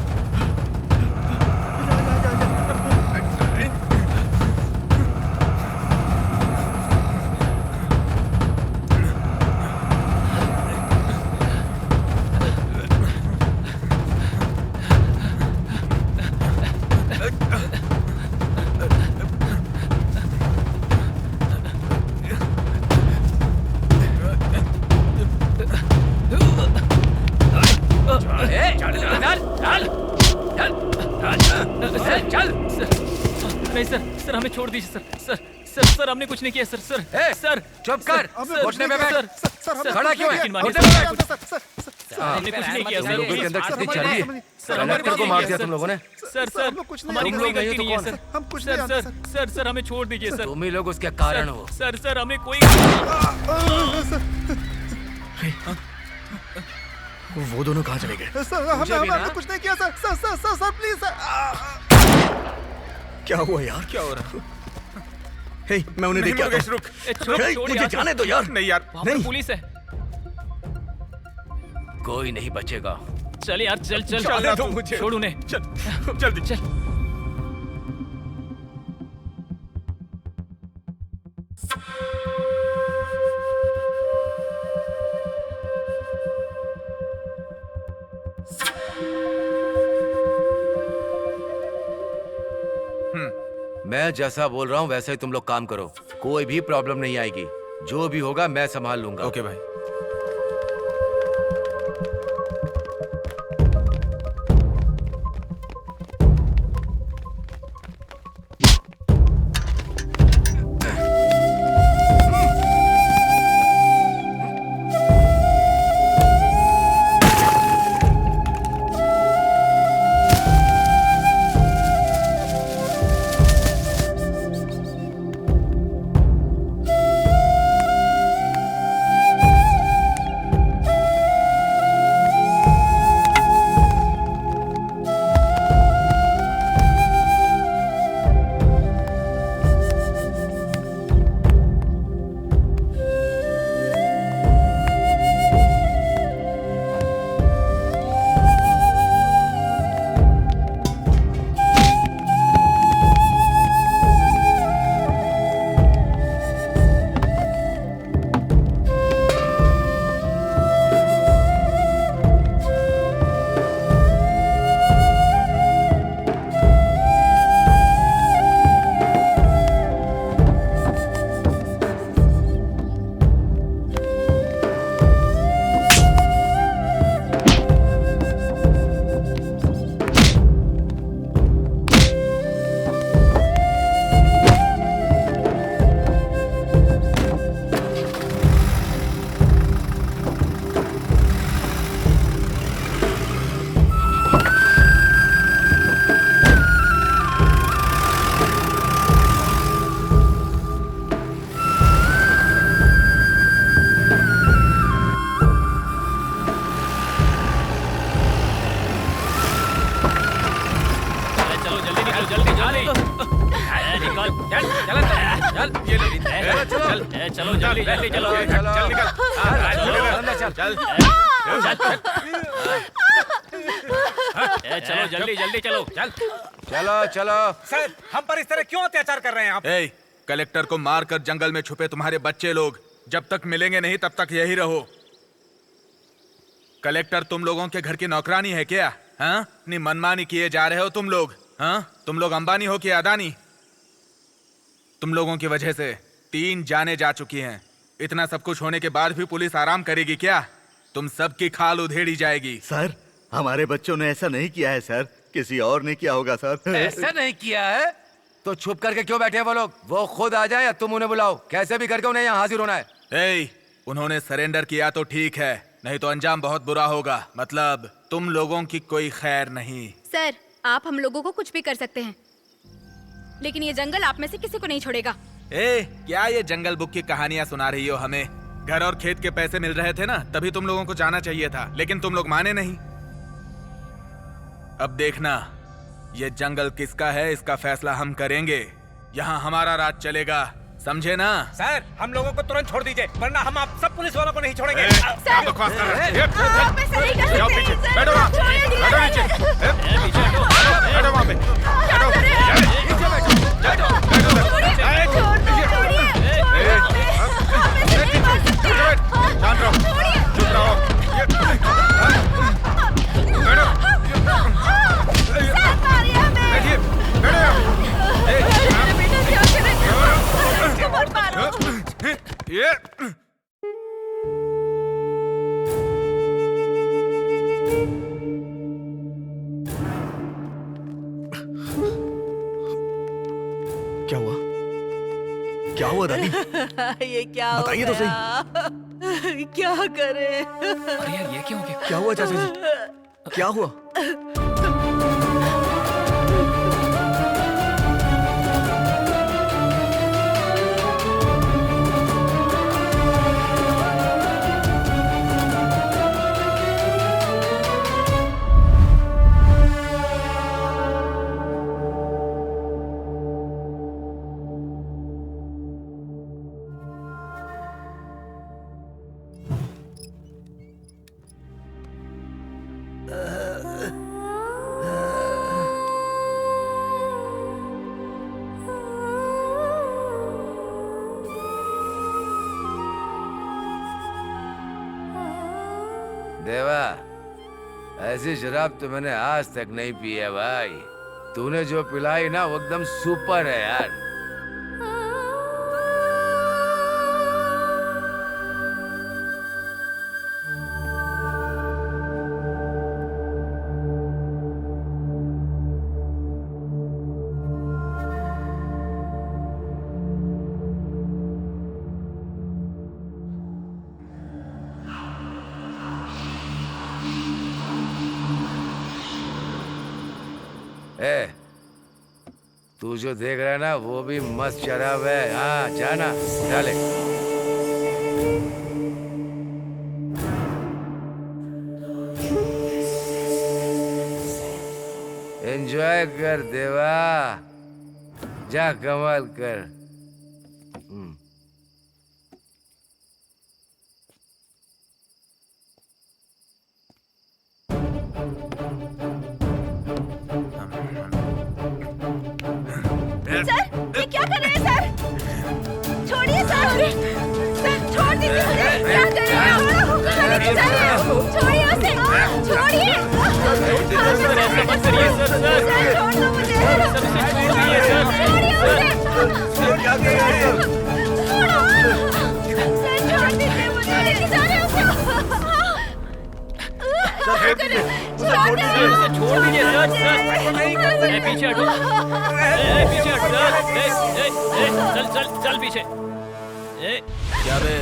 [SPEAKER 10] चल
[SPEAKER 6] सर हमें छोड़ दीजिए सर सर सर सर हमने कुछ नहीं किया सर सर सर
[SPEAKER 5] चुप कर घुटने पे बैठ खड़ा क्यों है घुटने पे बैठ
[SPEAKER 6] हमने कुछ नहीं किया
[SPEAKER 5] तुम
[SPEAKER 6] सर
[SPEAKER 5] लोगों के अंदर कितनी चर्बी है
[SPEAKER 6] सर हमारे
[SPEAKER 5] कलेक्टर को मार दिया तुम लोगों ने
[SPEAKER 6] सर सर हमारी कोई गलती नहीं है sir sir sir sir sir हमें छोड़ दीजिए सर
[SPEAKER 5] तुम ही लोग उसके कारण हो
[SPEAKER 6] सर सर हमें कोई
[SPEAKER 11] वो दोनों कहाँ चले गए?
[SPEAKER 7] सर हमने कुछ नहीं किया sir sir sir sir sir please sir
[SPEAKER 11] क्या हुआ यार?
[SPEAKER 8] क्या हो रहा?
[SPEAKER 11] हे, मैं उन्हें देख के आता हूं।
[SPEAKER 8] रुक
[SPEAKER 11] हे, मुझे जाने दो यार।
[SPEAKER 8] नहीं यार
[SPEAKER 6] नहीं पुलिस है
[SPEAKER 5] कोई नहीं बचेगा
[SPEAKER 6] चल यार चल चल
[SPEAKER 8] जाने दो मुझे
[SPEAKER 6] छोड़ उन्हें
[SPEAKER 8] चल जल्दी
[SPEAKER 6] चल
[SPEAKER 5] मैं जैसा बोल रहा हूँ वैसे ही तुम लोग काम करो कोई भी प्रॉब्लम नहीं आएगी जो भी होगा मैं संभाल लूंगा
[SPEAKER 8] ओके भाई
[SPEAKER 6] चलो जल्दी जल्दी चलो
[SPEAKER 5] चल निकल
[SPEAKER 6] चल चलो जल्दी जल्दी चलो चल
[SPEAKER 5] चलो चलो
[SPEAKER 1] सर हम पर इस तरह क्यों अत्याचार कर रहे हैं आप
[SPEAKER 8] कलेक्टर को मारकर जंगल में छुपे तुम्हारे बच्चे लोग जब तक मिलेंगे नहीं तब तक यही रहो कलेक्टर तुम लोगों के घर की नौकरानी है क्या हाँ नहीं मनमानी किए जा रहे हो तुम लोग हाँ तुम लोग अंबानी हो कि अदानी तुम लोगों की वजह से 3 जाने जा चुकी हैं इतना सब कुछ होने के बाद भी पुलिस आराम करेगी क्या तुम सबकी खाल उधेड़ी जाएगी
[SPEAKER 4] सर हमारे बच्चों ने ऐसा नहीं किया है सर किसी और ने किया होगा सर
[SPEAKER 5] ऐसा नहीं किया है तो छुप करके क्यों बैठे हैं वो लोग वो खुद आ जाए या तुम उन्हें बुलाओ कैसे भी करके उन्हें यहाँ हाजिर होना है
[SPEAKER 8] उन्होंने सरेंडर किया तो ठीक है नहीं तो अंजाम बहुत बुरा होगा मतलब तुम लोगों की कोई खैर नहीं
[SPEAKER 2] सर आप हम लोगों को कुछ भी कर सकते हैं लेकिन ये जंगल आप में से किसी को नहीं छोड़ेगा
[SPEAKER 8] क्या ये जंगल बुक की कहानियां सुना रही हो हमें घर और खेत के पैसे मिल रहे थे ना तभी तुम लोगों को जाना चाहिए था लेकिन तुम लोग माने नहीं अब देखना ये जंगल किसका है इसका फैसला हम करेंगे यहाँ हमारा राज चलेगा समझे ना
[SPEAKER 1] सर हम लोगों को तुरंत छोड़ दीजिए वरना हम आप सब पुलिस वालों को नहीं छोड़ेंगे
[SPEAKER 8] क्या बकवास कर रहे हैं जाओ पीछे बैठो वहाँ बैठो नीचे बैठो वहाँ पे शांत रहो चुप रहो
[SPEAKER 11] क्या हुआ हुआ दादी?
[SPEAKER 9] ये क्या हो
[SPEAKER 11] बताइए तो सही।
[SPEAKER 9] सही क्या करे?
[SPEAKER 6] अरे यार ये क्या हो गया?
[SPEAKER 11] क्या हुआ चाचा जी? क्या हुआ?
[SPEAKER 5] देवा, ऐसी शराब तो मैंने आज तक नहीं पी है भाई। तूने जो पिलाई ना वो एकदम सुपर है यार। ए, तू जो देख रहा है ना वो भी मस्त शराब है। हाँ जाना डाले। एंजॉय कर देवा, जा कमाल कर।
[SPEAKER 9] सर, ये क्या कर रहे हैं सर? छोड़िए सर। सर, छोड़ दीजिए मुझे। क्या कर रहे हैं? छोड़िए उसे। छोड़िए। सर, छोड़ दो मुझे। छोड़िए उसे।
[SPEAKER 7] क्या कर रहे हैं?
[SPEAKER 9] सर, छोड़ दीजिए मुझे। लेके जा रहे हो क्या?
[SPEAKER 6] छोड़ दीजिए सर। पीछे हटो। पीछे हट चल चल चल पीछे।
[SPEAKER 8] क्या बे,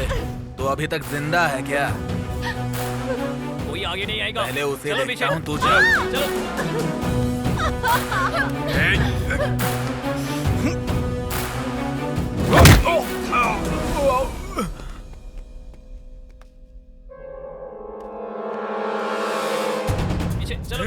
[SPEAKER 8] तो अभी तक जिंदा है क्या?
[SPEAKER 6] कोई आगे नहीं आएगा।
[SPEAKER 8] पहले उसे
[SPEAKER 6] चलो
[SPEAKER 8] देखता हूँ, तू
[SPEAKER 6] चल।
[SPEAKER 8] चल।
[SPEAKER 6] पीछे चलो।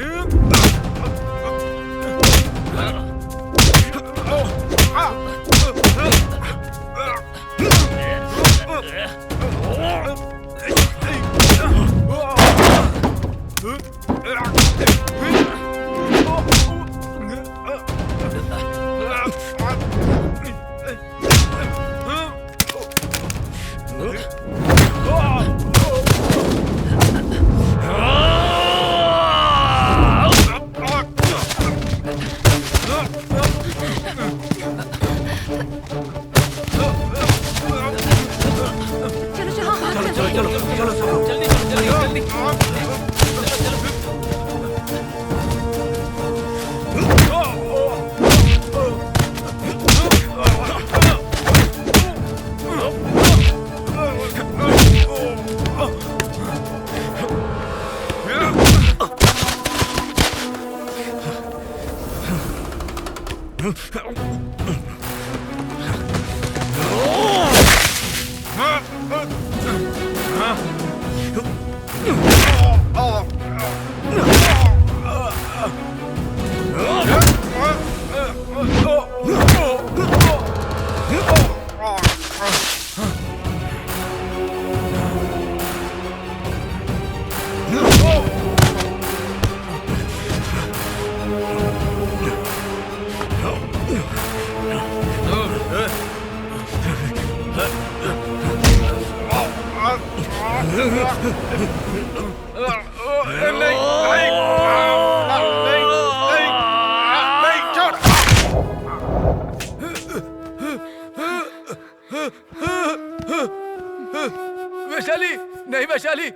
[SPEAKER 5] वैशाली, नहीं वैशाली,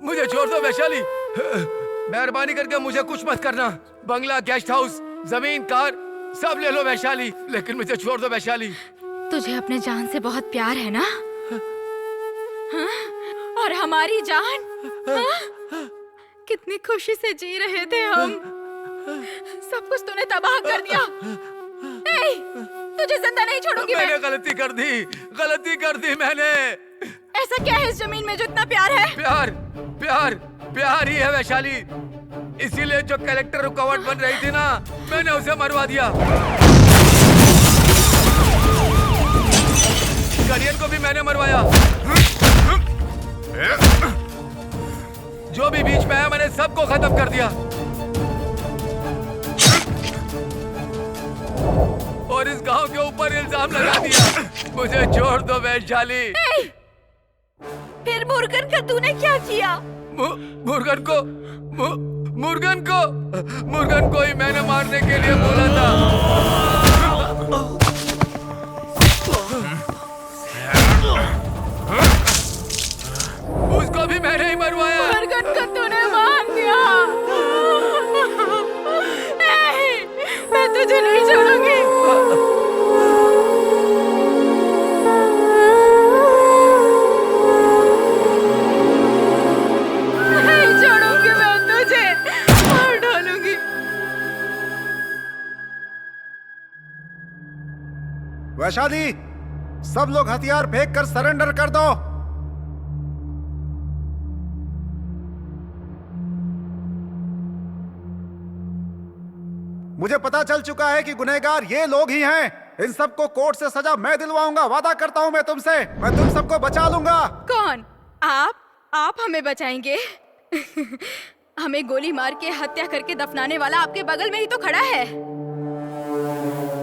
[SPEAKER 5] मुझे छोड़ दो वैशाली। मेहरबानी करके मुझे कुछ मत करना। बंगला, गेस्ट हाउस, जमीन, कार सब ले लो वैशाली, लेकिन मुझे छोड़ दो वैशाली।
[SPEAKER 2] तुझे अपने जान से बहुत प्यार है ना? हाँ? और हमारी जान? हाँ? कितनी खुशी से जी रहे थे हम। सब कुछ तूने तबाह कर दिया। नहीं, तुझे जिंदा नहीं छोड़ूंगी मैं।
[SPEAKER 5] मैंने गलती कर दी मैंने।
[SPEAKER 2] ऐसा क्या है इस जमीन में जो इतना प्यार है?
[SPEAKER 5] प्यार ही है वैशाली। इसीलिए जो कलेक्टर रुकावट बन रही थी ना, मैंने उसे मरवा दिया। गरियन को भी मैंने मरवाया। जो भी बीच में है मैंने सबको खत्म कर दिया। और इस गांव के ऊपर इल्जाम लगा दिया। मुझे छोड़ दो वैशाली।
[SPEAKER 9] फिर मुर्गन का तूने क्या किया?
[SPEAKER 5] मुर्गन को ही मैंने मारने के लिए बोला था। उसको भी मैंने ही मरवाया।
[SPEAKER 2] मुर्गन को तूने मार दिया। नहीं, मैं तुझे नहीं छोड़ूंगी। नहीं छोड़ूंगी मैं तुझे, मार डालूंगी।
[SPEAKER 7] वैशाली, सब लोग हथियार फेंक कर सरेंडर कर दो। मुझे पता चल चुका है कि गुनहगार ये लोग ही हैं। इन सबको कोर्ट से सजा मैं दिलवाऊंगा। वादा करता हूँ मैं तुमसे। मैं तुम सबको बचा लूंगा।
[SPEAKER 2] कौन? आप हमें बचाएंगे? हमें गोली मार के हत्या करके दफनाने वाला आपके बगल में ही तो खड़ा है।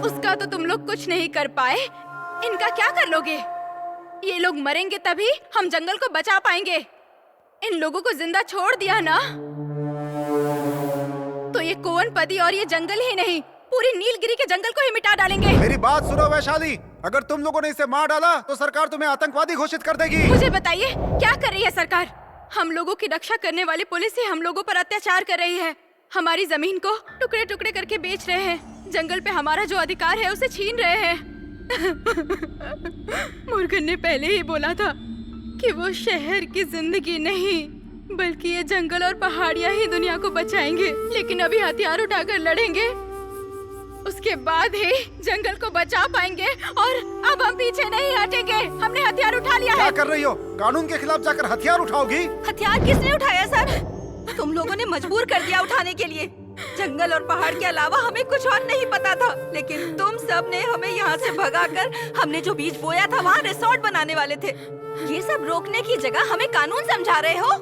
[SPEAKER 2] उसका तो तुम लोग कुछ नहीं कर पाए। इनका क्या कर लोगे? ये लोग मरेंगे तभी हम जंगल को बचा पाएंगे। इन लोगों को जिंदा छोड़ दिया ना तो ये कोवनपदी और ये जंगल ही नहीं, पूरी नीलगिरी के जंगल को ही मिटा डालेंगे।
[SPEAKER 7] मेरी बात सुनो वैशाली, अगर तुम लोगों ने इसे मार डाला तो सरकार तुम्हें आतंकवादी घोषित कर देगी।
[SPEAKER 2] मुझे बताइए क्या कर रही है सरकार? हम लोगों की रक्षा करने वाली पुलिस ही हम लोगों पर अत्याचार कर रही है। हमारी जमीन को टुकड़े टुकड़े करके बेच रहे हैं। जंगल पे हमारा जो अधिकार है उसे छीन रहे हैं। मुर्गन ने पहले ही बोला था कि वो शहर की जिंदगी नहीं बल्कि ये जंगल और पहाड़ियां ही दुनिया को बचाएंगे। लेकिन अभी हथियार उठाकर लड़ेंगे, उसके बाद ही जंगल को बचा पाएंगे। और अब हम पीछे नहीं हटेंगे। हमने हथियार उठा लिया है।
[SPEAKER 7] क्या कर रही हो? कानून के खिलाफ जाकर हथियार उठाओगी?
[SPEAKER 9] हथियार किसने उठाया सर? तुम लोगों ने मजबूर कर दिया उठाने के लिए। जंगल और पहाड़ के अलावा हमें कुछ और नहीं पता था। लेकिन तुम सब ने हमें यहाँ से भगाकर हमने जो बीज बोया था वहाँ रिसोर्ट बनाने वाले थे। ये सब रोकने की जगह हमें कानून समझा रहे हो।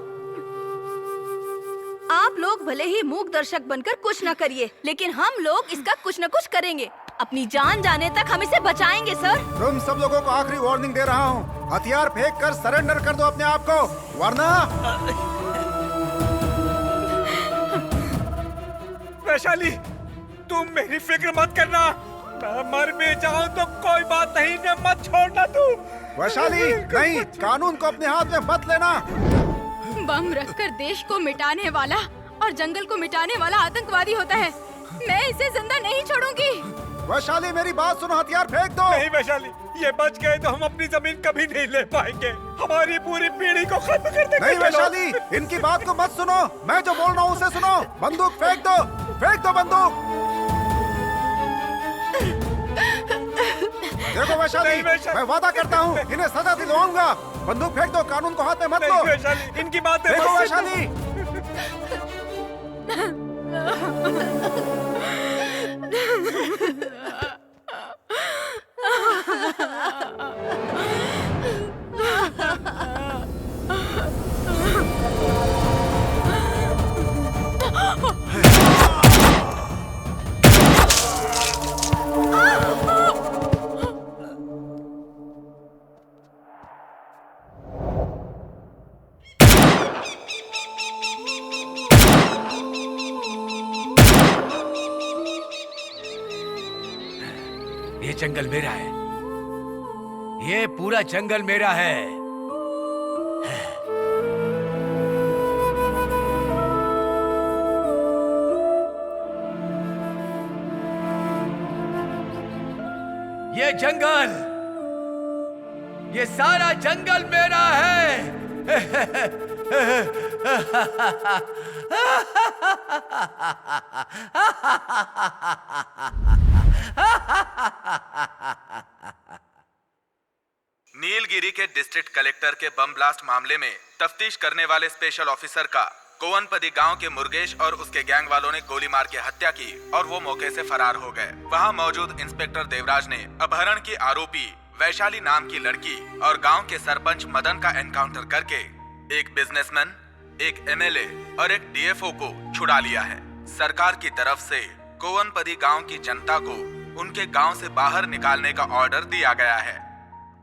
[SPEAKER 9] आप लोग भले ही मूक दर्शक बनकर कुछ न करिए, लेकिन हम लोग इसका कुछ न कुछ करेंगे। अपनी जान जाने तक हम इसे बचाएंगे सर।
[SPEAKER 7] तुम सब लोगों को आखिरी वार्निंग दे रहा हूँ। हथियार फेंक कर सरेंडर कर दो अपने आप को, वरना।
[SPEAKER 1] वैशाली, तुम मेरी फिक्र मत करना। मैं मर भी जाऊं तो कोई बात नहीं, ने मत छोड़ना तू।
[SPEAKER 7] वैशाली नहीं, कानून को अपने हाथ में मत लेना।
[SPEAKER 2] बम रखकर देश को मिटाने वाला और जंगल को मिटाने वाला आतंकवादी होता है। मैं इसे जिंदा नहीं छोड़ूंगी।
[SPEAKER 7] वैशाली मेरी बात सुनो, हथियार फेंक दो।
[SPEAKER 1] नहीं वैशाली, ये बच गए तो हम अपनी जमीन कभी नहीं ले पाएंगे। हमारी पूरी पीढ़ी को खत्म कर देंगे।
[SPEAKER 7] नहीं वैशाली, इनकी बात को मत सुनो। मैं जो बोल रहा हूँ उसे सुनो। बंदूक फेंक दो, फेंक दो बंदूक। देखो वैशाली, मैं वादा करता हूँ इन्हें सजा दिलवाऊंगा। बंदूक फेंक दो, कानून को हाथ में मत लो।
[SPEAKER 1] वैशाली, इनकी बातें
[SPEAKER 7] देखो वैशाली।
[SPEAKER 5] ये जंगल मेरा है। ये पूरा जंगल मेरा है। ये जंगल ये सारा जंगल मेरा है।
[SPEAKER 8] नीलगिरी के डिस्ट्रिक्ट कलेक्टर के बम ब्लास्ट मामले में तफ्तीश करने वाले स्पेशल ऑफिसर का कोवनपदी गांव के मुर्गेश और उसके गैंग वालों ने गोली मार के हत्या की और वो मौके से फरार हो गए। वहां मौजूद इंस्पेक्टर देवराज ने अपहरण की आरोपी वैशाली नाम की लड़की और गांव के सरपंच मदन का एनकाउंटर करके एक बिजनेसमैन, एक एमएलए और एक डीएफओ को छुड़ा लिया है। सरकार की तरफ से कोवनपदी गांव की जनता को उनके गांव से बाहर निकालने का ऑर्डर दिया गया है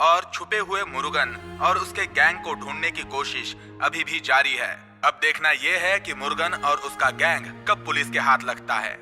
[SPEAKER 8] और छुपे हुए मुरुगन और उसके गैंग को ढूंढने की कोशिश अभी भी जारी है। अब देखना यह है कि मुरुगन और उसका गैंग कब पुलिस के हाथ लगता है।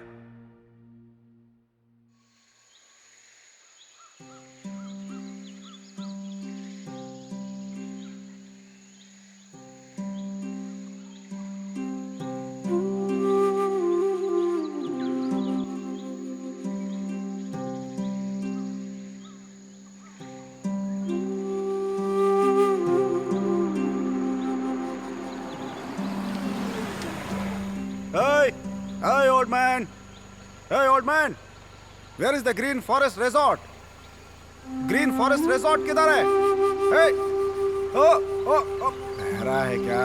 [SPEAKER 7] Hey, old man! Hey, old man! Where is the Green Forest Resort? Green Forest Resort किधर है? Hey! Oh! बहरा है क्या?